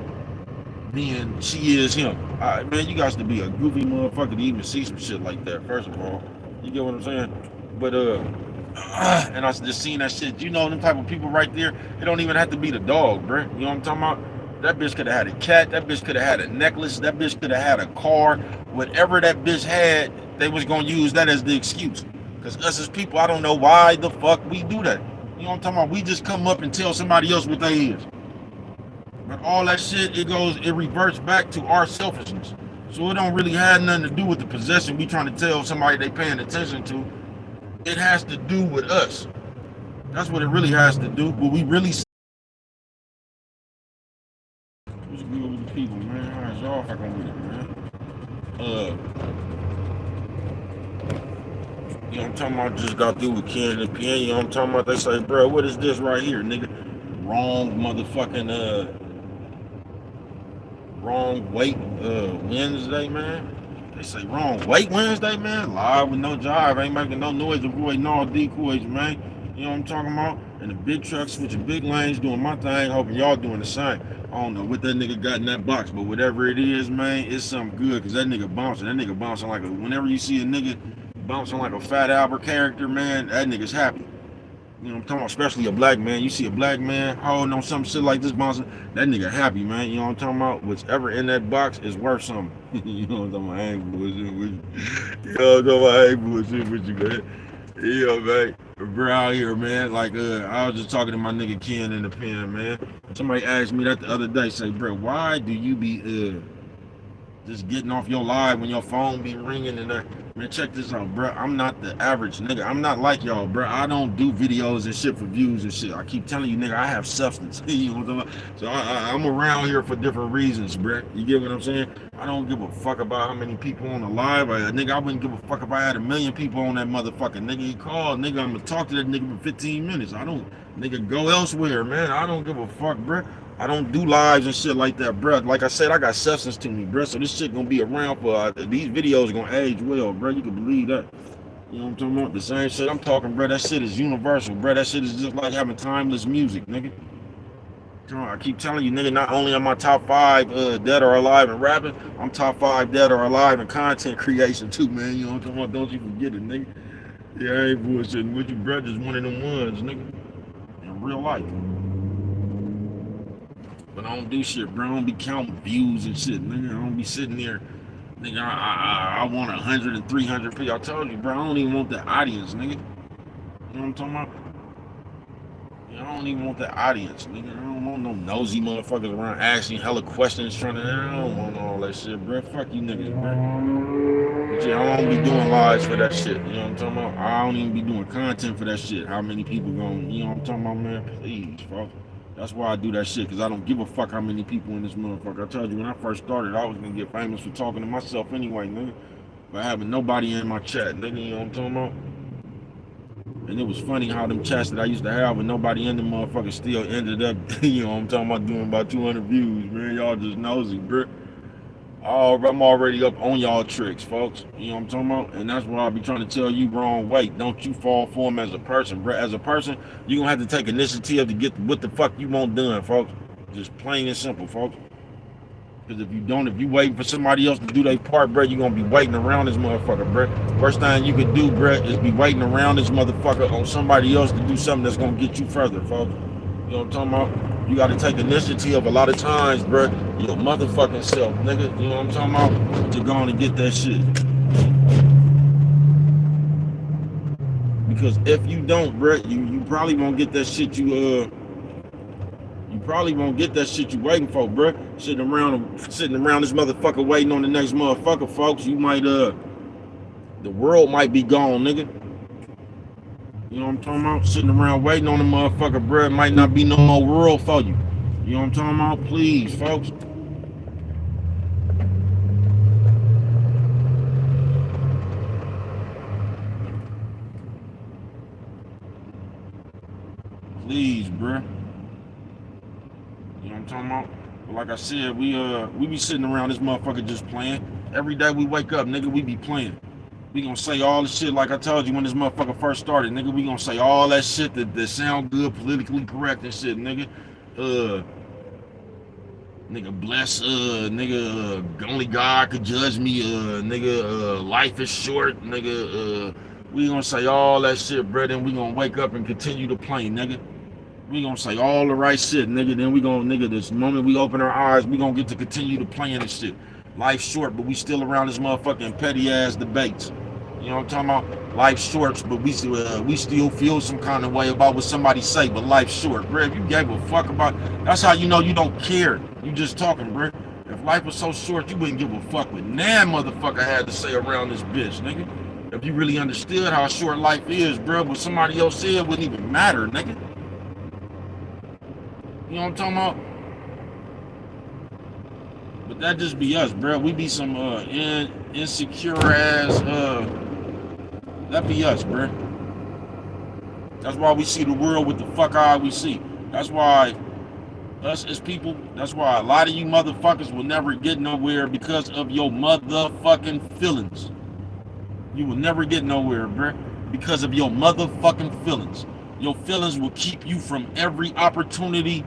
than she is him. Man, you guys to be a goofy motherfucker to even see some shit like that, first of all. You get what I'm saying? But and I just seen that shit. You know them type of people right there. It don't even have to be the dog, bro. You know what I'm talking about? That bitch could have had a cat. That bitch could have had a necklace. That bitch could have had a car. Whatever that bitch had, they was gonna use that as the excuse. Cause us as people, I don't know why the fuck we do that. You know what I'm talking about? We just come up and tell somebody else what they is. But all that shit, it reverts back to our selfishness. So it don't really have nothing to do with the possession we trying to tell somebody they paying attention to. It has to do with us. That's what it really has to do. But we really what's good with the people, man? How's y'all fucking with it, man? You know what I'm talking about? Just got through with Ken and PN. You know what I'm talking about? They say, bro, what is this right here, nigga? Wrong motherfucking wrong weight Wednesday, man. They say wrong weight Wednesday, man. Live with no jive, ain't making no noise, avoiding all decoys, man. You know what I'm talking about? And the big trucks switching big lanes, doing my thing, hoping y'all doing the same. I don't know what that nigga got in that box, but whatever it is, man, it's something good, because that nigga bouncing. That nigga bouncing like whenever you see a nigga bouncing like a Fat Albert character, man, that nigga's happy. You know what I'm talking about? Especially a black man. You see a black man holding on some shit like this bouncing, that nigga happy, man. You know what I'm talking about? Whatever in that box is worth something. You know what I'm talking about? I ain't bullshit with you. You know what I'm talking about? I ain't bullshit with you, man. Yeah, man. We're out here, man. Like, I was just talking to my nigga Ken in the pen, man. Somebody asked me that the other day, say, bro, why do you be just getting off your live when your phone be ringing and man, check this out, bro. I'm not the average nigga. I'm not like y'all, bro. I don't do videos and shit for views and shit. I keep telling you, nigga, I have substance. You know what I'm talking about? So I'm around here for different reasons, bro. You get what I'm saying? I don't give a fuck about how many people on the live. Nigga, I wouldn't give a fuck if I had 1,000,000 people on that motherfucker. Nigga, he called. Nigga, I'm gonna talk to that nigga for 15 minutes. I don't, nigga, go elsewhere, man. I don't give a fuck, bruh. I don't do lives and shit like that, bruh. Like I said, I got substance to me, bruh. So this shit gonna be around for, these videos gonna age well, bruh. You can believe that. You know what I'm talking about? The same shit I'm talking, bruh. That shit is universal, bruh. That shit is just like having timeless music, nigga. I keep telling you, nigga, not only am I top 5 dead or alive in rapping, I'm top 5 dead or alive in content creation too, man. You know what I'm talking about? Don't you forget it, nigga. Yeah, I ain't bullshitting with you, bro. Just one of them ones, nigga. In real life. But I don't do shit, bro. I don't be counting views and shit, nigga. I don't be sitting there, nigga, I want 100 and 300 people. I told you, bro, I don't even want the audience, nigga. You know what I'm talking about? I don't even want the audience, nigga. I don't want no nosy motherfuckers around asking hella questions, trying to. I don't want all that shit, bro. Fuck you niggas, bro. But yeah, I don't be doing lives for that shit. You know what I'm talking about? I don't even be doing content for that shit. How many people going, you know what I'm talking about, man? Please, folks. That's why I do that shit, because I don't give a fuck how many people in this motherfucker. I told you when I first started, I was gonna get famous for talking to myself anyway, nigga. For having nobody in my chat, nigga, you know what I'm talking about? And it was funny how them chats that I used to have with nobody in the motherfucker still ended up, you know what I'm talking about, doing about 200 views, man. Y'all just nosy, bro. I'm already up on y'all tricks, folks. You know what I'm talking about? And that's what I'll be trying to tell you, wrong way. Don't you fall for them as a person, bro. As a person, you're going to have to take initiative to get what the fuck you want done, folks. Just plain and simple, folks. Because if you don't, if you waiting for somebody else to do their part, bro, you're going to be waiting around this motherfucker, bro. Worst thing you could do, bro, is be waiting around this motherfucker on somebody else to do something that's going to get you further, folks. You know what I'm talking about? You got to take initiative a lot of times, bro. Your motherfucking self, nigga. You know what I'm talking about? To go on and get that shit. Because if you don't, bro, you probably won't get that shit you probably won't get that shit you waiting for, bro. Sitting around this motherfucker waiting on the next motherfucker, folks. You might the world might be gone, nigga. You know what I'm talking about? Sitting around waiting on the motherfucker, bro. It might not be no more world for you. You know what I'm talking about? Please, folks. Please, bro. You know what I'm talking about? But like I said, we be sitting around this motherfucker just playing. Every day we wake up, nigga, we be playing. We gonna say all the shit like I told you when this motherfucker first started, nigga. We gonna say all that shit that sound good, politically correct and shit, nigga. Nigga, bless, nigga, only God could judge me, nigga, life is short, nigga, we gonna say all that shit, bro, then we gonna wake up and continue to play, nigga. We gonna say all the right shit, nigga. Then we gonna, nigga, this moment we open our eyes, we gonna get to continue to playing this shit. Life's short, but we still around this motherfucking petty ass debates. You know what I'm talking about? Life's short, but we still feel some kind of way about what somebody say, but life's short, bro. If you gave a fuck about, that's how you know you don't care. You just talking, bro. If life was so short, you wouldn't give a fuck what that motherfucker had to say around this bitch, nigga. If you really understood how short life is, bro, what somebody else said wouldn't even matter, nigga. You know what I'm talking about? But that just be us, bro. We be some insecure ass, that be us, bro. That's why we see the world with the fuck eye we see. That's why us as people, that's why a lot of you motherfuckers will never get nowhere because of your motherfucking feelings. You will never get nowhere, bro, because of your motherfucking feelings. Your feelings will keep you from every opportunity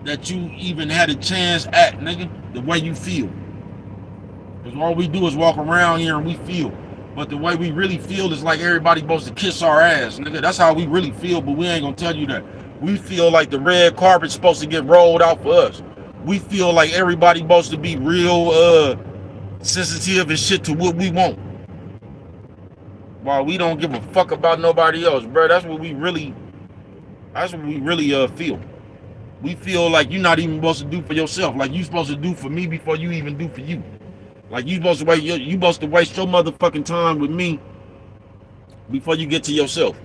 that you even had a chance at, nigga, the way you feel. Because all we do is walk around here and we feel. But the way we really feel is like everybody supposed to kiss our ass, nigga. That's how we really feel, but we ain't gonna tell you that. We feel like the red carpet's supposed to get rolled out for us. We feel like everybody supposed to be real sensitive and shit to what we want. While we don't give a fuck about nobody else, bro. That's what we really feel. We feel like you're not even supposed to do for yourself. Like you supposed to do for me before you even do for you. Like you supposed to waste your motherfucking time with me before you get to yourself.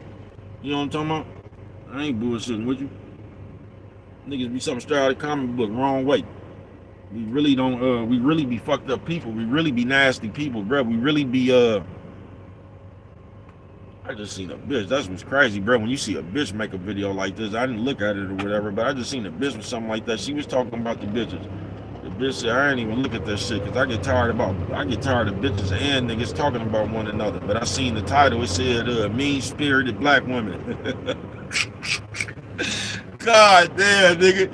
You know what I'm talking about? I ain't bullshitting with you. Niggas be something straight out of the comic book, wrong way. We really don't. We really be fucked up people. We really be nasty people, bro. We really be. I just seen a bitch. That's what's crazy, bro. When you see a bitch make a video like this, I didn't look at it or whatever, but I just seen a bitch with something like that. She was talking about the bitches. The bitch said, I ain't even look at that shit because I get tired of bitches and niggas talking about one another. But I seen the title. It said, mean-spirited black women. God damn, nigga.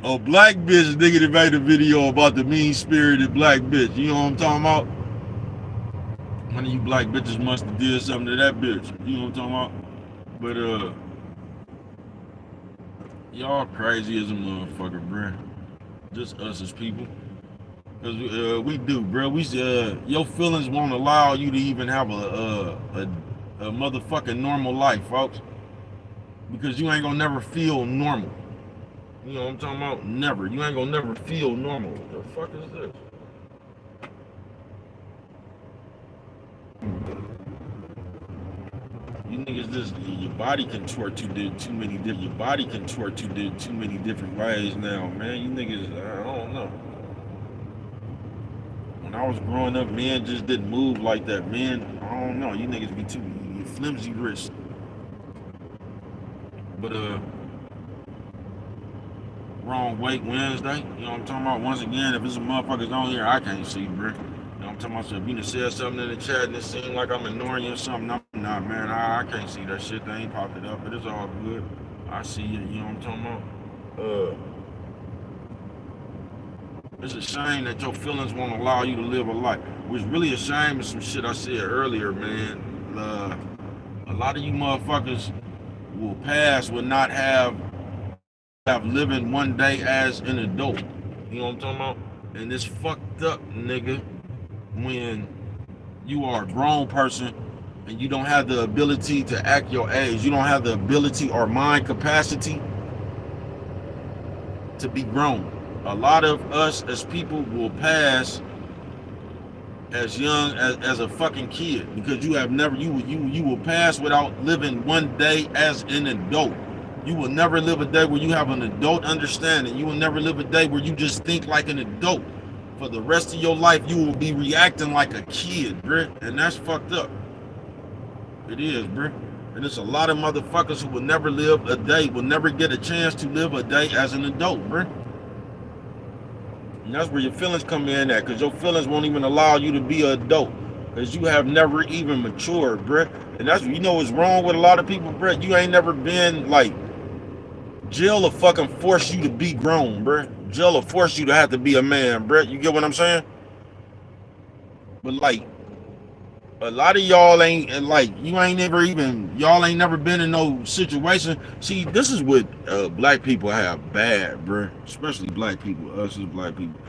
A black bitch, nigga, that made a video about the mean-spirited black bitch. You know what I'm talking about? One of you black bitches must have did something to that bitch. You know what I'm talking about? But, y'all crazy as a motherfucker, bruh. Just us as people. Cause we do, bro. Your feelings won't allow you to even have a motherfucking normal life, folks. Because you ain't gonna never feel normal. You know what I'm talking about? Never. You ain't gonna never feel normal. What the fuck is this? You niggas just your body contort too many different ways now, man. You niggas, I don't know. When I was growing up, men just didn't move like that. Men, I don't know. You niggas be too flimsy wrist. But wrong weight Wednesday. You know what I'm talking about? Once again, if it's some motherfuckers on here, I can't see, bro. You know what I'm talking about? So if you done said something in the chat and it seemed like I'm ignoring you or something, I'm not, man. I can't see that shit. They ain't popped it up, but it's all good. I see you. You know what I'm talking about? It's a shame that your feelings won't allow you to live a life. Which really a shame is some shit I said earlier, man. A lot of you motherfuckers will will not have living one day as an adult. You know what I'm talking about? And it's fucked up, nigga, when you are a grown person and you don't have the ability to act your age. You don't have the ability or mind capacity to be grown. A lot of us as people will pass as young as a fucking kid because you have never you will pass without living one day as an adult. You will never live a day where you have an adult understanding. You will never live a day where you just think like an adult. For the rest of your life, you will be reacting like a kid, bruh. And that's fucked up. It is, bruh. And it's a lot of motherfuckers who will never live a day, will never get a chance to live a day as an adult, bruh. And that's where your feelings come in at, because your feelings won't even allow you to be an adult. Because you have never even matured, bruh. And that's, you know what's wrong with a lot of people, bruh? You ain't never been, like, jail will fucking force you to be grown, bruh. Jail will force you to have to be a man, bruh. You get what I'm saying? But, like, a lot of y'all ain't, like, y'all ain't never been in no situation. See, this is what black people have bad, bruh. Especially black people, us as black people.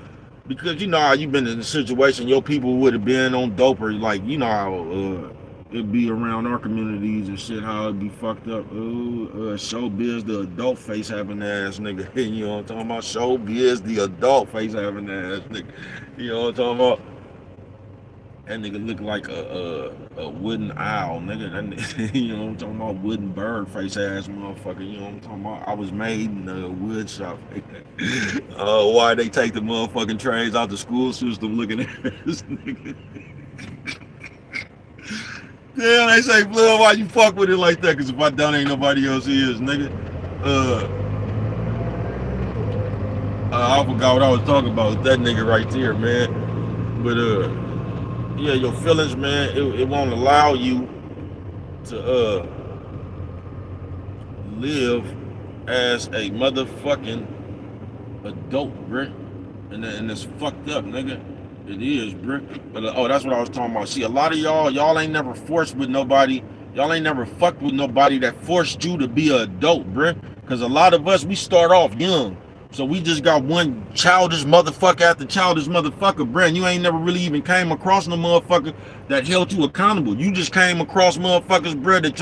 Because you know how you been in a situation, your people would have been on dope, or like, you know how it'd be around our communities and shit, how it'd be fucked up. Showbiz, the adult face having ass nigga. You know what I'm talking about? Showbiz, the adult face having ass nigga. You know what I'm talking about? That nigga look like a wooden owl, nigga. That nigga, you know what I'm talking about? Wooden bird face ass motherfucker. You know what I'm talking about? I was made in a wood shop. Why they take the motherfucking trays out the school system looking at this nigga? Yeah, they say, blood, why you fuck with it like that? Because if I don't, ain't nobody else is, nigga. I forgot what I was talking about with that nigga right there, man. But, yeah, your feelings, man, it won't allow you to live as a motherfucking adult, bruh. And it's fucked up, nigga. It is, bruh. But that's what I was talking about. See, a lot of y'all ain't never forced with nobody. Y'all ain't never fucked with nobody that forced you to be an adult, bruh. Because a lot of us, we start off young. So we just got one childish motherfucker after childish motherfucker, bruh. And you ain't never really even came across no motherfucker that held you accountable. You just came across motherfuckers, bruh, that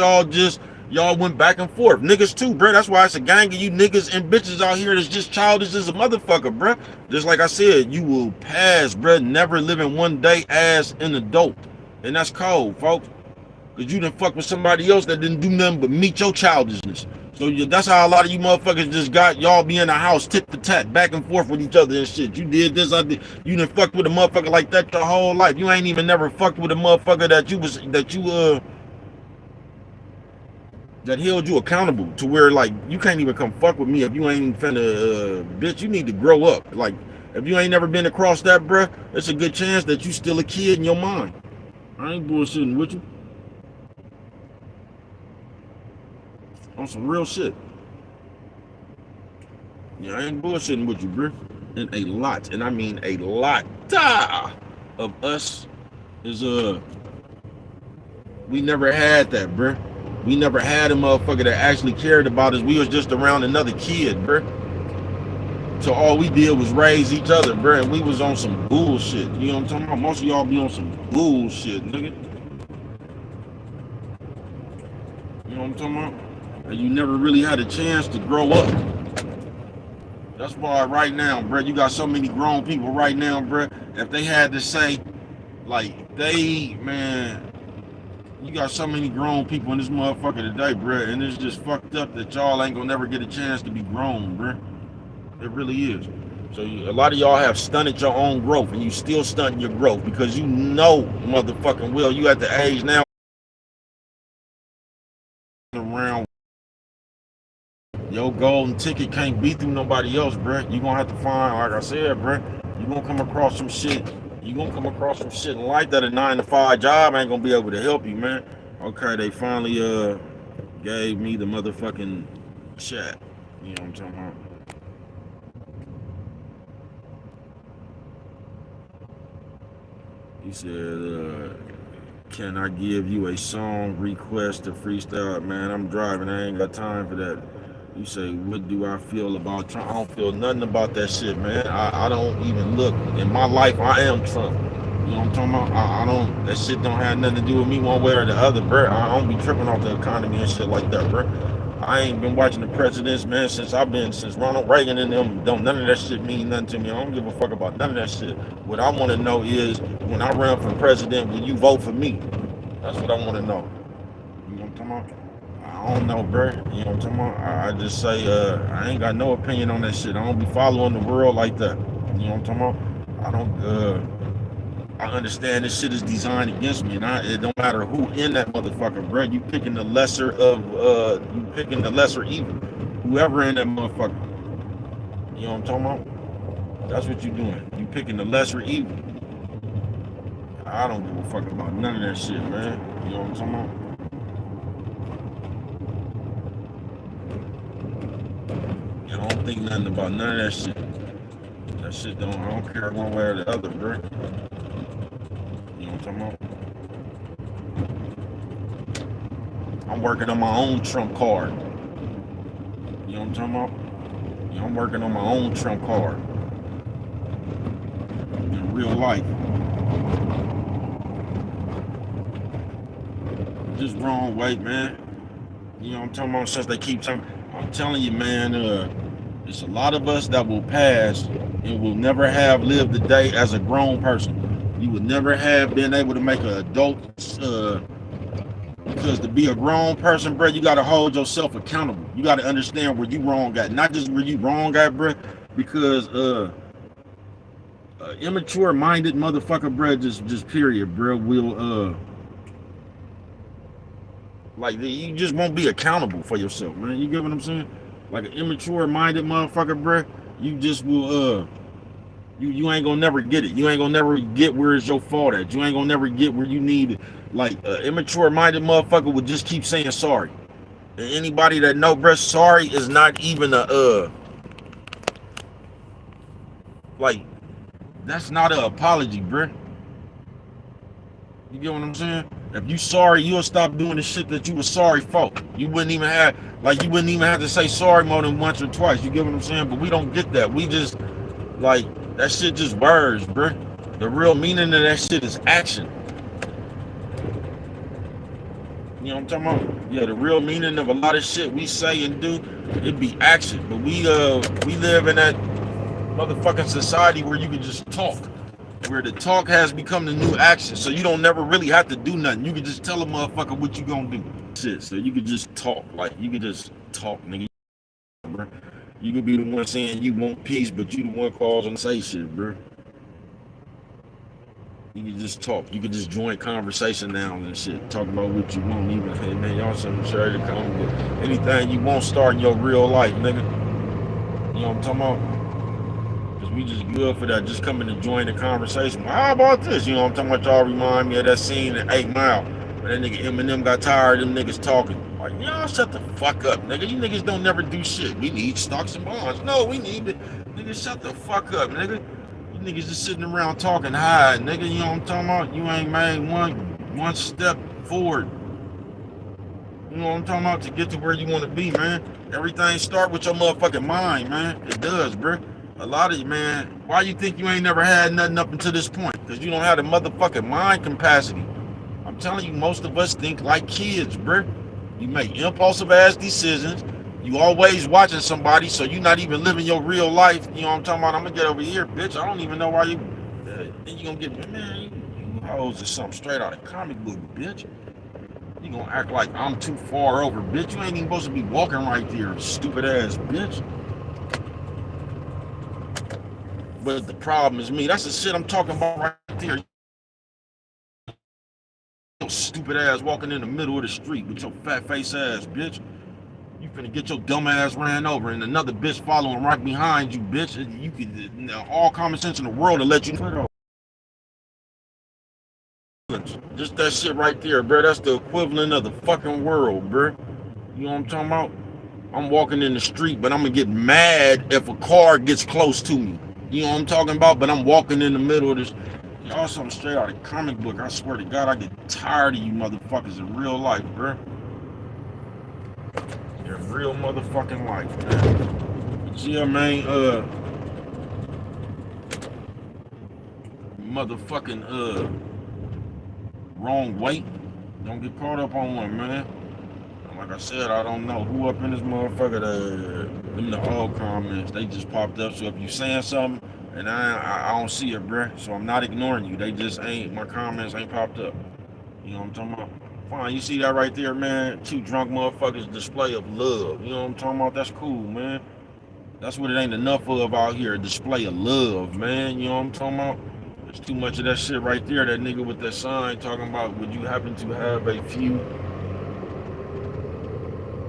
y'all went back and forth. Niggas too, bruh. That's why it's a gang of you niggas and bitches out here that's just childish as a motherfucker, bruh. Just like I said, you will pass, bruh, never living one day as an adult. And that's cold, folks. Because you done fuck with somebody else that didn't do nothing but meet your childishness. So that's how a lot of you motherfuckers just got y'all be in the house tit for tat, back and forth with each other and shit. You did this, I did. You done fucked with a motherfucker like that your whole life. You ain't even never fucked with a motherfucker that held you accountable to where like you can't even come fuck with me if you ain't finna bitch. You need to grow up. Like if you ain't never been across that, bruh, it's a good chance that you still a kid in your mind. I ain't bullshitting with you. On some real shit. Yeah, I ain't bullshitting with you, bro. And a lot, and I mean a lot of us is we never had that, bro. We never had a motherfucker that actually cared about us. We was just around another kid, bro. So all we did was raise each other, bro, and we was on some bullshit. You know what I'm talking about? Most of y'all be on some bullshit, nigga. You know what I'm talking about? And you never really had a chance to grow up. That's why right now, bro, you got so many grown people right now, bro. If they had to say, like, man, you got so many grown people in this motherfucker today, bro, and it's just fucked up that y'all ain't gonna never get a chance to be grown, bro. It really is. So a lot of y'all have stunted your own growth, and you still stunting your growth because you know, motherfucking well, you at the age now around. Your golden ticket can't be through nobody else, bruh. You gonna have to find, like I said, bruh, you gonna come across some shit. You gonna come across some shit in life that a 9-to-5 job ain't gonna be able to help you, man. Okay, they finally gave me the motherfucking chat. You know what I'm talking about? He said, can I give you a song request to freestyle? Man, I'm driving. I ain't got time for that. You say, what do I feel about Trump? I don't feel nothing about that shit, man. I don't even look. In my life, I am Trump. You know what I'm talking about? I don't, that shit don't have nothing to do with me one way or the other, bro. I don't be tripping off the economy and shit like that, bro. I ain't been watching the presidents, man, since Ronald Reagan and them. None of that shit mean nothing to me. I don't give a fuck about none of that shit. What I want to know is, when I run for president, will you vote for me? That's what I want to know. You know what I'm talking about? I don't know, bro. You know what I'm talking about? I just say, I ain't got no opinion on that shit. I don't be following the world like that. You know what I'm talking about? I don't, I understand this shit is designed against me, and it don't matter who in that motherfucker, bro. You picking the lesser evil. Whoever in that motherfucker. You know what I'm talking about? That's what you doing. You picking the lesser evil. I don't give a fuck about none of that shit, man. You know what I'm talking about? I don't think nothing about none of that shit. That shit I don't care one way or the other, bro. You know what I'm talking about? I'm working on my own Trump card. You know what I'm talking about? Yeah, I'm working on my own Trump card. In real life. Just wrong way, man. You know what I'm talking about? Since they keep telling, I'm telling you, man, there's a lot of us that will pass and will never have lived the day as a grown person. You would never have been able to make an adult, because to be a grown person, bro, you got to hold yourself accountable. You got to understand where you wrong at, not just where you wrong at, bro, because immature-minded motherfucker, bro, just period, bro, will like you just won't be accountable for yourself, man. You get what I'm saying? Like an immature-minded motherfucker, bro, you just will you ain't gonna never get it. You ain't gonna never get where it's your fault at. You ain't gonna never get where you need it. Like immature-minded motherfucker would just keep saying sorry. And anybody that know, bro, sorry is not even a like that's not an apology, bro. You get what I'm saying? If you sorry, you'll stop doing the shit that you were sorry for. You wouldn't even have to say sorry more than once or twice. You get what I'm saying? But we don't get that. We just like that shit just words, bro. The real meaning of that shit is action. You know what I'm talking about? Yeah, the real meaning of a lot of shit we say and do, it be action. But we live in that motherfucking society where you can just talk. Where the talk has become the new action. So you don't never really have to do nothing. You can just tell a motherfucker what you gonna do. Shit. So you can just talk. Like you can just talk, nigga. Bro. You could be the one saying you want peace, but you the one causing say shit, bro. You can just talk. You can just join conversation now and shit. Talk about what you want. Even, hey, man, y'all some sure to come with anything you want start in your real life, nigga. You know what I'm talking about? Because we just good for that. Just coming to join the conversation. Well, how about this? You know what I'm talking about? Y'all remind me of that scene in 8 Mile. When that nigga Eminem got tired of them niggas talking. Like, y'all shut the fuck up, nigga. You niggas don't never do shit. We need stocks and bonds. No, we need it. Nigga, shut the fuck up, nigga. Niggas just sitting around talking high, nigga. You know what I'm talking about? You ain't made one step forward. You know what I'm talking about? To get to where you want to be, man. Everything start with your motherfucking mind, man. It does, bro. A lot of you, man. Why you think you ain't never had nothing up until this point? Because you don't have the motherfucking mind capacity. I'm telling you, most of us think like kids, bro. You make impulsive ass decisions. You always watching somebody, so you not even living your real life. You know what I'm talking about? I'm gonna get over here, bitch. I don't even know why you. Then you gonna get, man, you hoes is something straight out of comic book, bitch. You gonna act like I'm too far over, bitch. You ain't even supposed to be walking right there, stupid ass bitch. But the problem is me. That's the shit I'm talking about right there. Your stupid ass walking in the middle of the street with your fat face ass, bitch. You finna get your dumb ass ran over and another bitch following right behind you, bitch. You could all common sense in the world to let you know. Just that shit right there, bro. That's the equivalent of the fucking world, bro. You know what I'm talking about? I'm walking in the street, but I'm gonna get mad if a car gets close to me. You know what I'm talking about? But I'm walking in the middle of this. Y'all something straight out of comic book. I swear to God, I get tired of you motherfuckers in real life, bro. In real motherfucking life, man. But yeah, man, motherfucking, wrong weight. Don't get caught up on one, man. Like I said, I don't know who up in this motherfucker. Them the old comments, they just popped up. So if you saying something and I don't see it, bruh, so I'm not ignoring you. They just ain't, my comments ain't popped up. You know what I'm talking about? Fine, you see that right there, man? Two drunk motherfuckers display of love. You know what I'm talking about? That's cool, man. That's what it ain't enough of out here, a display of love, man. You know what I'm talking about? There's too much of that shit right there. That nigga with that sign talking about, would you happen to have a few?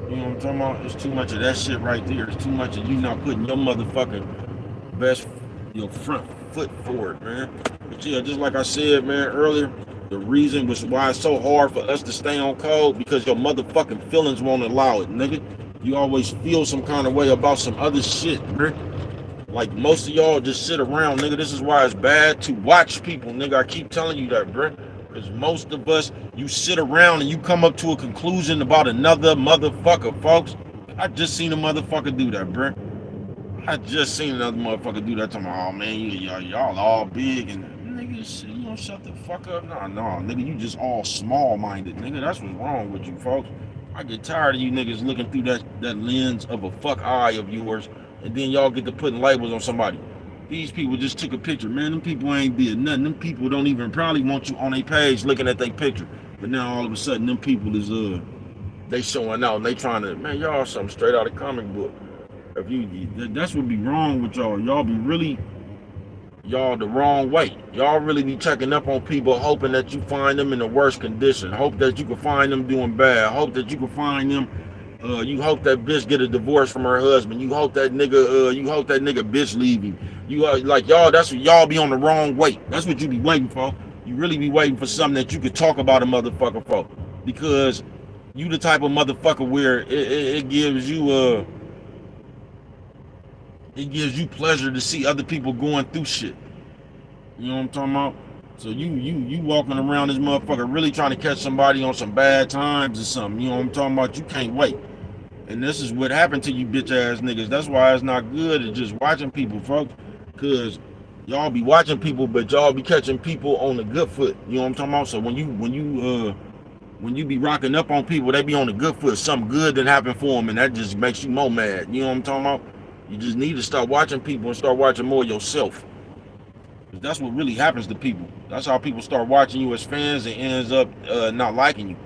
You know what I'm talking about? There's too much of that shit right there. There's too much of you not putting your motherfucking best, your front foot forward, man. But yeah, just like I said, man, earlier, the reason was why it's so hard for us to stay on code, because your motherfucking feelings won't allow it, nigga. You always feel some kind of way about some other shit, nigga. Like most of y'all just sit around, nigga. This is why it's bad to watch people, nigga. I keep telling you that, bro. Because most of us, you sit around and you come up to a conclusion about another motherfucker, folks. I just seen a motherfucker do that, bro. I just seen another motherfucker do that. Talking about, oh man, y'all all big and nigga, you don't shut the fuck up. No, nigga, you just all small-minded, nigga. That's what's wrong with you, folks. I get tired of you niggas looking through that lens of a fuck eye of yours, and then y'all get to putting labels on somebody. These people just took a picture, man. Them people ain't did nothing. Them people don't even probably want you on their page looking at their picture. But now all of a sudden, them people is they showing out and they trying to, man, y'all something straight out of comic book. If you, that's what be wrong with y'all. Y'all be really, y'all the wrong way. Y'all really be checking up on people, hoping that you find them in the worst condition. Hope that you can find them doing bad. Hope that you can find them. You hope that bitch get a divorce from her husband. You hope that nigga, bitch leave you. You like y'all. That's what y'all be on the wrong way. That's what you be waiting for. You really be waiting for something that you could talk about a motherfucker for, because you the type of motherfucker where it gives you it gives you pleasure to see other people going through shit. You know what I'm talking about? So you walking around this motherfucker really trying to catch somebody on some bad times or something. You know what I'm talking about? You can't wait. And this is what happened to you bitch ass niggas. That's why it's not good at just watching people, folks. Cause y'all be watching people, but y'all be catching people on the good foot. You know what I'm talking about? So when you be rocking up on people, they be on the good foot. Something good that happened for them, and that just makes you more mad. You know what I'm talking about? You just need to start watching people and start watching more yourself. Cause that's what really happens to people. That's how people start watching you as fans and ends up not liking you.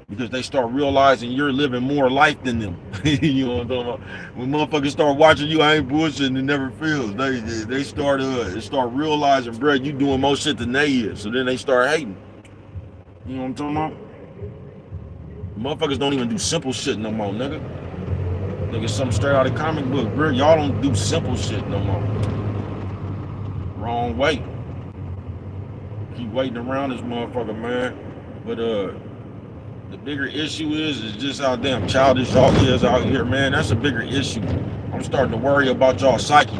because they start realizing you're living more life than them. You know what I'm talking about? When motherfuckers start watching you, I ain't bullshitting. It never feels. They start realizing, bro, you doing more shit than they is. So then they start hating. You know what I'm talking about? Motherfuckers don't even do simple shit no more, nigga. Nigga, something straight out of comic book, bro. Y'all don't do simple shit no more. Wrong way. Keep waiting around this motherfucker, man. But the bigger issue is just how damn childish y'all is out here, man. That's a bigger issue. I'm starting to worry about y'all psyche.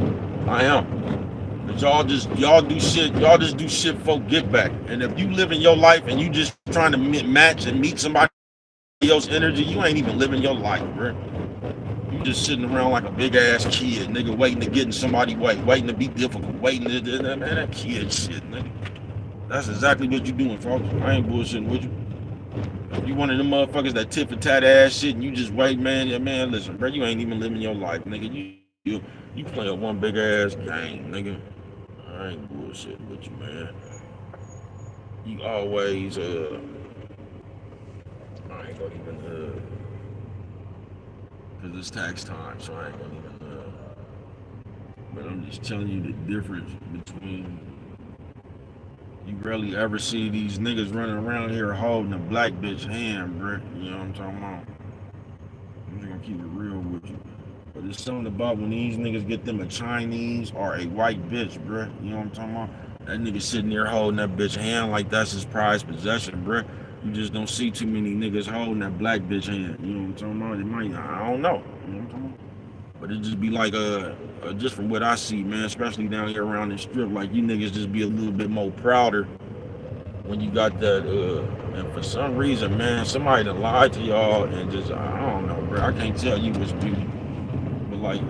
I am. But y'all just do shit for get back. And if you living your life and you just trying to match and meet somebody else's energy, you ain't even living your life, bro. You just sitting around like a big ass kid, nigga, waiting to get in somebody's way, waiting to be difficult, waiting to man, that kid shit, nigga. That's exactly what you doing, folks. I ain't bullshitting with you. If you one of them motherfuckers that tit for tat ass shit and you just wait, man, yeah, man, listen, bro, you ain't even living your life, nigga. You play a one big ass game, nigga. I ain't bullshitting with you, man. You always, I ain't gonna even, cause it's tax time, so I ain't gonna even, but I'm just telling you the difference between, you rarely ever see these niggas running around here holding a black bitch hand, bro. You know what I'm talking about? I'm just gonna keep it real with you. But it's something about when these niggas get them a Chinese or a white bitch, bro. You know what I'm talking about? That nigga sitting there holding that bitch hand like that's his prized possession, bro. You just don't see too many niggas holding that black bitch hand. You know what I'm talking about? It might, I don't know. You know what I'm talking about? But it just be like, just from what I see, man, especially down here around this strip, like you niggas just be a little bit more prouder when you got that, and for some reason, man, somebody done lied to y'all and just, I don't know, bro. I can't tell you what's beauty. But like,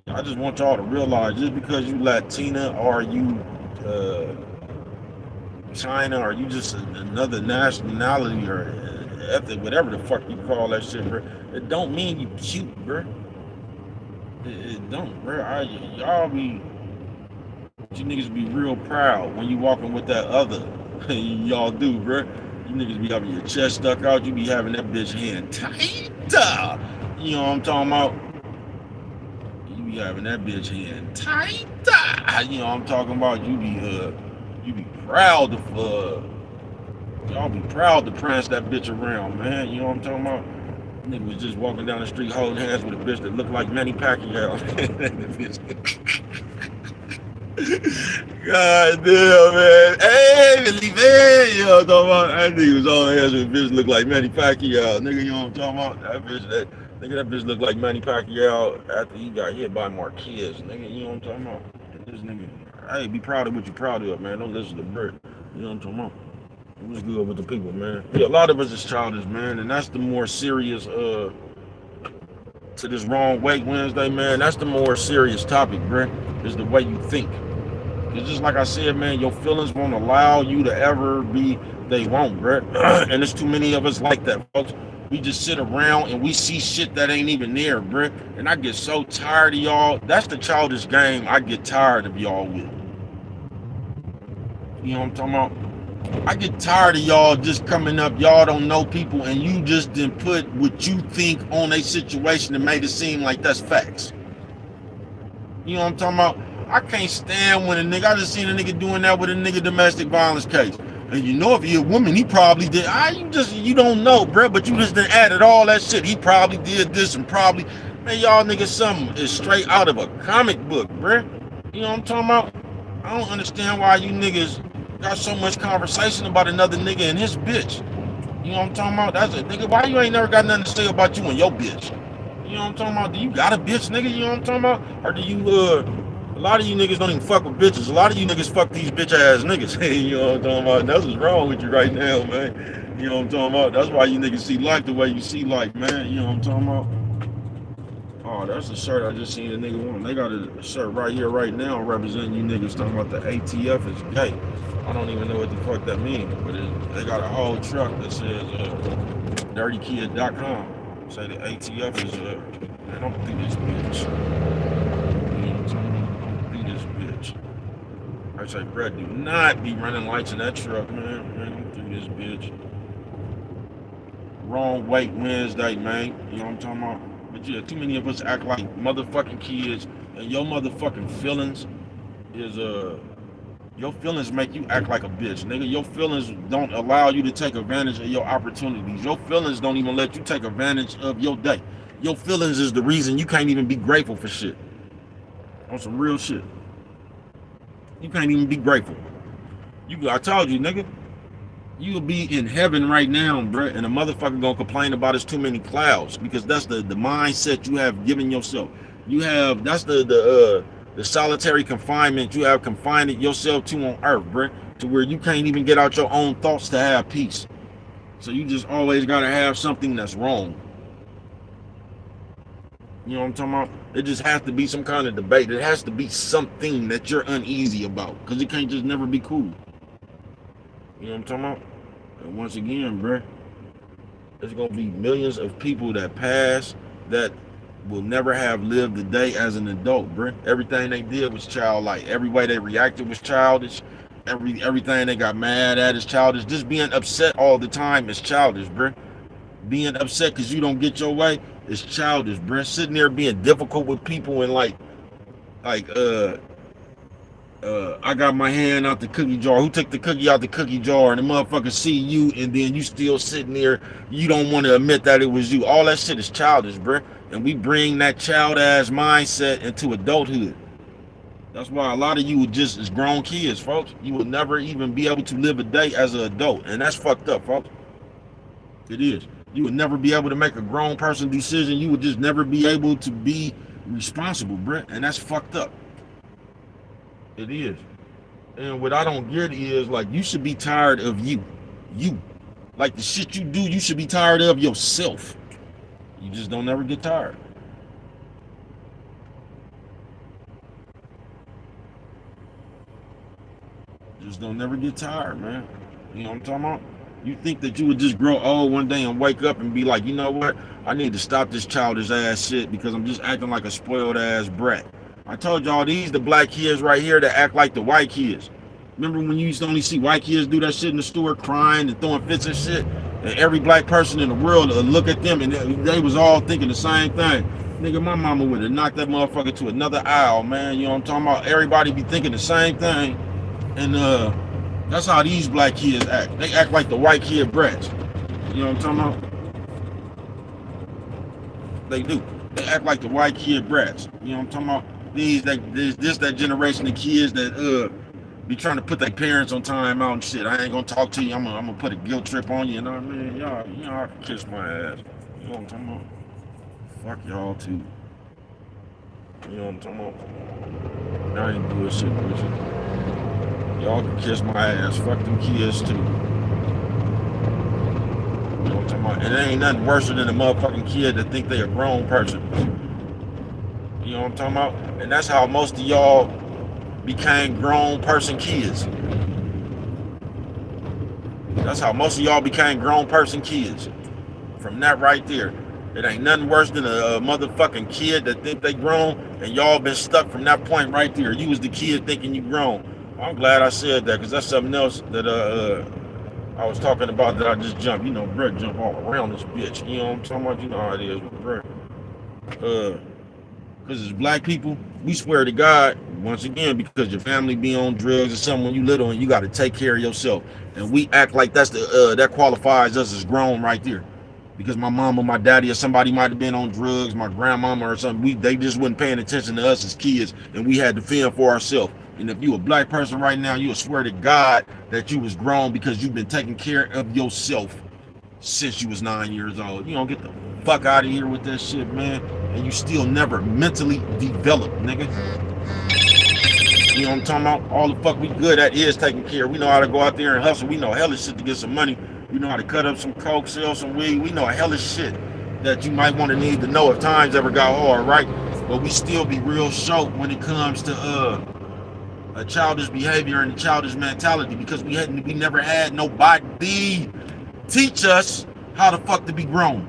I just want y'all to realize just because you Latina or you China or you just another nationality or ethnic, whatever the fuck you call that shit, bro, it don't mean you cute, bro. It don't, bro. Y'all be, you niggas be real proud when you walking with that other. Y'all do, bro. You niggas be having your chest stuck out. You be having that bitch hand tight. You know what I'm talking about? You be having that bitch hand tight. You know what I'm talking about? You be proud to, y'all be proud to prance that bitch around, man. You know what I'm talking about? Nigga was just walking down the street holding hands with a bitch that looked like Manny Pacquiao. God damn, man. Hey, believe it. You know what I'm talking about? That nigga was holding hands with a bitch that looked like Manny Pacquiao. Nigga, you know what I'm talking about? That bitch looked like Manny Pacquiao after he got hit by Marquez. Nigga, you know what I'm talking about? And this nigga, hey, be proud of what you're proud of, man. Don't listen to Bert. You know what I'm talking about? What's good with the people, man? Yeah, a lot of us is childish, man, and that's the more serious to this wrong weight Wednesday, man. That's the more serious topic, bro. Is the way you think. It's just like I said, man. Your feelings won't allow you to ever be. They won't, bro. And there's too many of us like that, folks. We just sit around and we see shit that ain't even there, bro. And I get so tired of y'all. That's the childish game I get tired of y'all with. You know what I'm talking about? I get tired of y'all just coming up. Y'all don't know people, and you just didn't put what you think on a situation and made it seem like that's facts. You know what I'm talking about? I can't stand when a nigga. I just seen a nigga doing that with a nigga domestic violence case. And you know if he a woman, he probably did. You don't know, bro. But you just done added all that shit. He probably did this and probably, man, y'all niggas something is straight out of a comic book, bro. You know what I'm talking about? I don't understand why you niggas got so much conversation about another nigga and his bitch. You know what I'm talking about? That's a nigga. Why you ain't never got nothing to say about you and your bitch? You know what I'm talking about? Do you got a bitch, nigga? You know what I'm talking about? Or do you, a lot of you niggas don't even fuck with bitches. A lot of you niggas fuck these bitch ass niggas. You know what I'm talking about? That's what's wrong with you right now, man. You know what I'm talking about? That's why you niggas see life the way you see life, man. You know what I'm talking about? Oh, that's a shirt I just seen a nigga want. They got a shirt right here, right now, representing you niggas talking about the ATF is gay. I don't even know what the fuck that means, but they got a whole truck that says dirtykid.com. Say the ATF is, man, don't be this bitch. You know what I'm talking about? Don't be this bitch. I say, Brett, do not be running lights in that truck, man. Man, don't do this bitch. wrong weight Wednesday, man. You know what I'm talking about? But yeah, too many of us act like motherfucking kids, and your motherfucking feelings is your feelings make you act like a bitch, nigga. Your feelings don't allow you to take advantage of your opportunities. Your feelings don't even let you take advantage of your day. Your feelings is the reason you can't even be grateful for shit. On some real shit. You can't even be grateful. I told you, nigga. You'll be in heaven right now, bruh, and a motherfucker gonna complain about it's too many clouds, because that's the mindset you have given yourself. That's the solitary confinement you have confined yourself to on earth, bruh, to where you can't even get out your own thoughts to have peace. So you just always gotta have something that's wrong. You know what I'm talking about? It just has to be some kind of debate. It has to be something that you're uneasy about, because it can't just never be cool. You know what I'm talking about? And once again, bruh, there's gonna be millions of people that pass that will never have lived the day as an adult, bruh. Everything they did was childlike. Every way they reacted was childish. Everything they got mad at is childish. Just being upset all the time is childish, bruh. Being upset because you don't get your way is childish, bruh. Sitting there being difficult with people and I got my hand out the cookie jar. Who took the cookie out the cookie jar? And the motherfucker see you, and then you still sitting there. You don't want to admit that it was you. All that shit is childish, bruh. And we bring that child-ass mindset into adulthood. That's why a lot of you are just as grown kids, folks. You will never even be able to live a day as an adult. And that's fucked up, folks. It is. You would never be able to make a grown person decision. You would just never be able to be responsible, bruh. And that's fucked up. It is. And what I don't get is, like, you should be tired of you. You. Like, the shit you do, you should be tired of yourself. You just don't ever get tired. Just don't never get tired, man. You know what I'm talking about? You think that you would just grow old one day and wake up and be like, you know what? I need to stop this childish ass shit because I'm just acting like a spoiled ass brat. I told y'all, these the black kids right here that act like the white kids. Remember when you used to only see white kids do that shit in the store, crying and throwing fits and shit? And every black person in the world would look at them and they was all thinking the same thing. Nigga, my mama would have knocked that motherfucker to another aisle, man. You know what I'm talking about? Everybody be thinking the same thing. And that's how these black kids act. They act like the white kid brats. You know what I'm talking about? They do. They act like the white kid brats. You know what I'm talking about? That generation of kids that be trying to put their parents on time out and shit. I ain't gonna talk to you. I'm gonna put a guilt trip on you. You know what I mean? Y'all, you know, I can kiss my ass. You know what I'm talking about? Fuck y'all too. You know what I'm talking about? I ain't bullshit with you. Y'all can kiss my ass. Fuck them kids too. You know what I'm talking about? And there ain't nothing worse than a motherfucking kid that think they a grown person. You know what I'm talking about? And that's how most of y'all became grown person kids. That's how most of y'all became grown person kids. From that right there. It ain't nothing worse than a motherfucking kid that think they grown, and y'all been stuck from that point right there. You was the kid thinking you grown. I'm glad I said that, because that's something else that I was talking about that I just jumped. You know, bro, jump all around this bitch. You know what I'm talking about? You know how it is with bro. Because as black people, we swear to God, once again, because your family be on drugs or something when you little, and you got to take care of yourself. And we act like that's that qualifies us as grown right there. Because my mom or my daddy or somebody might have been on drugs, my grandmama or something, they just wasn't paying attention to us as kids, and we had to fend for ourselves. And if you a black person right now, you'll swear to God that you was grown because you've been taking care of yourself since you was 9 years old. You don't get the fuck out of here with that shit, man. And you still never mentally developed, nigga. You know what I'm talking about? All the fuck we good at is taking care. We know how to go out there and hustle. We know hella shit to get some money. We know how to cut up some coke, sell some weed. We know a hella shit that you might want to need to know if times ever got hard, right? But we still be real short when it comes to a childish behavior and a childish mentality, because we never had nobody teach us how the fuck to be grown.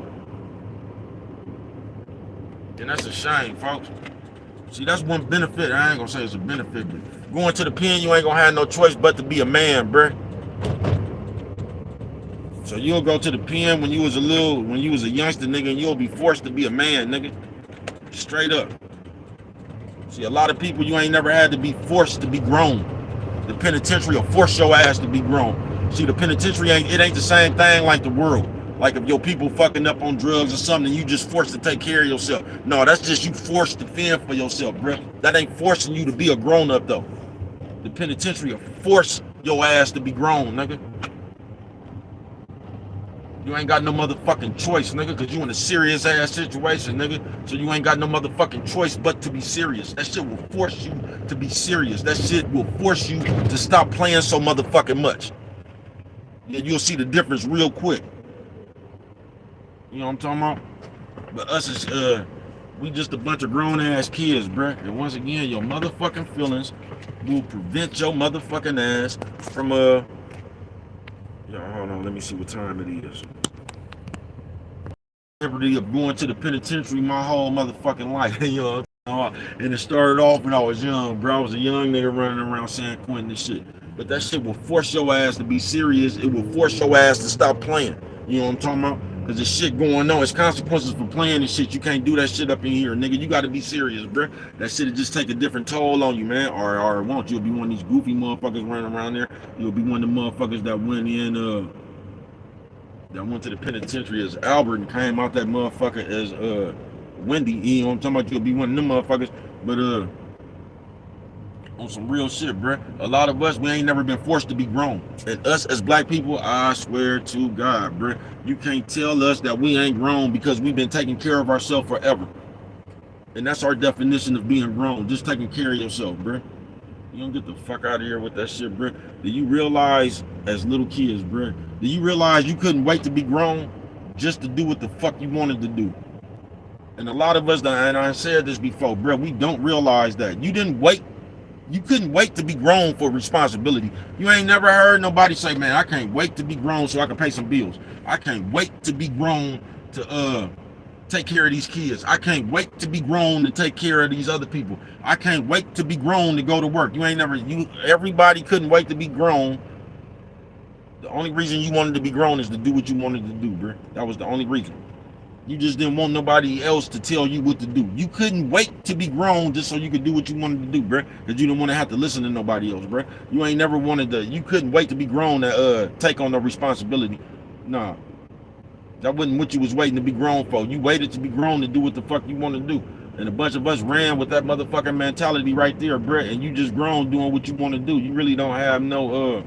And that's a shame, folks. See, that's one benefit. I ain't gonna say it's a benefit, but going to the pen, you ain't gonna have no choice but to be a man, bruh. So you'll go to the pen when you was a youngster, nigga, and you'll be forced to be a man, nigga. Straight up. See, a lot of people, you ain't never had to be forced to be grown. The penitentiary will force your ass to be grown. See, the penitentiary ain't the same thing like the world. Like if your people fucking up on drugs or something, you just forced to take care of yourself. No, that's just you forced to fend for yourself, bro. That ain't forcing you to be a grown up though. The penitentiary will force your ass to be grown, nigga. You ain't got no motherfucking choice, nigga, because you in a serious ass situation, nigga. So you ain't got no motherfucking choice but to be serious. That shit will force you to be serious. That shit will force you to stop playing so motherfucking much. Yeah, you'll see the difference real quick. You know what I'm talking about? But us is, we just a bunch of grown ass kids, bruh. And once again, your motherfucking feelings will prevent your motherfucking ass from, hold on, let me see what time it is. Liberty of going to the penitentiary my whole motherfucking life, you know. And it started off when I was young, bro. I was a young nigga running around San Quentin and shit. But that shit will force your ass to be serious. It will force your ass to stop playing. You know what I'm talking about? Because there's shit going on. It's consequences for playing and shit. You can't do that shit up in here, nigga. You got to be serious, bro. That shit will just take a different toll on you, man. Or it won't. You'll be one of these goofy motherfuckers running around there. You'll be one of the motherfuckers that went in, that went to the penitentiary as Albert and came out that motherfucker as Wendy. You know what I'm talking about? You'll be one of them motherfuckers. But on some real shit, bruh. A lot of us, we ain't never been forced to be grown. And us as black people, I swear to God, bruh, you can't tell us that we ain't grown because we've been taking care of ourselves forever. And that's our definition of being grown, just taking care of yourself, bruh. You don't get the fuck out of here with that shit, bruh. Do you realize, as little kids, bruh, do you realize you couldn't wait to be grown just to do what the fuck you wanted to do? And a lot of us, and I said this before, bruh, we don't realize that. You couldn't wait to be grown for responsibility. You ain't never heard nobody say, man, I can't wait to be grown so I can pay some bills. I can't wait to be grown to take care of these kids. I can't wait to be grown to take care of these other people. I can't wait to be grown to go to work. Everybody couldn't wait to be grown. The only reason you wanted to be grown is to do what you wanted to do, bro. That was the only reason. You just didn't want nobody else to tell you what to do. You couldn't wait to be grown just so you could do what you wanted to do, bro. Because you didn't want to have to listen to nobody else, bro. You couldn't wait to be grown to take on the responsibility. Nah. That wasn't what you was waiting to be grown for. You waited to be grown to do what the fuck you want to do. And a bunch of us ran with that motherfucking mentality right there, bro. And you just grown doing what you want to do. You really don't have no,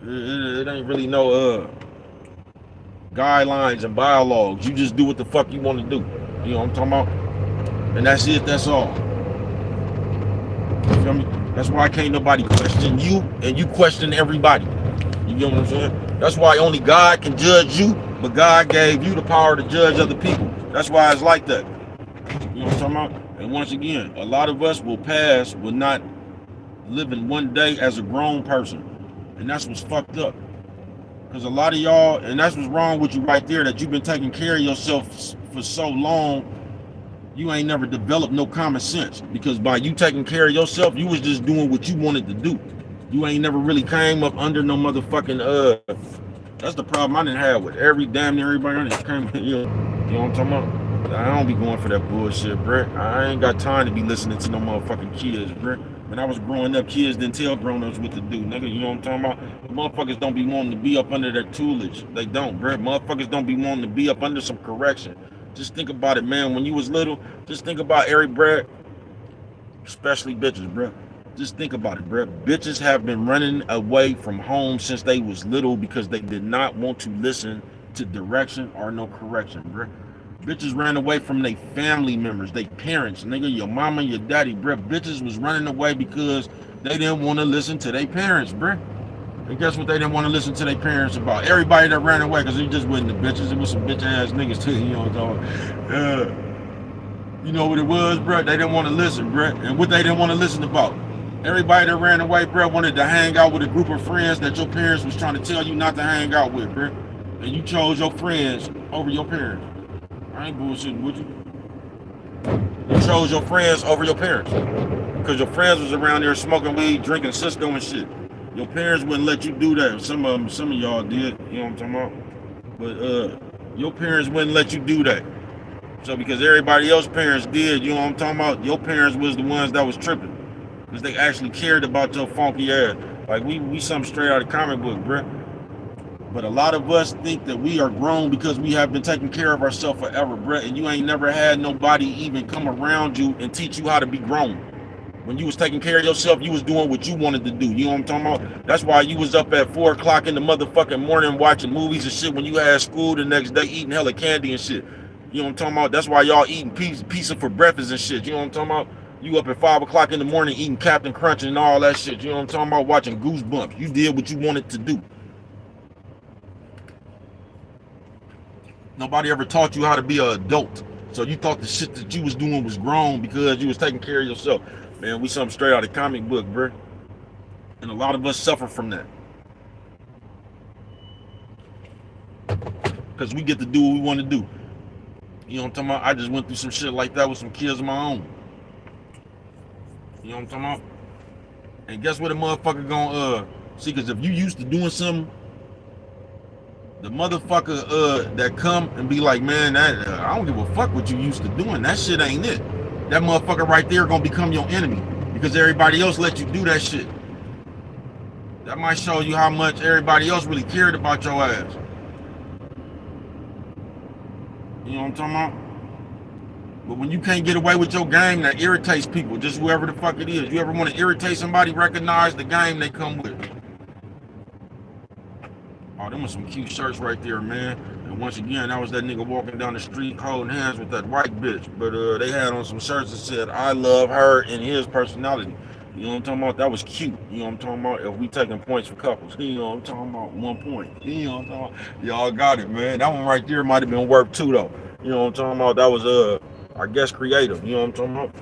it ain't really no, guidelines and bylaws. You just do what the fuck you want to do. You know what I'm talking about? And that's it, that's all. You feel me? That's why can't nobody question you and you question everybody. You know what I'm saying? That's why only God can judge you, but God gave you the power to judge other people. That's why it's like that. You know what I'm talking about? And once again, a lot of us will not living one day as a grown person. And that's what's fucked up. Because a lot of y'all, and that's what's wrong with you right there, that you've been taking care of yourself for so long, you ain't never developed no common sense. Because by you taking care of yourself, you was just doing what you wanted to do. You ain't never really came up under no motherfucking, that's the problem I didn't have with damn near everybody on this came, you know what I'm talking about? I don't be going for that bullshit, bro. I ain't got time to be listening to no motherfucking kids, bro. When I was growing up, kids didn't tell grown-ups what to do, nigga. You know what I'm talking about? The motherfuckers don't be wanting to be up under their tutelage. They don't, bro. Motherfuckers don't be wanting to be up under some correction. Just think about it, man. When you was little, just think about every bro, especially bitches, bro. Just think about it, bro. Bitches have been running away from home since they was little because they did not want to listen to direction or no correction, bro. Bitches ran away from their family members, their parents, nigga, your mama, your daddy, bruh. Bitches was running away because they didn't want to listen to their parents, bruh. And guess what they didn't want to listen to their parents about? Everybody that ran away, because it just wasn't the bitches, it was some bitch ass niggas too, you know what I'm talking. You know what it was, bruh? They didn't want to listen, bruh. And what they didn't want to listen about? Everybody that ran away, bruh, wanted to hang out with a group of friends that your parents was trying to tell you not to hang out with, bruh. And you chose your friends over your parents. I ain't bullshitting with you. You chose your friends over your parents. Because your friends was around there smoking weed, drinking Cisco and shit. Your parents wouldn't let you do that. Some of y'all did. You know what I'm talking about? But your parents wouldn't let you do that. So because everybody else's parents did, you know what I'm talking about? Your parents was the ones that was tripping. Because they actually cared about your funky ass. Like we something straight out of comic book, bruh. But a lot of us think that we are grown because we have been taking care of ourselves forever, bruh. And you ain't never had nobody even come around you and teach you how to be grown. When you was taking care of yourself, you was doing what you wanted to do. You know what I'm talking about? That's why you was up at 4 o'clock in the motherfucking morning watching movies and shit when you had school the next day, eating hella candy and shit. You know what I'm talking about? That's why y'all eating pizza for breakfast and shit. You know what I'm talking about? You up at 5 o'clock in the morning eating Captain Crunch and all that shit. You know what I'm talking about? Watching Goosebumps. You did what you wanted to do. Nobody ever taught you how to be an adult. So you thought the shit that you was doing was grown because you was taking care of yourself. Man, we something straight out of comic book, bro. And a lot of us suffer from that. Because we get to do what we want to do. You know what I'm talking about? I just went through some shit like that with some kids of my own. You know what I'm talking about? And guess what a motherfucker gonna see, because if you used to doing something, the motherfucker that come and be like, man, that I don't give a fuck what you used to doing. That shit ain't it. That motherfucker right there gonna become your enemy because everybody else let you do that shit. That might show you how much everybody else really cared about your ass. You know what I'm talking about? But when you can't get away with your game, that irritates people, just whoever the fuck it is. You ever want to irritate somebody, recognize the game they come with. Oh, them was some cute shirts right there, man. And once again, that was that nigga walking down the street holding hands with that white bitch. But they had on some shirts that said, I love her and his personality. You know what I'm talking about? That was cute. You know what I'm talking about? If we taking points for couples. You know what I'm talking about? 1 point. You know what I'm talking about? Y'all got it, man. That one right there might have been worth 2, though. You know what I'm talking about? That was, I guess, creative. You know what I'm talking about?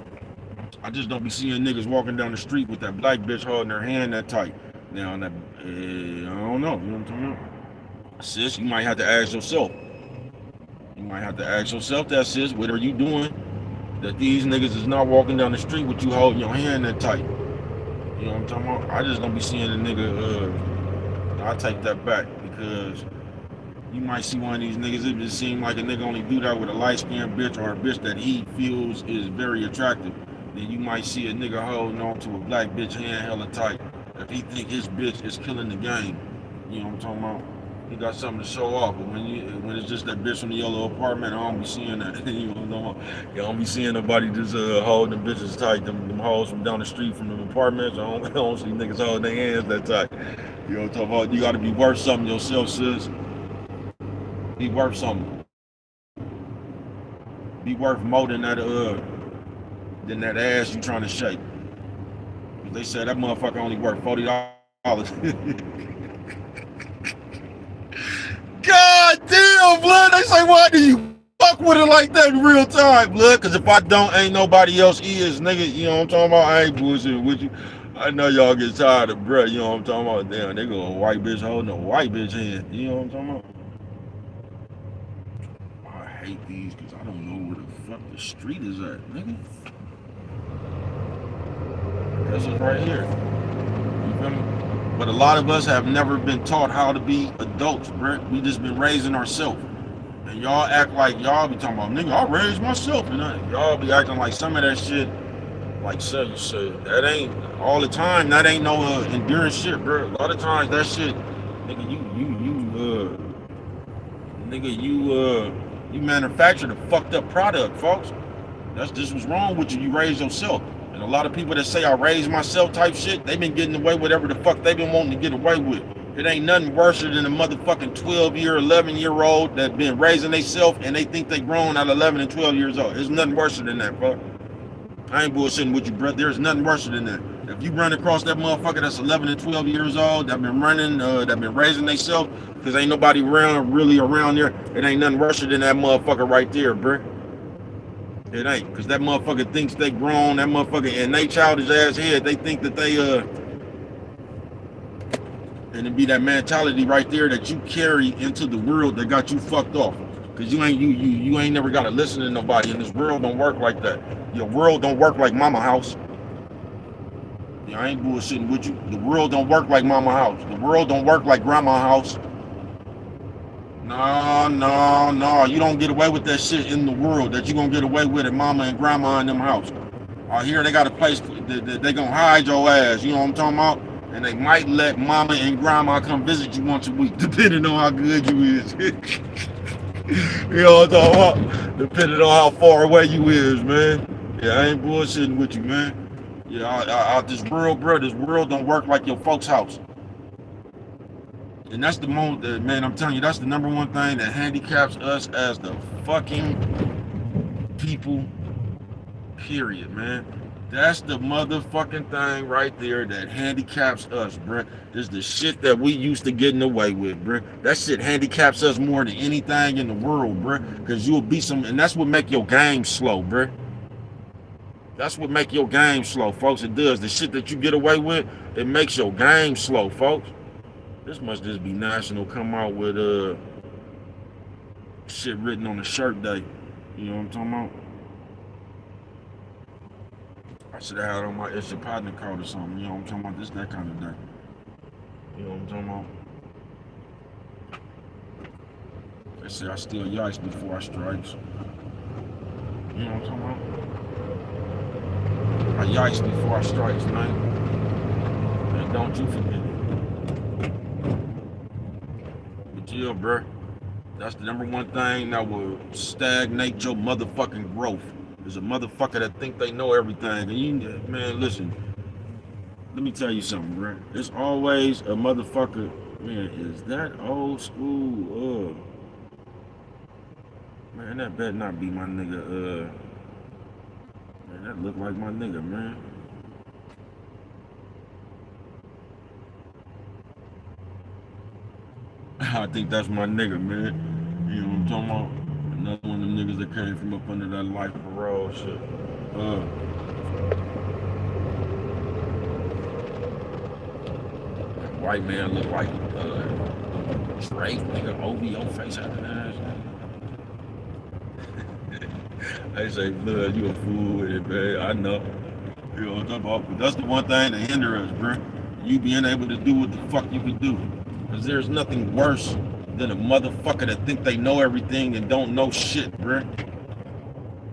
I just don't be seeing niggas walking down the street with that black bitch holding her hand that tight. Now, that, I don't know. You know what I'm talking about? Sis, you might have to ask yourself. You might have to ask yourself that, sis. What are you doing that these niggas is not walking down the street with you holding your hand that tight? You know what I'm talking about? I just don't be seeing a nigga, I take that back because you might see one of these niggas, it just seem like a nigga only do that with a light-skinned bitch or a bitch that he feels is very attractive. Then you might see a nigga holding on to a black bitch hand hella tight if he think his bitch is killing the game. You know what I'm talking about? He got something to show off, but when it's just that bitch from the yellow apartment, I don't be seeing that. You know what I'm talking about? You don't be seeing nobody just holding them bitches tight, them hoes from down the street from them apartments. I don't see niggas holding their hands that tight. You know what I'm talking about? You got to be worth something yourself, sis. Be worth something. Be worth more than that ass you trying to shake. They said that motherfucker only worth $40. God damn, blood. They say, why do you fuck with it like that in real time, blood? Because if I don't, ain't nobody else is, nigga. You know what I'm talking about? I ain't bullshitting with you. I know y'all get tired of bruh. You know what I'm talking about? Damn, they go a white bitch holding a white bitch hand. You know what I'm talking about? I hate these because I don't know where the fuck the street is at, nigga. That's it right here. You feel me? But a lot of us have never been taught how to be adults, bro. We just been raising ourselves. And y'all act like y'all be talking about, nigga, I raised myself. And y'all be acting like some of that shit, like you said, that ain't all the time. That ain't no endurance shit, bro. A lot of times that shit, nigga, you manufactured a fucked up product, folks. That's just what's wrong with you. You raised yourself. And a lot of people that say I raised myself type shit, they been getting away with whatever the fuck they been wanting to get away with. It ain't nothing worse than a motherfucking 12-year, 11-year-old that been raising themselves and they think they grown at 11 and 12 years old. There's nothing worse than that, fuck. I ain't bullshitting with you, bro. There's nothing worse than that. If you run across that motherfucker that's 11 and 12 years old, that been running, that been raising themselves, because ain't nobody really around there, it ain't nothing worse than that motherfucker right there, bro. It ain't, because that motherfucker thinks they grown, that motherfucker in they childish ass head, they think that they, and it be that mentality right there that you carry into the world that got you fucked off. Because you ain't never got to listen to nobody, and this world don't work like that. Your world don't work like mama house. Yeah, I ain't bullshitting with you. The world don't work like mama house. The world don't work like grandma house. No, no, no. You don't get away with that shit in the world that you gonna get away with at mama and grandma in them house. Out here they got a place that they gonna hide your ass. You know what I'm talking about? And they might let mama and grandma come visit you once a week, depending on how good you is. You know what I'm talking about? Depending on how far away you is, man. Yeah, I ain't bullshitting with you, man. Yeah, out this world, bro. This world don't work like your folks' house. And that's the moment that, man, I'm telling you, that's the number one thing that handicaps us as the fucking people, period, man. That's the motherfucking thing right there that handicaps us, bruh. This is the shit that we used to getting away with, bruh. That shit handicaps us more than anything in the world, bruh. Because you'll be some, and that's what make your game slow, bruh. That's what make your game slow, folks. It does. The shit that you get away with, it makes your game slow, folks. This must just be national. Come out with shit written on the shirt day. You know what I'm talking about? I should have had it on my It's Your Partner card or something. You know what I'm talking about? This that kind of day. You know what I'm talking about? They say I steal yikes before I strikes. You know what I'm talking about? I yikes before I strikes, man. And don't you forget it. But yeah, bruh. That's the number one thing that will stagnate your motherfucking growth. There's a motherfucker that think they know everything. And you, man, listen. Let me tell you something, bro. It's always a motherfucker. Man, is that old school? Man, that better not be my nigga. Man, that look like my nigga, man. I think that's my nigga, man. You know what I'm talking about? Another one of them niggas that came from up under that life parole shit. That white man look like Drake, nigga, OVO face having ass. I say, blood, you a fool with it, man. I know. You know what I'm talking about? But that's the one thing that hinder us, bro. You being able to do what the fuck you can do. Because there's nothing worse than a motherfucker that think they know everything and don't know shit, bruh.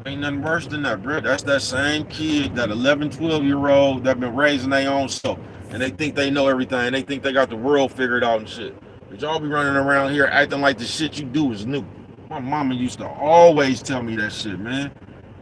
Ain't nothing worse than that, bruh. That's that same kid, that 11, 12-year-old that been raising their own self. And they think they know everything. They think they got the world figured out and shit. But y'all be running around here acting like the shit you do is new. My mama used to always tell me that shit, man.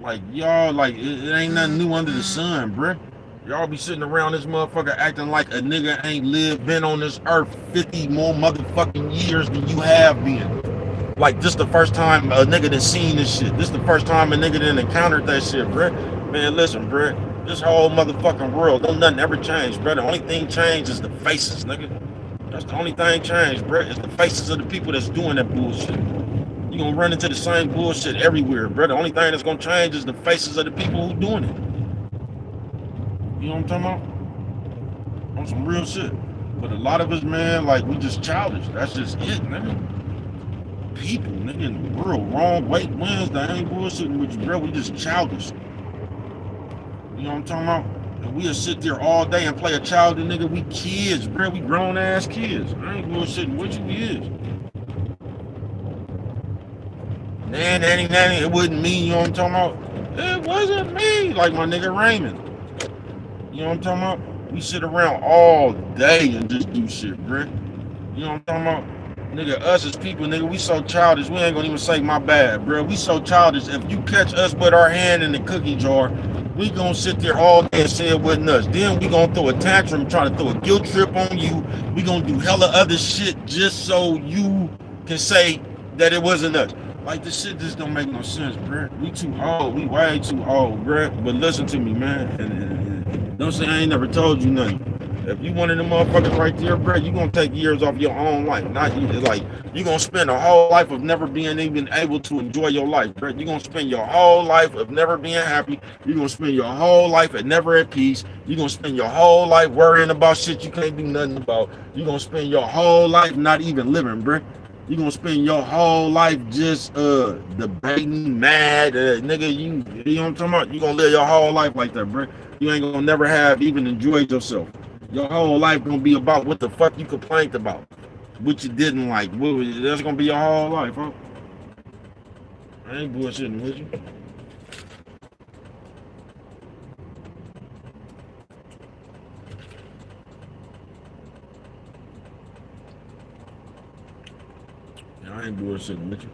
Like, y'all, like, it ain't nothing new under the sun, bruh. Y'all be sitting around this motherfucker acting like a nigga ain't been on this earth 50 more motherfucking years than you have been. Like, this the first time a nigga done seen this shit. This the first time a nigga done encountered that shit, bruh. Man, listen, bruh. This whole motherfucking world, don't nothing ever change, bruh. The only thing changed is the faces, nigga. That's the only thing changed, bruh. It's the faces of the people that's doing that bullshit. You gonna run into the same bullshit everywhere, bruh. The only thing that's gonna change is the faces of the people who doing it. You know what I'm talking about? On some real shit. But a lot of us, man, like, we just childish. That's just it, nigga. People, nigga, in the world, wrong weight wins. That ain't bullshitting with you, bro. We just childish. You know what I'm talking about? And we'll sit there all day and play a child, and nigga, we kids, bro. We grown ass kids. I ain't bullshitting with you, we is. Nanny, it wasn't me, you know what I'm talking about? It wasn't me, like my nigga Raymond. You know what I'm talking about? We sit around all day and just do shit, bruh. You know what I'm talking about? Nigga, us as people, nigga, we so childish, we ain't gonna even say my bad, bruh. We so childish, if you catch us with our hand in the cookie jar, we gonna sit there all day and say it wasn't us. Then we gonna throw a tantrum, try to throw a guilt trip on you. We gonna do hella other shit just so you can say that it wasn't us. Like, this shit just don't make no sense, bruh. We too old, we way too old, bruh. But listen to me, man. And don't say I ain't never told you nothing. If you one of them motherfuckers right there, bro, you gonna take years off your own life. Not you, like, you gonna spend a whole life of never being even able to enjoy your life, bro. You gonna spend your whole life of never being happy. You gonna spend your whole life at never at peace. You gonna spend your whole life worrying about shit you can't do nothing about. You gonna spend your whole life not even living, bro. You gonna spend your whole life just debating, mad, nigga. You know what I'm talking about? You gonna live your whole life like that, bro. You ain't gonna never have even enjoyed yourself. Your whole life gonna be about what the fuck you complained about, what you didn't like. That's gonna be your whole life, huh? I ain't bullshitting with you. Yeah, I ain't bullshitting with you.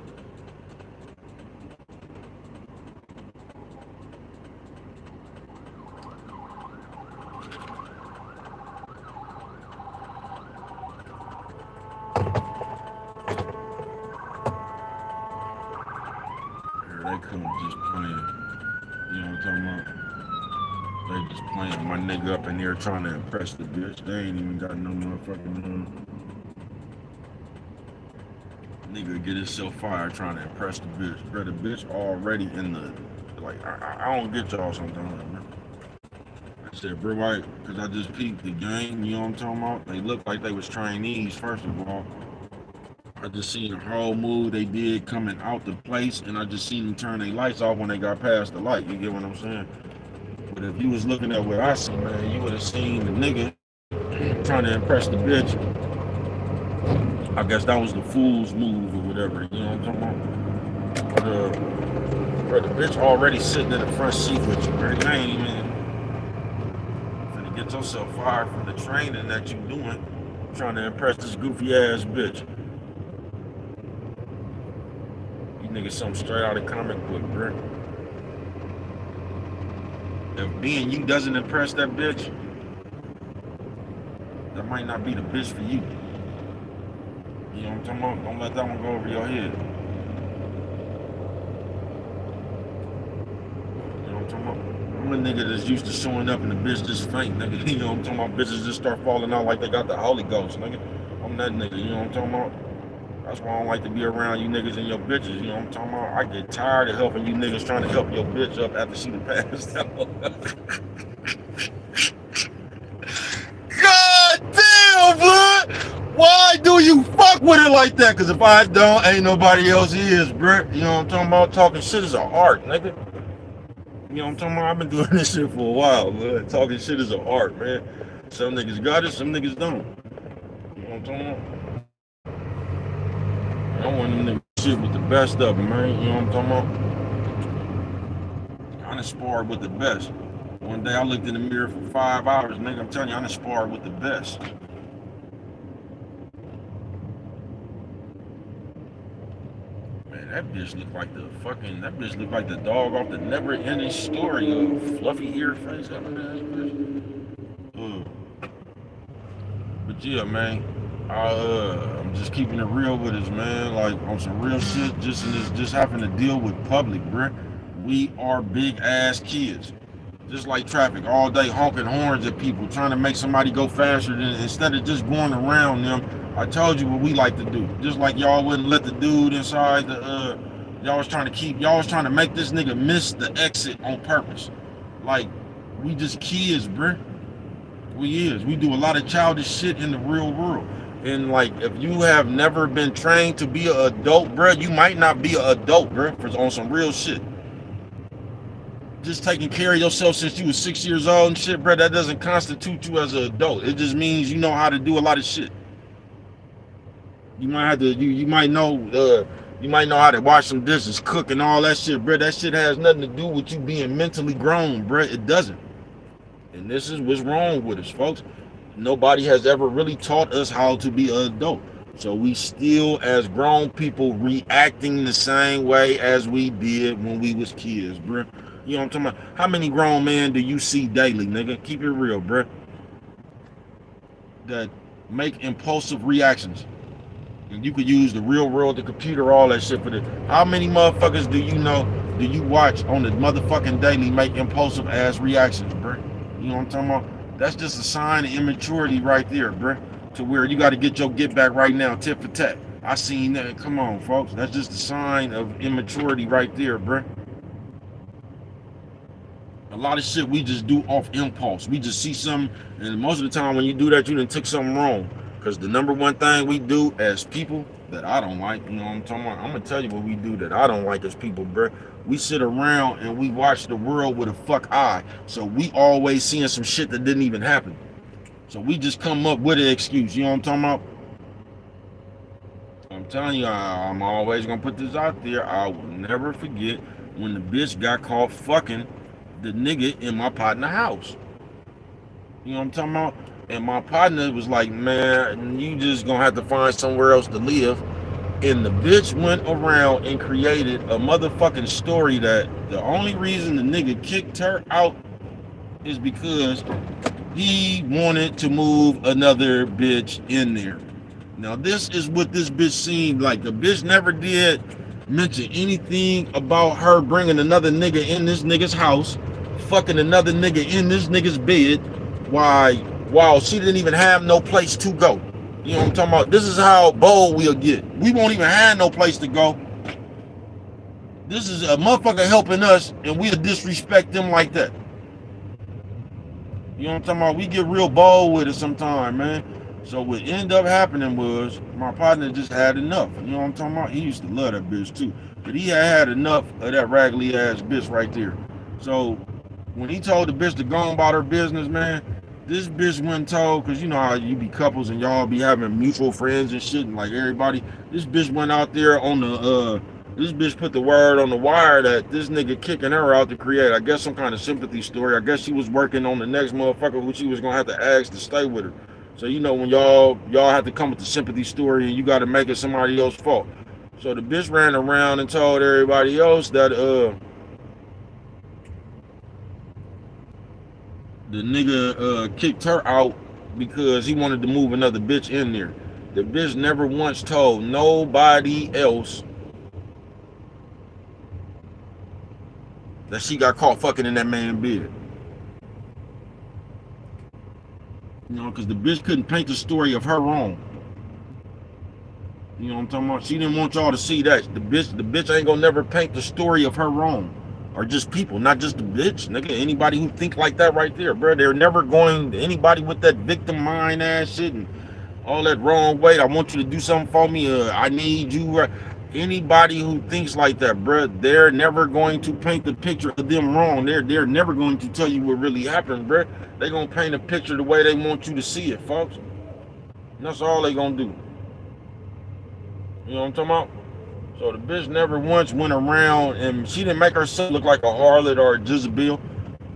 Here they come just playing. You know what I'm talking about? They just playing my nigga up in here trying to impress the bitch. They ain't even got no motherfucking nigga get himself fired trying to impress the bitch. Bro, the bitch already in the like I don't get y'all sometimes, man. I said, bro, right, because I just peeped the game, you know what I'm talking about? They looked like they was trainees, first of all. I just seen the whole move they did coming out the place, and I just seen them turn their lights off when they got past the light. You get what I'm saying? But if you was looking at what I see, man, you would have seen the nigga trying to impress the bitch. I guess that was the fool's move or whatever, you know what I'm talking about? Bro, the bitch already sitting in the front seat with you, bro. You ain't even finna get yourself fired from the training that you doing, trying to impress this goofy ass bitch. You niggas something straight out of comic book, bro. If being you doesn't impress that bitch, that might not be the bitch for you. You know what I'm talking about? Don't let that one go over your head. You know what I'm talking about? I'm a nigga that's used to showing up and the bitch just faint, nigga. You know what I'm talking about? Bitches just start falling out like they got the Holy Ghost, nigga. I'm that nigga, you know what I'm talking about? That's why I don't like to be around you niggas and your bitches, you know what I'm talking about? I get tired of helping you niggas trying to help your bitch up after she done passed out. God damn, blood! Why do you fuck with it like that? Cause if I don't, ain't nobody else is, bruh. You know what I'm talking about? Talking shit is an art, nigga. You know what I'm talking about? I've been doing this shit for a while, man. Talking shit is an art, man. Some niggas got it, some niggas don't. You know what I'm talking about? I want them niggas shit with the best of them, man. You know what I'm talking about? I done sparred with the best. One day I looked in the mirror for 5 hours, nigga. I'm telling you, I done sparred with the best. Man, that bitch looked like that bitch looked like the dog off the never ending story of fluffy ear face. But yeah, man, I'm just keeping it real with us, man. Like on some real shit, just having to deal with public, bruh. We are big ass kids. Just like traffic, all day honking horns at people, trying to make somebody go faster than instead of just going around them. I told you what we like to do. Just like y'all wouldn't let the dude inside the y'all was trying to make this nigga miss the exit on purpose. Like, we just kids, bruh. We do a lot of childish shit in the real world. And like, if you have never been trained to be an adult, bruh, you might not be an adult, bruh, on some real shit. Just taking care of yourself since you was 6 years old and shit, bruh, that doesn't constitute you as an adult. It just means you know how to do a lot of shit. You might have to, you might know how to wash some dishes, cook and all that shit, bruh. That shit has nothing to do with you being mentally grown, bruh. It doesn't. And this is what's wrong with us, folks. Nobody has ever really taught us how to be an adult. So we still, as grown people, reacting the same way as we did when we was kids, bruh. You know what I'm talking about? How many grown men do you see daily, nigga? Keep it real, bruh. That make impulsive reactions. And you could use the real world, the computer, all that shit for this. How many motherfuckers do you watch on the motherfucking daily make impulsive ass reactions, bruh? You know what I'm talking about? That's just a sign of immaturity right there, bruh. To where you got to get your get back right now, tit for tat. I seen that. Come on, folks. That's just a sign of immaturity right there, bruh. A lot of shit we just do off impulse. We just see something, and most of the time when you do that, you done took something wrong. Because the number one thing we do as people that I don't like. You know what I'm talking about? I'm gonna tell you what we do that I don't like as people, bro. We sit around and we watch the world with a fuck eye. So we always seeing some shit that didn't even happen. So we just come up with an excuse. You know what I'm talking about? I'm telling you, I'm always gonna put this out there. I will never forget when the bitch got caught fucking the nigga in my partner house. You know what I'm talking about? And my partner was like, man, you just gonna have to find somewhere else to live. And the bitch went around and created a motherfucking story that the only reason the nigga kicked her out is because he wanted to move another bitch in there. Now this is what this bitch seemed like. The bitch never did mention anything about her bringing another nigga in this nigga's house, fucking another nigga in this nigga's bed, while she didn't even have no place to go. You know what I'm talking about? This is how bold we'll get. We won't even have no place to go. This is a motherfucker helping us, and we'll disrespect them like that. You know what I'm talking about? We get real bold with it sometimes, man. So what ended up happening was my partner just had enough. You know what I'm talking about? He used to love that bitch too. But he had enough of that raggedy ass bitch right there. So when he told the bitch to go on about her business, man, this bitch went and told, because you know how you be couples and y'all be having mutual friends and shit, and like everybody, this bitch went out there on the, this bitch put the word on the wire that this nigga kicking her out to create, I guess, some kind of sympathy story. I guess she was working on the next motherfucker who she was gonna have to ask to stay with her. So you know when y'all have to come with the sympathy story and you got to make it somebody else's fault. So the bitch ran around and told everybody else that the nigga kicked her out because he wanted to move another bitch in there. The bitch never once told nobody else that she got caught fucking in that man's bed. You know, because the bitch couldn't paint the story of her wrong. You know what I'm talking about? She didn't want y'all to see that. The bitch ain't gonna never paint the story of her wrong. Or just people, not just the bitch, nigga. Anybody who think like that right there, bro. They're never going, anybody with that victim mind ass shit and all that wrong way. I want you to do something for me. I need you. Anybody who thinks like that, bro, they're never going to paint the picture of them wrong. They're never going to tell you what really happened, bro. They're going to paint a picture the way they want you to see it, folks. And that's all they going to do. You know what I'm talking about? So the bitch never once went around, and she didn't make herself look like a harlot or a Jezebel.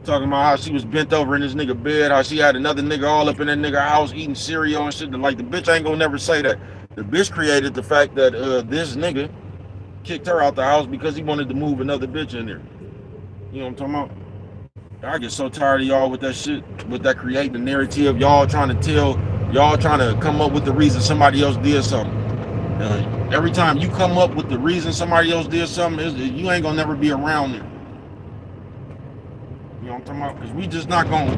Talking about how she was bent over in this nigga bed, how she had another nigga all up in that nigga house eating cereal and shit. Like, the bitch ain't gonna never say that. The bitch created the fact that this nigga kicked her out the house because he wanted to move another bitch in there. You know what I'm talking about? I get so tired of y'all with that shit, with that creating the narrative. Y'all trying to come up with the reason somebody else did something. Every time you come up with the reason somebody else did something, you ain't gonna never be around there. You know what I'm talking about? Because we just not gonna,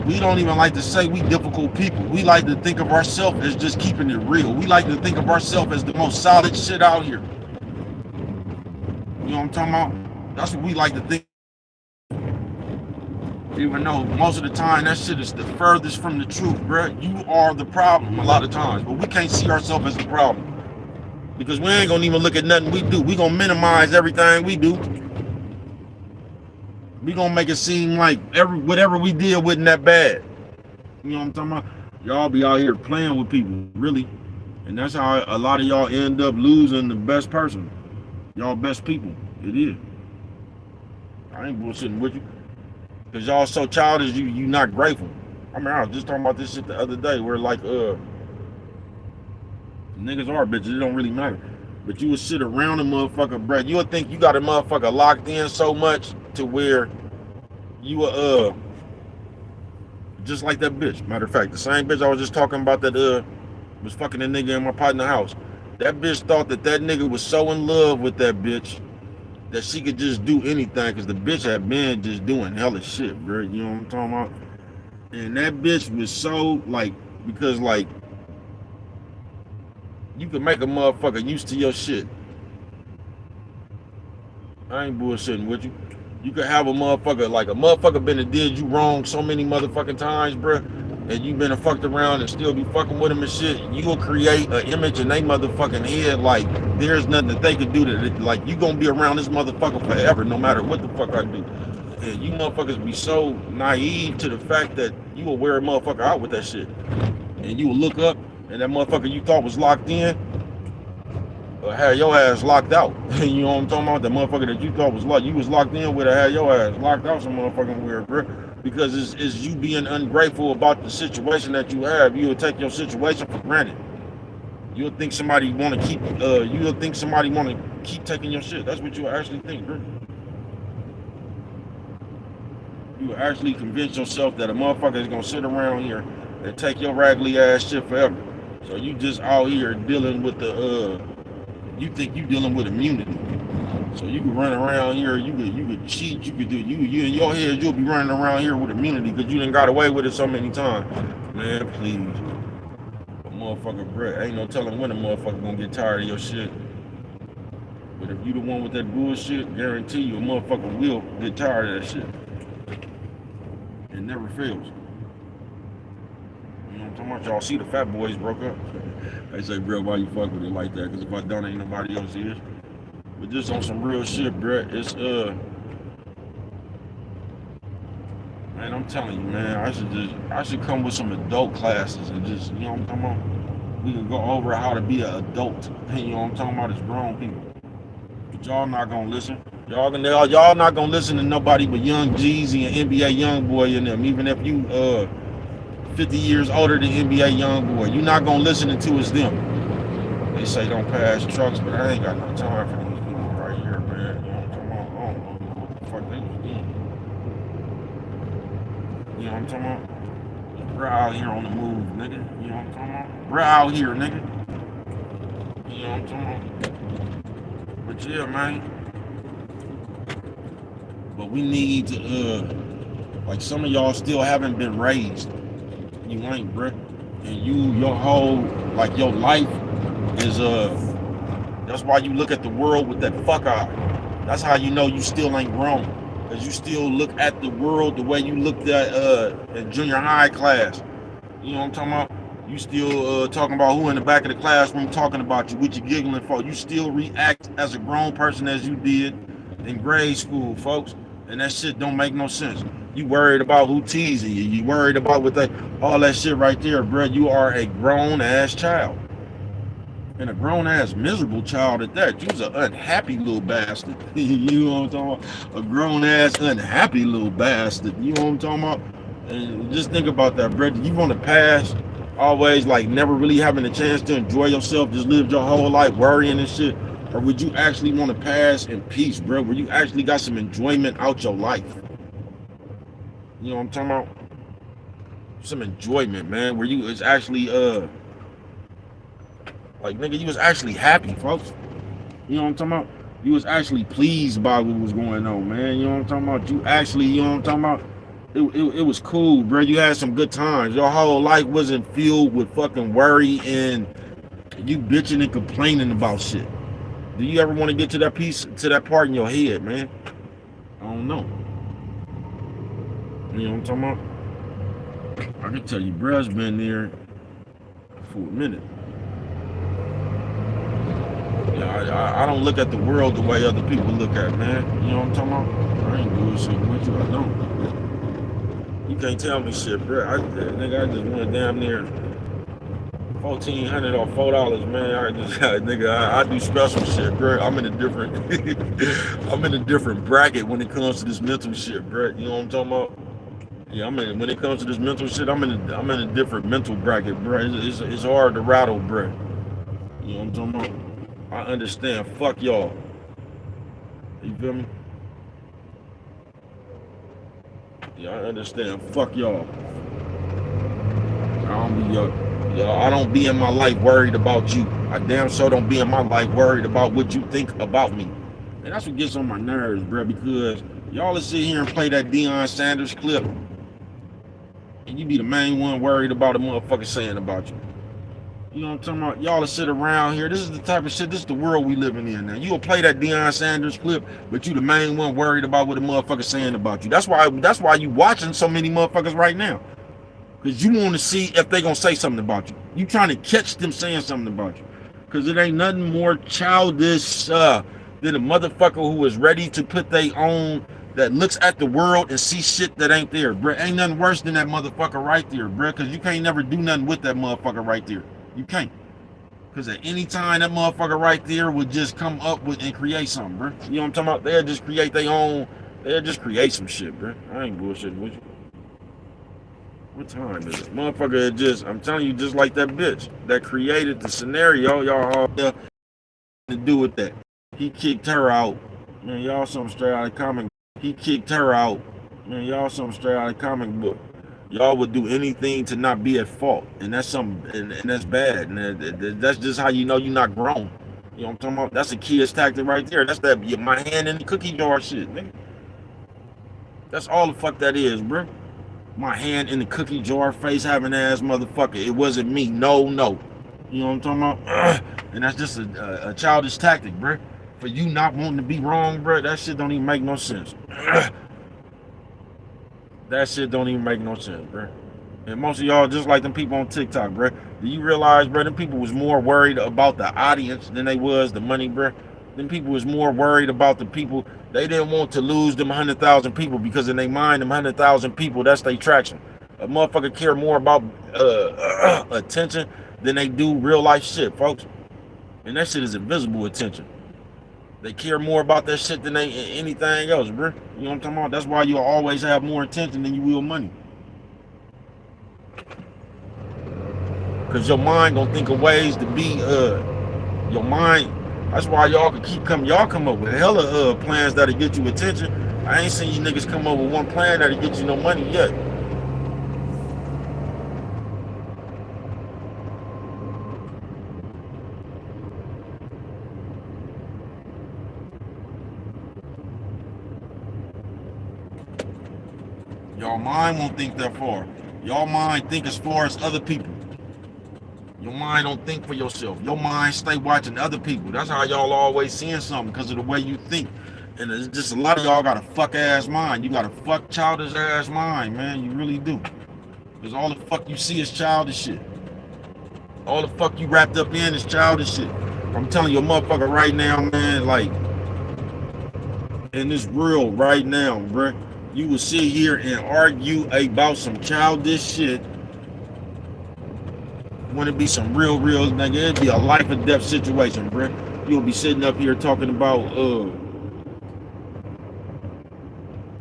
we don't even like to say we difficult people. We like to think of ourselves as just keeping it real. We like to think of ourselves as the most solid shit out here. You know what I'm talking about? That's what we like to think. Even though most of the time that shit is the furthest from the truth, bro. You are the problem a lot of times, but we can't see ourselves as the problem. Because we ain't gonna even look at nothing we do. We gonna minimize everything we do. We gonna make it seem like whatever we did wasn't that bad. You know what I'm talking about? Y'all be out here playing with people, really. And that's how a lot of y'all end up losing the best person. Y'all best people. It is. I ain't bullshitting with you. Because y'all so childish, you not grateful. I mean, I was just talking about this shit the other day where like, niggas are bitches, it don't really matter. But you would sit around a motherfucker, bruh. You would think you got a motherfucker locked in so much to where you just like that bitch. Matter of fact, the same bitch I was just talking about that was fucking a nigga in my partner's house. That bitch thought that nigga was so in love with that bitch that she could just do anything, because the bitch had been just doing hella shit, bro. You know what I'm talking about? And that bitch was so, like, because, like, you can make a motherfucker used to your shit. I ain't bullshitting with you. You could have a motherfucker, like, a motherfucker been and did you wrong so many motherfucking times, bro. and you been fucked around and still be fucking with them and shit, you will create an image in they motherfucking head like there's nothing that they could do to it. Like you gonna be around this motherfucker forever, no matter what the fuck I do. And you motherfuckers be so naive to the fact that you will wear a motherfucker out with that shit. And you will look up and that motherfucker you thought was locked in had your ass locked out. You know what I'm talking about? The motherfucker that you thought was locked, you was locked in with, had your ass locked out some motherfucking weird, bro. Because it's you being ungrateful about the situation that you have. You'll take your situation for granted. You'll think somebody want to keep. You'll think somebody want to keep taking your shit. That's what you actually think, bro. You actually convince yourself that a motherfucker is gonna sit around here and take your raggedy ass shit forever. So you just out here dealing with the. You think you dealing with immunity. So you can run around here, you could cheat, you could do you in your head you'll be running around here with immunity because you done got away with it so many times. Man, please. A motherfucker, bro, ain't no telling when a motherfucker gonna get tired of your shit. But if you the one with that bullshit, guarantee you a motherfucker will get tired of that shit. It never fails. You know what I'm talking about? Y'all see the Fat Boys broke up. They say, bro, why you fuck with it like that? Because if I don't, ain't nobody else is. But just on some real shit, bro. It's man, I'm telling you, man, I should come with some adult classes and just, you know what I'm talking about? We can go over how to be an adult. You know what I'm talking about? It's grown people. But y'all not gonna listen. Y'all not gonna listen to nobody but Young Jeezy and NBA Youngboy and them. Even if you 50 years older than NBA Youngboy, you're not gonna listen to it's them. They say don't pass trucks, but I ain't got no time for these people right here, man. You know what I'm talking about? I don't know what the fuck they was doing. You know what I'm talking about? We're out here on the move, nigga. You know what I'm talking about? We're out here, nigga. You know what I'm talking about? But yeah, man. But we need to, like some of y'all still haven't been raised. You ain't, bro. And your whole, like your life is, that's why you look at the world with that fuck eye. That's how you know you still ain't grown. Because you still look at the world the way you looked at in junior high class. You know what I'm talking about? You still talking about who in the back of the classroom talking about you, what you giggling for. You still react as a grown person as you did in grade school, folks. And that shit don't make no sense. You worried about who teasing you. You worried about what they, all that shit right there, bro. You are a grown ass child. And a grown ass miserable child at that. You's an unhappy little bastard. You know what I'm talking about? A grown ass unhappy little bastard. You know what I'm talking about? And just think about that, bro. You want to pass always like never really having a chance to enjoy yourself, just live your whole life worrying and shit? Or would you actually want to pass in peace, bro? Where you actually got some enjoyment out your life? You know what I'm talking about? Some enjoyment, man. Where you was actually, like, nigga, you was actually happy, folks. You know what I'm talking about? You was actually pleased by what was going on, man. You know what I'm talking about? You actually, you know what I'm talking about? It was cool, bro. You had some good times. Your whole life wasn't filled with fucking worry and you bitching and complaining about shit. Do you ever want to get to that piece, to that part in your head, man? I don't know. You know what I'm talking about? I can tell you, bruh's been there for a minute. Yeah, I don't look at the world the way other people look at it, man. You know what I'm talking about? I ain't bullshitting with you. I don't. You can't tell me shit, bruh. Nigga, I just went damn near $1,400 or $4, man. I do special shit, bro. I'm in a different bracket when it comes to this mental shit, bro. You know what I'm talking about? Yeah, when it comes to this mental shit, I'm in a different mental bracket, bro. It's hard to rattle, bro. You know what I'm talking about? I understand. Fuck y'all. You feel me? Yeah, I understand. Fuck y'all. I don't be in my life worried about you. I damn sure don't be in my life worried about what you think about me. And that's what gets on my nerves, bro, because y'all will sit here and play that Deion Sanders clip, and you be the main one worried about a motherfucker saying about you. You know what I'm talking about? Y'all will sit around here. This is the type of shit, this is the world we living in now. You'll play that Deion Sanders clip, but you the main one worried about what a motherfucker saying about you. That's why you watching so many motherfuckers right now. Because you want to see if they gonna say something about you. You trying to catch them saying something about you. Because it ain't nothing more childish than a motherfucker who is ready to put their own, that looks at the world and see shit that ain't there, bruh. Ain't nothing worse than that motherfucker right there, bruh. Because you can't never do nothing with that motherfucker right there. You can't. Because at any time, that motherfucker right there would just come up with and create something, bruh. You know what I'm talking about? They'll just create their own, they'll just create some shit, bruh. I ain't bullshitting with you. What time is it? Motherfucker just, I'm telling you, just like that bitch that created the scenario, y'all all there to do with that. He kicked her out. Man, y'all something straight out of comic. He kicked her out. Man, y'all something straight out of comic book. Y'all would do anything to not be at fault. And that's something, and that's bad. And that's just how you know you're not grown. You know what I'm talking about? That's a kid's tactic right there. That's that my hand in the cookie jar shit, nigga. That's all the fuck that is, bro. My hand in the cookie jar, face having ass motherfucker. It wasn't me. No. You know what I'm talking about? And that's just a childish tactic, bro. For you not wanting to be wrong, bro, that shit don't even make no sense. That shit don't even make no sense, bro. And most of y'all just like them people on TikTok, bro. Do you realize, bro, them people was more worried about the audience than they was the money, bro? Them people was more worried about the people. They didn't want to lose them 100,000 people because in their mind, them 100,000 people, that's their traction. A motherfucker care more about attention than they do real life shit, folks. And that shit is invisible attention. They care more about that shit than they anything else, bro. You know what I'm talking about? That's why you'll always have more attention than you will money. Because your mind gonna think of ways to be, your mind. That's why y'all can keep coming. Y'all come up with hella plans that'll get you attention. I ain't seen you niggas come up with one plan that'll get you no money yet. Y'all mind won't think that far. Y'all mind think as far as other people. Your mind don't think for yourself. Your mind stay watching other people. That's how y'all always seeing something, because of the way you think. And it's just a lot of y'all got a fuck ass mind. You got a fuck childish ass mind, man. You really do. Because all the fuck you see is childish shit. All the fuck you wrapped up in is childish shit. I'm telling you, motherfucker, right now, man, like, in this world right now, bruh, you will sit here and argue about some childish shit when it be some real nigga. It'd be a life or death situation, bruh. You'll be sitting up here talking about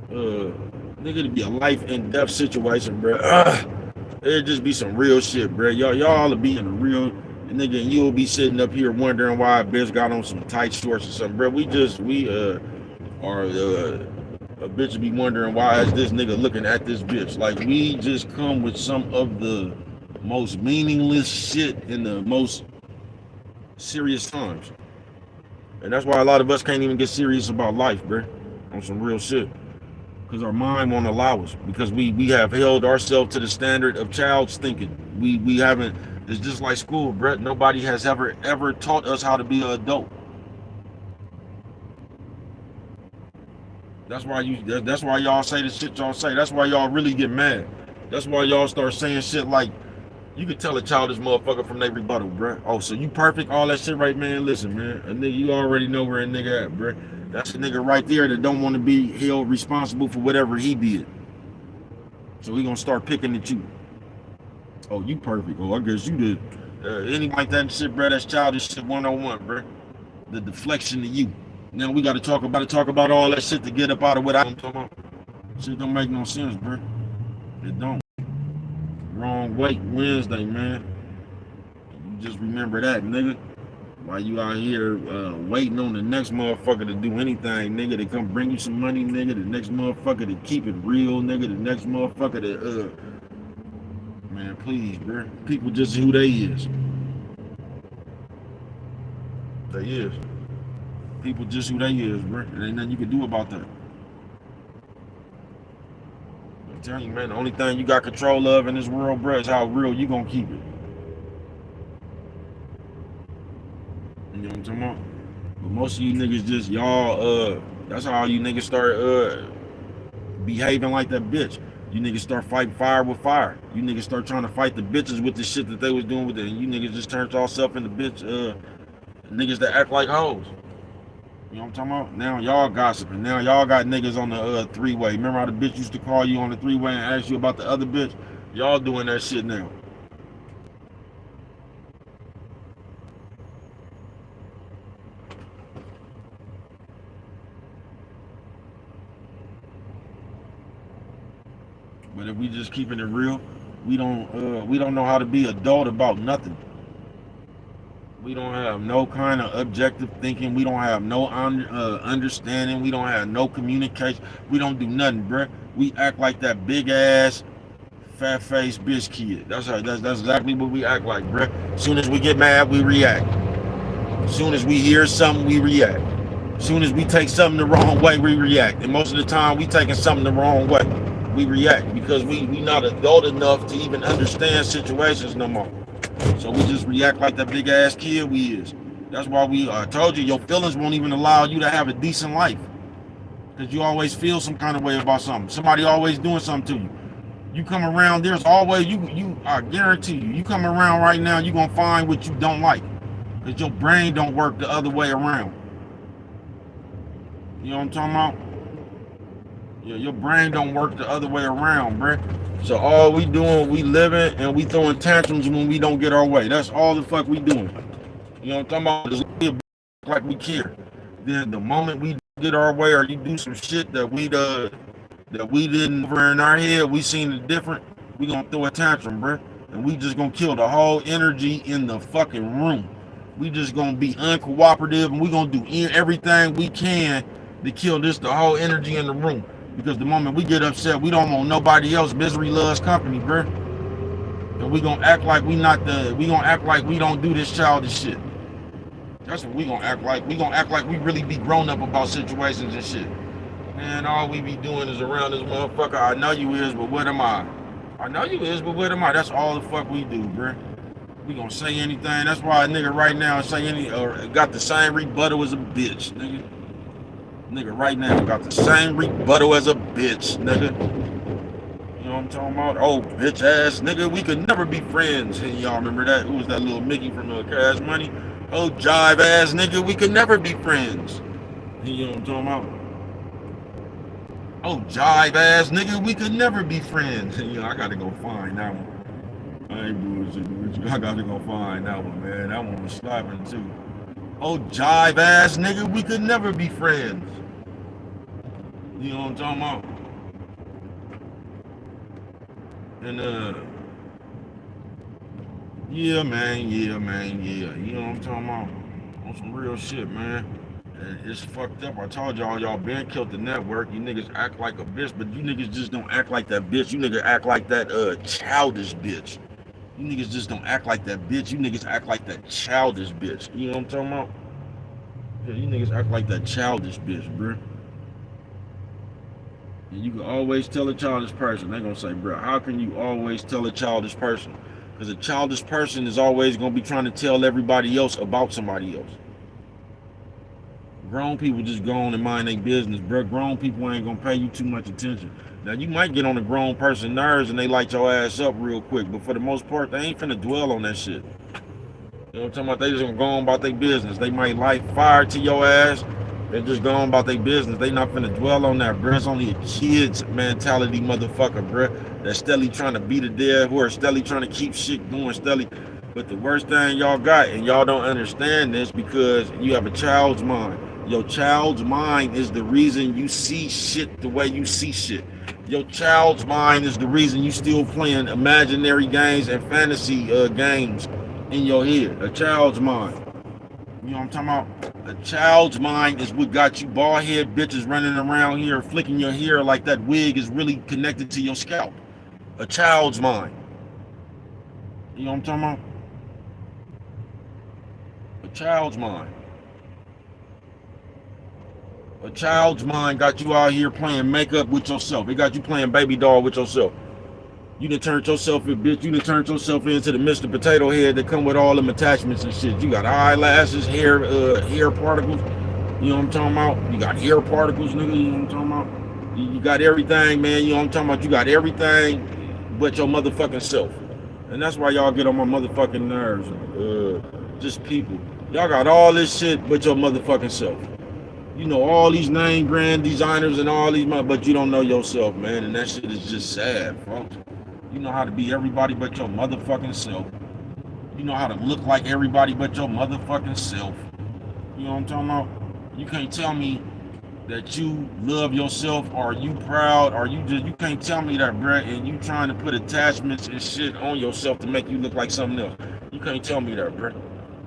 nigga, it'd be a life and death situation, bruh. It'd just be some real shit, bruh. Y'all will be in a real nigga, and you'll be sitting up here wondering why a bitch got on some tight shorts or something, bruh. A bitch would be wondering why is this nigga looking at this bitch. Like, we just come with some of the most meaningless shit in the most serious times. And that's why a lot of us can't even get serious about life, bruh. On some real shit. Because our mind won't allow us. Because we have held ourselves to the standard of child's thinking. We haven't, it's just like school, bruh. Nobody has ever taught us how to be an adult. That's why y'all say the shit y'all say. That's why y'all really get mad. That's why y'all start saying shit like, you can tell a childish motherfucker from their rebuttal, bruh. Oh, so you perfect, all that shit, right, man? Listen, man, a nigga, you already know where a nigga at, bruh. That's a nigga right there that don't want to be held responsible for whatever he did. So he gonna start picking at you. Oh, you perfect. Oh, I guess you did. Anything like that shit, bruh, that's childish shit 101, bruh. The deflection to you. Now we gotta talk about all that shit to get up out of what I'm talking about. Shit don't make no sense, bruh. It don't. Wrong weight Wednesday, man. You just remember that, nigga. While you out here waiting on the next motherfucker to do anything, nigga, to come bring you some money, nigga. The next motherfucker to keep it real, nigga. The next motherfucker to, man, please, bro. People just who they is. They is. People just who they is, bro. There ain't nothing you can do about that. I'm telling you, man, the only thing you got control of in this world, bro, is how real you gonna keep it. You know what I'm talking about? But most of you niggas just, y'all, that's how you niggas start behaving like that bitch. You niggas start fighting fire with fire. You niggas start trying to fight the bitches with the shit that they was doing with it. And you niggas just turned yourself into niggas that act like hoes. You know what I'm talking about? Now y'all gossiping. Now y'all got niggas on the three-way. Remember how the bitch used to call you on the three-way and ask you about the other bitch? Y'all doing that shit now. But if we just keeping it real, we don't know how to be adult about nothing. We don't have no kind of objective thinking. We don't have no understanding. We don't have no communication. We don't do nothing, bruh. We act like that big ass, fat faced bitch kid. That's exactly what we act like, bruh. As soon as we get mad, we react. As soon as we hear something, we react. As soon as we take something the wrong way, we react. And most of the time, we taking something the wrong way. We react because we not adult enough to even understand situations no more. So we just react like that big ass kid we is. That's why I told you, your feelings won't even allow you to have a decent life. Because you always feel some kind of way about something. Somebody always doing something to you. You come around, there's always, I guarantee you come around right now, you're going to find what you don't like. Because your brain don't work the other way around. You know what I'm talking about? Yeah, your brain don't work the other way around, bruh. So all we doing, we living and we throwing tantrums when we don't get our way. That's all the fuck we doing. You know what I'm talking about? Just live like we care. Then the moment we get our way or you do some shit that we didn't over in our head, we seen it different, we gonna throw a tantrum, bruh. And we just gonna kill the whole energy in the fucking room. We just gonna be uncooperative and we gonna do everything we can to kill the whole energy in the room. Because the moment we get upset, we don't want nobody else. Misery loves company, bro. And we gonna act like we don't do this childish shit. That's what we gonna act like. We gonna act like we really be grown up about situations and shit. Man, all we be doing is around this motherfucker. I know you is, but what am I? I know you is, but what am I? That's all the fuck we do, bro. We gonna say anything. That's why a nigga right now got the same rebuttal as a bitch, nigga. Nigga right now got the same rebuttal as a bitch, nigga. You know what I'm talking about? Oh, bitch ass nigga, we could never be friends. And y'all remember that? Who was that little Mickey from Cash Money? Oh, jive ass nigga, we could never be friends. You know what I'm talking about? Oh, jive ass nigga, we could never be friends. And, I gotta go find that one. I ain't bullshitting with you. I gotta go find that one, man. That one was slapping too. Oh, jive ass nigga, we could never be friends. You know what I'm talking about? And yeah, man. You know what I'm talking about? On some real shit, man. And it's fucked up. I told y'all been killed the network. You niggas act like a bitch, but you niggas just don't act like that bitch. You niggas act like that childish bitch. You niggas just don't act like that bitch. You niggas act like that childish bitch. You know what I'm talking about? Yeah, you niggas act like that childish bitch, bro. And you can always tell a childish person. They're gonna say, bro, how can you always tell a childish person? Because a childish person is always gonna be trying to tell everybody else about somebody else. Grown people just go on and mind their business, bro. Grown people ain't gonna pay you too much attention. Now, you might get on a grown person's nerves and they light your ass up real quick, but for the most part, they ain't finna dwell on that shit. You know what I'm talking about? They just gonna go on about their business. They might light fire to your ass and just go on about their business. They not finna dwell on that, bro. It's only a kid's mentality, motherfucker, bro. That's steadily trying to beat a dead horse, steadily trying to keep shit going, steadily. But the worst thing y'all got, and y'all don't understand this because you have a child's mind. Your child's mind is the reason you see shit the way you see shit. Your child's mind is the reason you still playing imaginary games and fantasy games in your head. A child's mind. You know what I'm talking about? A child's mind is what got you bald head bitches running around here flicking your hair like that wig is really connected to your scalp. A child's mind. You know what I'm talking about? A child's mind. A child's mind got you out here playing makeup with yourself. It got you playing baby doll with yourself. You done turned yourself in, bitch. You done turned yourself into the Mr. Potato Head that come with all them attachments and shit. You got eyelashes, hair particles. You know what I'm talking about? You got hair particles, nigga. You know what I'm talking about? You got everything, man. You know what I'm talking about? You got everything but your motherfucking self. And that's why y'all get on my motherfucking nerves. Just people. Y'all got all this shit but your motherfucking self. You know all these name brand designers and all these, but you don't know yourself, man. And that shit is just sad, folks. You know how to be everybody but your motherfucking self. You know how to look like everybody but your motherfucking self. You know what I'm talking about? You can't tell me that you love yourself or you proud or you can't tell me that, bruh, and you trying to put attachments and shit on yourself to make you look like something else. You can't tell me that, bruh.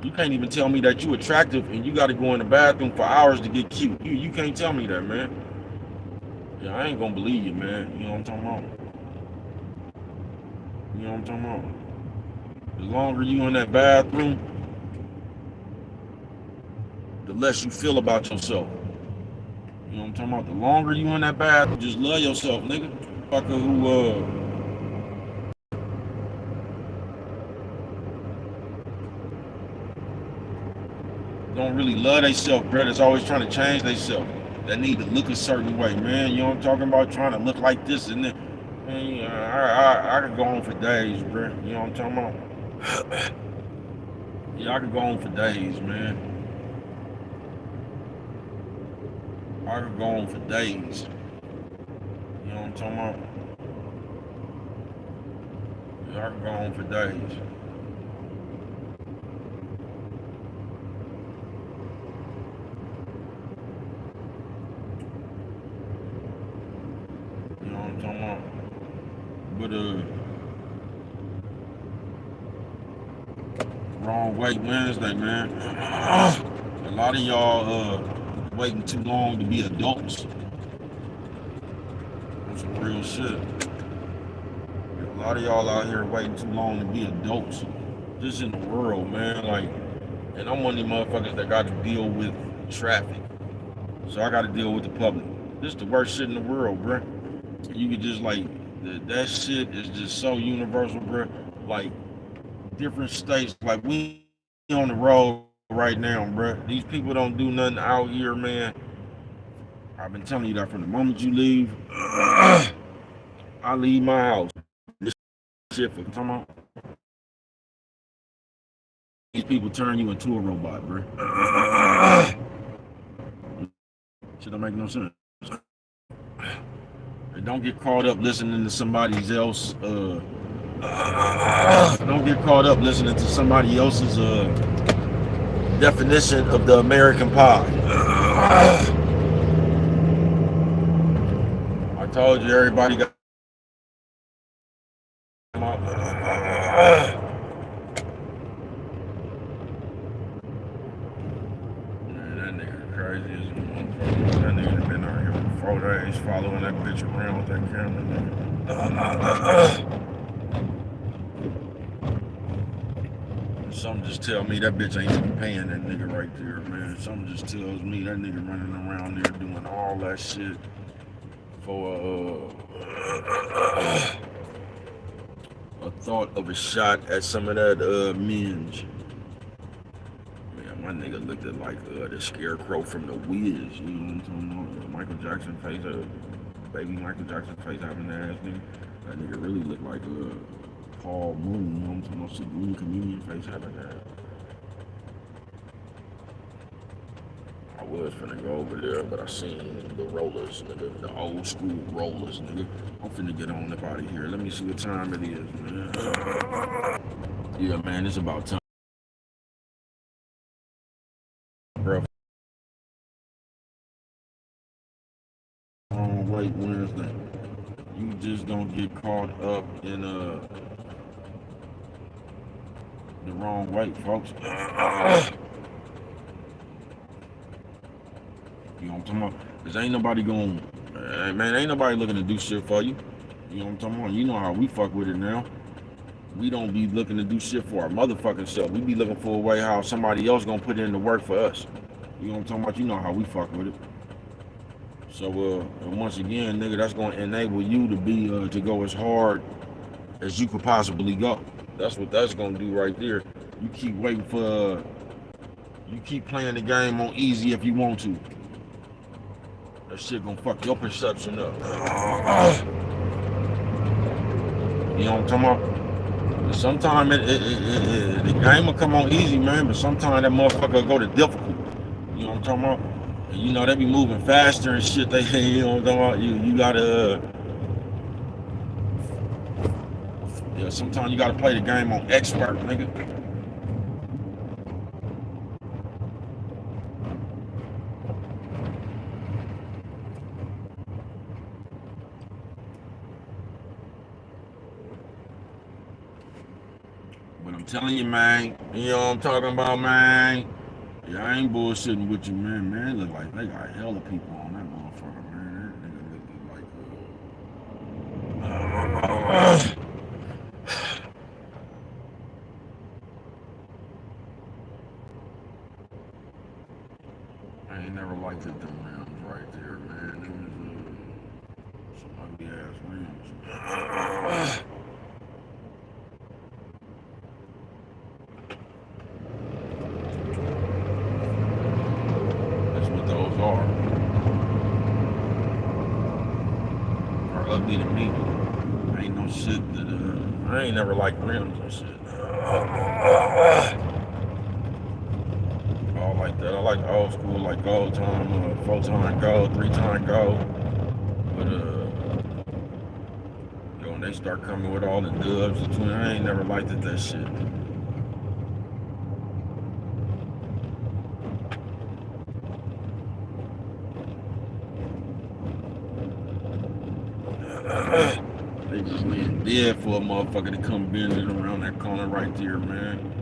You can't even tell me that you attractive and you got to go in the bathroom for hours to get cute. You can't tell me that, man. Yeah, I ain't gonna believe you, man. You know what I'm talking about? You know what I'm talking about? The longer you in that bathroom, the less you feel about yourself. You know what I'm talking about? The longer you in that bathroom, just love yourself, nigga. Fucker who don't really love themselves, bro. That's always trying to change themselves. That need to look a certain way, man. You know what I'm talking about? Trying to look like this and then, man, I could go on for days, bro. You know what I'm talking about? Yeah, I could go on for days, man. I could go on for days. You know what I'm talking about? Yeah, I could go on for days. You know what I'm talking about? But wrong weight Wednesday, man. A lot of y'all waiting too long to be adults. That's some real shit. A lot of y'all out here waiting too long to be adults. Just in the world, man. Like, and I'm one of these motherfuckers that got to deal with traffic. So I got to deal with the public. This is the worst shit in the world, bruh. You could just like, that shit is just so universal, bruh. Like, different states, like we on the road right now, bruh. These people don't do nothing out here, man. I've been telling you that from the moment you leave. I leave my house. This shit for come on. These people turn you into a robot, bruh. Shit don't make no sense. And don't get caught up listening to somebody else. Don't get caught up listening to somebody else's definition of the American pie. I told you everybody got. Crazy as a motherfucker. That nigga been out here for 4 days following that bitch around with that camera, nigga. Something just tell me that bitch ain't even paying that nigga right there, man. Something just tells me that nigga running around there doing all that shit for a thought of a shot at some of that minge. My nigga looked at like the scarecrow from the Wiz, you know what I'm talking about? Michael Jackson face, baby Michael Jackson face having that ass nigga. That nigga really looked like Paul Moon, you know what I'm talking about? Some green comedian face having that. I was finna go over there, but I seen the rollers, nigga, the old school rollers, nigga. I'm finna get on up out of here. Let me see what time it is, man. Yeah, man, it's about time. Bro. Wait Wednesday. You just don't get caught up in the wrong way, folks. You know what I'm talking about? Cause ain't nobody going, man, ain't nobody looking to do shit for you. You know what I'm talking about? You know how we fuck with it now. We don't be looking to do shit for our motherfucking self. We be looking for a way how somebody else gonna put in the work for us. You know what I'm talking about? You know how we fuck with it. So once again, nigga, that's gonna enable you to be to go as hard as you could possibly go. That's what that's gonna do right there. You keep waiting for, you keep playing the game on easy if you want to. That shit gonna fuck your perception up. You know what I'm talking about? Sometimes the game will come on easy, man, but sometimes that motherfucker go to difficult. You know what I'm talking about? And you know, they be moving faster and shit. They, you know what I'm talking about? You gotta, yeah, sometimes you gotta play the game on expert, nigga. But I'm telling you, man, you know what I'm talking about, man? Yeah, I ain't bullshitting with you, man. Man, it look like they got hella people on that motherfucker, man. That nigga look like I ain't never liked it, them rims right there, man. Them is some ugly ass rims. That's what those are ugly to me. Ain't no shit that I ain't never liked rims and shit. All like that. I like old school, like gold time, 4-time gold, 3-time gold. But yo, when they start coming with all the dubs, I ain't never liked it, that shit. They just laying dead for a motherfucker to come bending around that corner right there, man.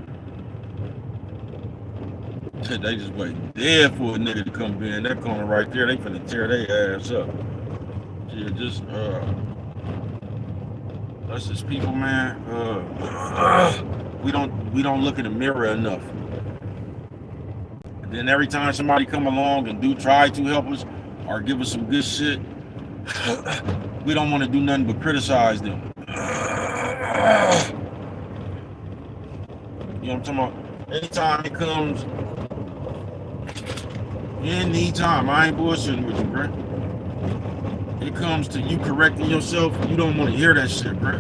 They just waiting dead for a nigga to come bend that corner right there. They finna tear their ass up. Yeah, just us as people, man. We don't look in the mirror enough. And then every time somebody come along and do try to help us or give us some good shit, we don't want to do nothing but criticize them. You know what I'm talking about? Anytime it comes, anytime, I ain't bullshitting with you, bro. It comes to you correcting yourself, you don't want to hear that shit, bro.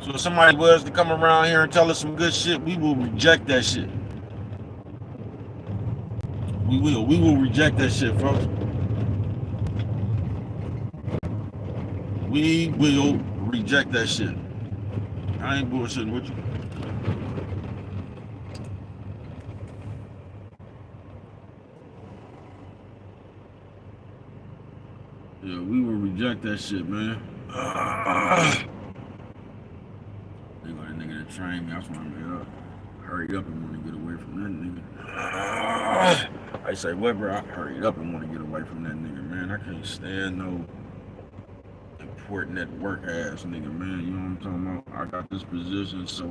So if somebody was to come around here and tell us some good shit, we will reject that shit. We will reject that shit, folks. We will reject that shit. I ain't bullshitting with you. Yeah, we will reject that shit, man. They got a nigga that trained me. I just want to hurry up and want to get away from that nigga. I say, what, bro? I hurried up and want to get away from that nigga, man. I can't stand no important at work ass nigga, man. You know what I'm talking about? I got this position, so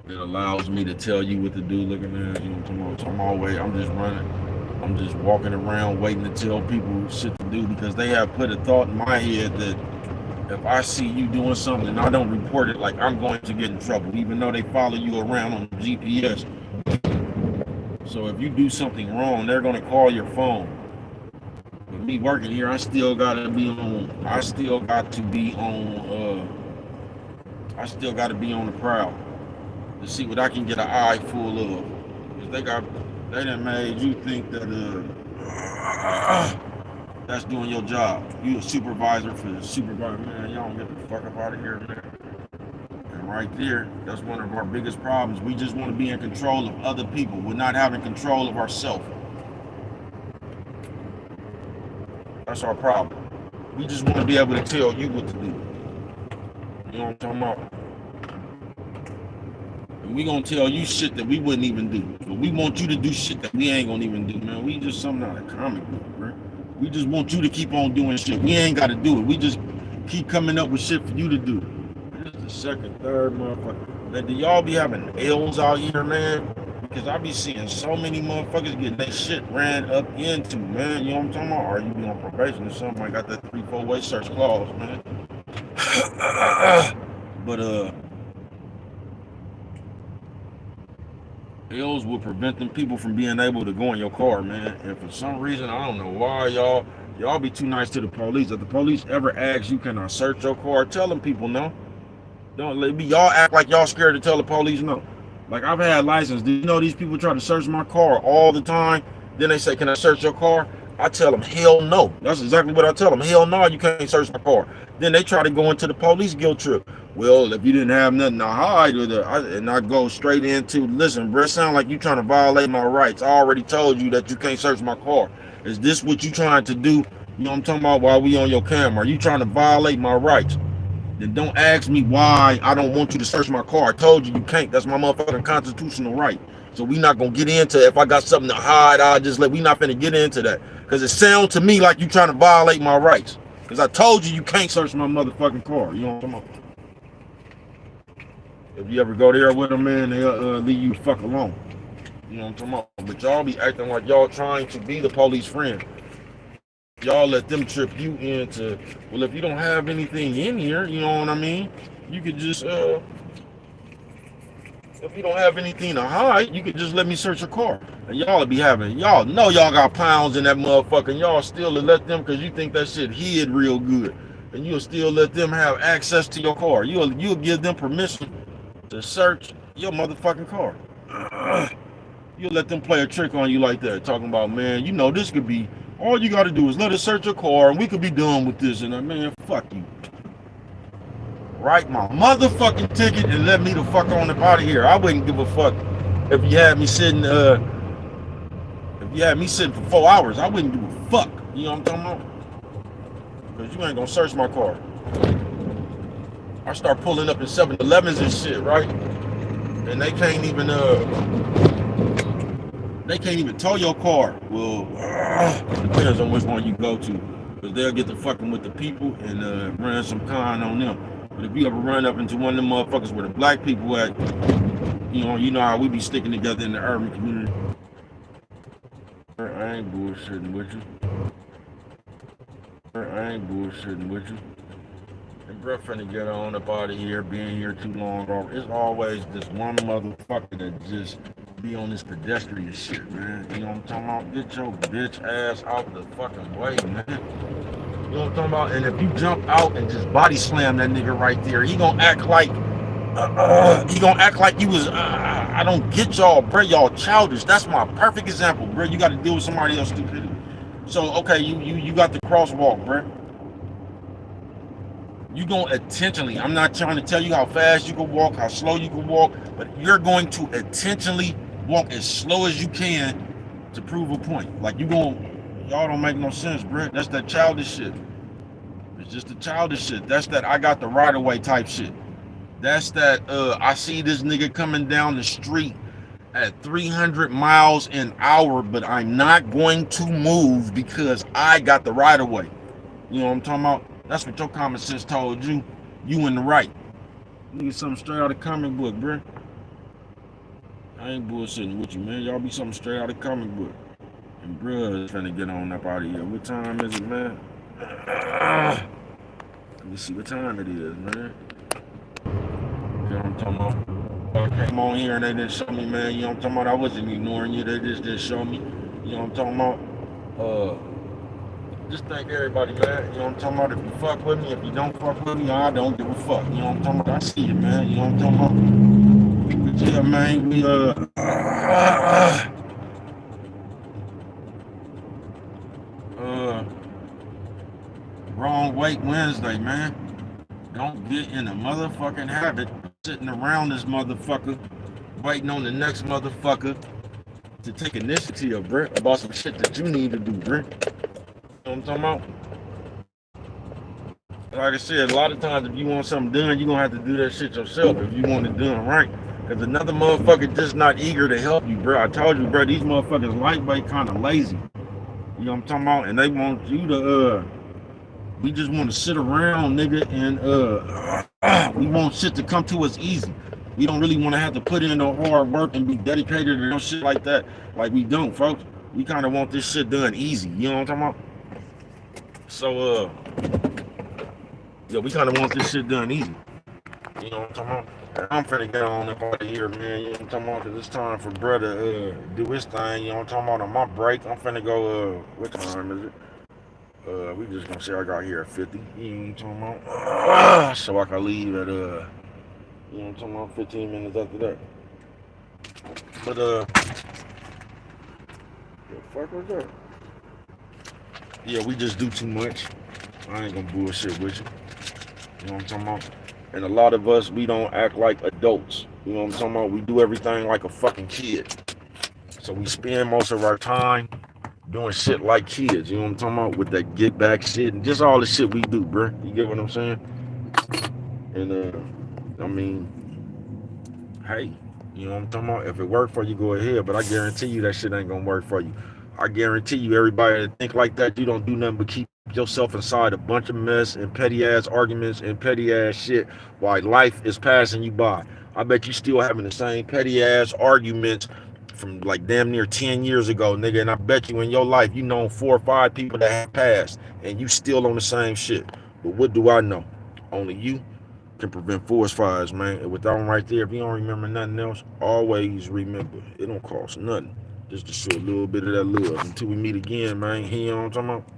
it allows me to tell you what to do. Looking at, you know what I'm talking about? So I'm just running. I'm just walking around waiting to tell people shit to do because they have put a thought in my head that if I see you doing something and I don't report it, like I'm going to get in trouble, even though they follow you around on GPS. So if you do something wrong, they're gonna call your phone. With me working here, I still got to be on the prowl to see what I can get an eye full of. Cause they done made you think that that's doing your job. You a supervisor for the supervisor, man. Y'all don't get the fuck up out of here, man. And right there, that's one of our biggest problems. We just want to be in control of other people. We're not having control of ourselves. That's our problem. We just want to be able to tell you what to do. You know what I'm talking about? And we gonna tell you shit that we wouldn't even do. But we want you to do shit that we ain't gonna even do, man. We just something out of comic book, bro. We just want you to keep on doing shit. We ain't gotta do it. We just keep coming up with shit for you to do. This is the second, third motherfucker. Now, do y'all be having L's out here, man? Because I be seeing so many motherfuckers getting their shit ran up into, man. You know what I'm talking about? Or you be on probation or something. I got that 3-4-way search clause, man. But Hills will prevent them people from being able to go in your car, man. And for some reason, I don't know why y'all be too nice to the police. If the police ever ask you, can I search your car? Tell them people no. Don't let me. Y'all act like y'all scared to tell the police no. Like I've had license. Do you know these people try to search my car all the time? Then they say, can I search your car? I tell them, hell no. That's exactly what I tell them. Hell no, you can't search my car. Then they try to go into the police guilt trip. Well, if you didn't have nothing to hide with it, and I go straight into, listen, bro, it sound like you trying to violate my rights. I already told you that you can't search my car. Is this what you trying to do? You know what I'm talking about while we on your camera? Are you trying to violate my rights? Then don't ask me why I don't want you to search my car. I told you you can't. That's my motherfucking constitutional right. So we not gonna get into if I got something to hide, I'll just we not finna get into that. Cause it sounds to me like you trying to violate my rights. Cause I told you you can't search my motherfucking car. You know what I'm talking about? If you ever go there with them, man, they'll leave you the fuck alone. You know what I'm talking about? But y'all be acting like y'all trying to be the police friend. Y'all let them trip you into, well, if you don't have anything in here, you know what I mean? You could just, if you don't have anything to hide, you could just let me search your car. And y'all be having, y'all know y'all got pounds in that motherfucker, and y'all still let them, because you think that shit hid real good. And you'll still let them have access to your car. You'll give them permission to search your motherfucking car. You'll let them play a trick on you like that, talking about, man, you know, this could be, all you got to do is let us search your car and we could be done with this. And man, fuck you. Write my motherfucking ticket and let me the fuck on up out of here. I wouldn't give a fuck if you had me sitting for 4 hours. I wouldn't give a fuck. You know what I'm talking about? Because you ain't gonna search my car. I start pulling up in 7-Elevens and shit, right? And they can't even tow your car. Well, depends on which one you go to, because they'll get to fucking with the people and run some con on them. But if you ever run up into one of them motherfuckers where the black people at, you know how we be sticking together in the urban community. I ain't bullshitting with you. And bro finna get on up out of here, being here too long. It's always this one motherfucker that just be on this pedestrian shit, man. You know what I'm talking about? Get your bitch ass out the fucking way, man. You know what I'm talking about? And if you jump out and just body slam that nigga right there, he gonna act like you was. I don't get y'all, bro. Y'all childish. That's my perfect example, bro. You got to deal with somebody else's stupidity. So okay, you got the crosswalk, bro. You gonna intentionally, I'm not trying to tell you how fast you can walk, how slow you can walk, but you're going to intentionally walk as slow as you can to prove a point. Like y'all don't make no sense, bro. That's that childish shit. It's just the childish shit. That's that I got the right of way type shit. That's that I see this nigga coming down the street at 300 miles an hour, but I'm not going to move because I got the right of way. You know what I'm talking about? That's what your common sense told you. You in the right. Nigga, something straight out of comic book, bro. I ain't bullshitting with you, man. Y'all be something straight out of comic book. And bruh is finna get on up out of here. What time is it, man? Let me see what time it is, man. You know what I'm talking about? I came on here and they didn't show me, man. You know what I'm talking about? I wasn't ignoring you. They just didn't show me. You know what I'm talking about? Just thank everybody, man. You know what I'm talking about? If you fuck with me, if you don't fuck with me, I don't give a fuck. You know what I'm talking about? I see you, man. You know what I'm talking about? But yeah, man, we wrong weight Wednesday, man. Don't get in a motherfucking habit of sitting around this motherfucker, waiting on the next motherfucker to take initiative, bruh, about some shit that you need to do, bruh. You know what I'm talking about? Like I said, a lot of times if you want something done, you're gonna have to do that shit yourself if you want it done right. Cause another motherfucker just not eager to help you, bro. I told you, bro, these motherfuckers lightweight kind of lazy. You know what I'm talking about? And they want you to we just want to sit around, nigga, and we want shit to come to us easy. We don't really want to have to put in no hard work and be dedicated or no shit like that. Like we don't, folks. We kind of want this shit done easy. You know what I'm talking about? So yeah, we kind of want this shit done easy. You know what I'm talking about? I'm finna get on up out of here, man. You know what I'm talking about? 'Cause it's time for brother do his thing. You know what I'm talking about? On my break, I'm finna go. What time is it? We just gonna say I got here at 50. You know what I'm talking about? So I can leave at you know what I'm talking about? 15 minutes after that. But the fuck was that? Yeah, we just do too much. I ain't gonna bullshit with you. You know what I'm talking about? And a lot of us, we don't act like adults. You know what I'm talking about? We do everything like a fucking kid. So we spend most of our time doing shit like kids. You know what I'm talking about? With that get back shit and just all the shit we do, bruh. You get what I'm saying? And I mean, hey, you know what I'm talking about? If it worked for you, go ahead. But I guarantee you that shit ain't gonna work for you. I guarantee you, everybody that think like that, you don't do nothing but keep yourself inside a bunch of mess and petty ass arguments and petty ass shit while life is passing you by. I bet you still having the same petty ass arguments from like damn near 10 years ago, nigga. And I bet you in your life you know 4 or 5 people that have passed and you still on the same shit. But what do I know? Only you can prevent forest fires, man. And with that one right there, if you don't remember nothing else, always remember it don't cost nothing just to show a little bit of that love. Until we meet again, man. You know what I'm talking about?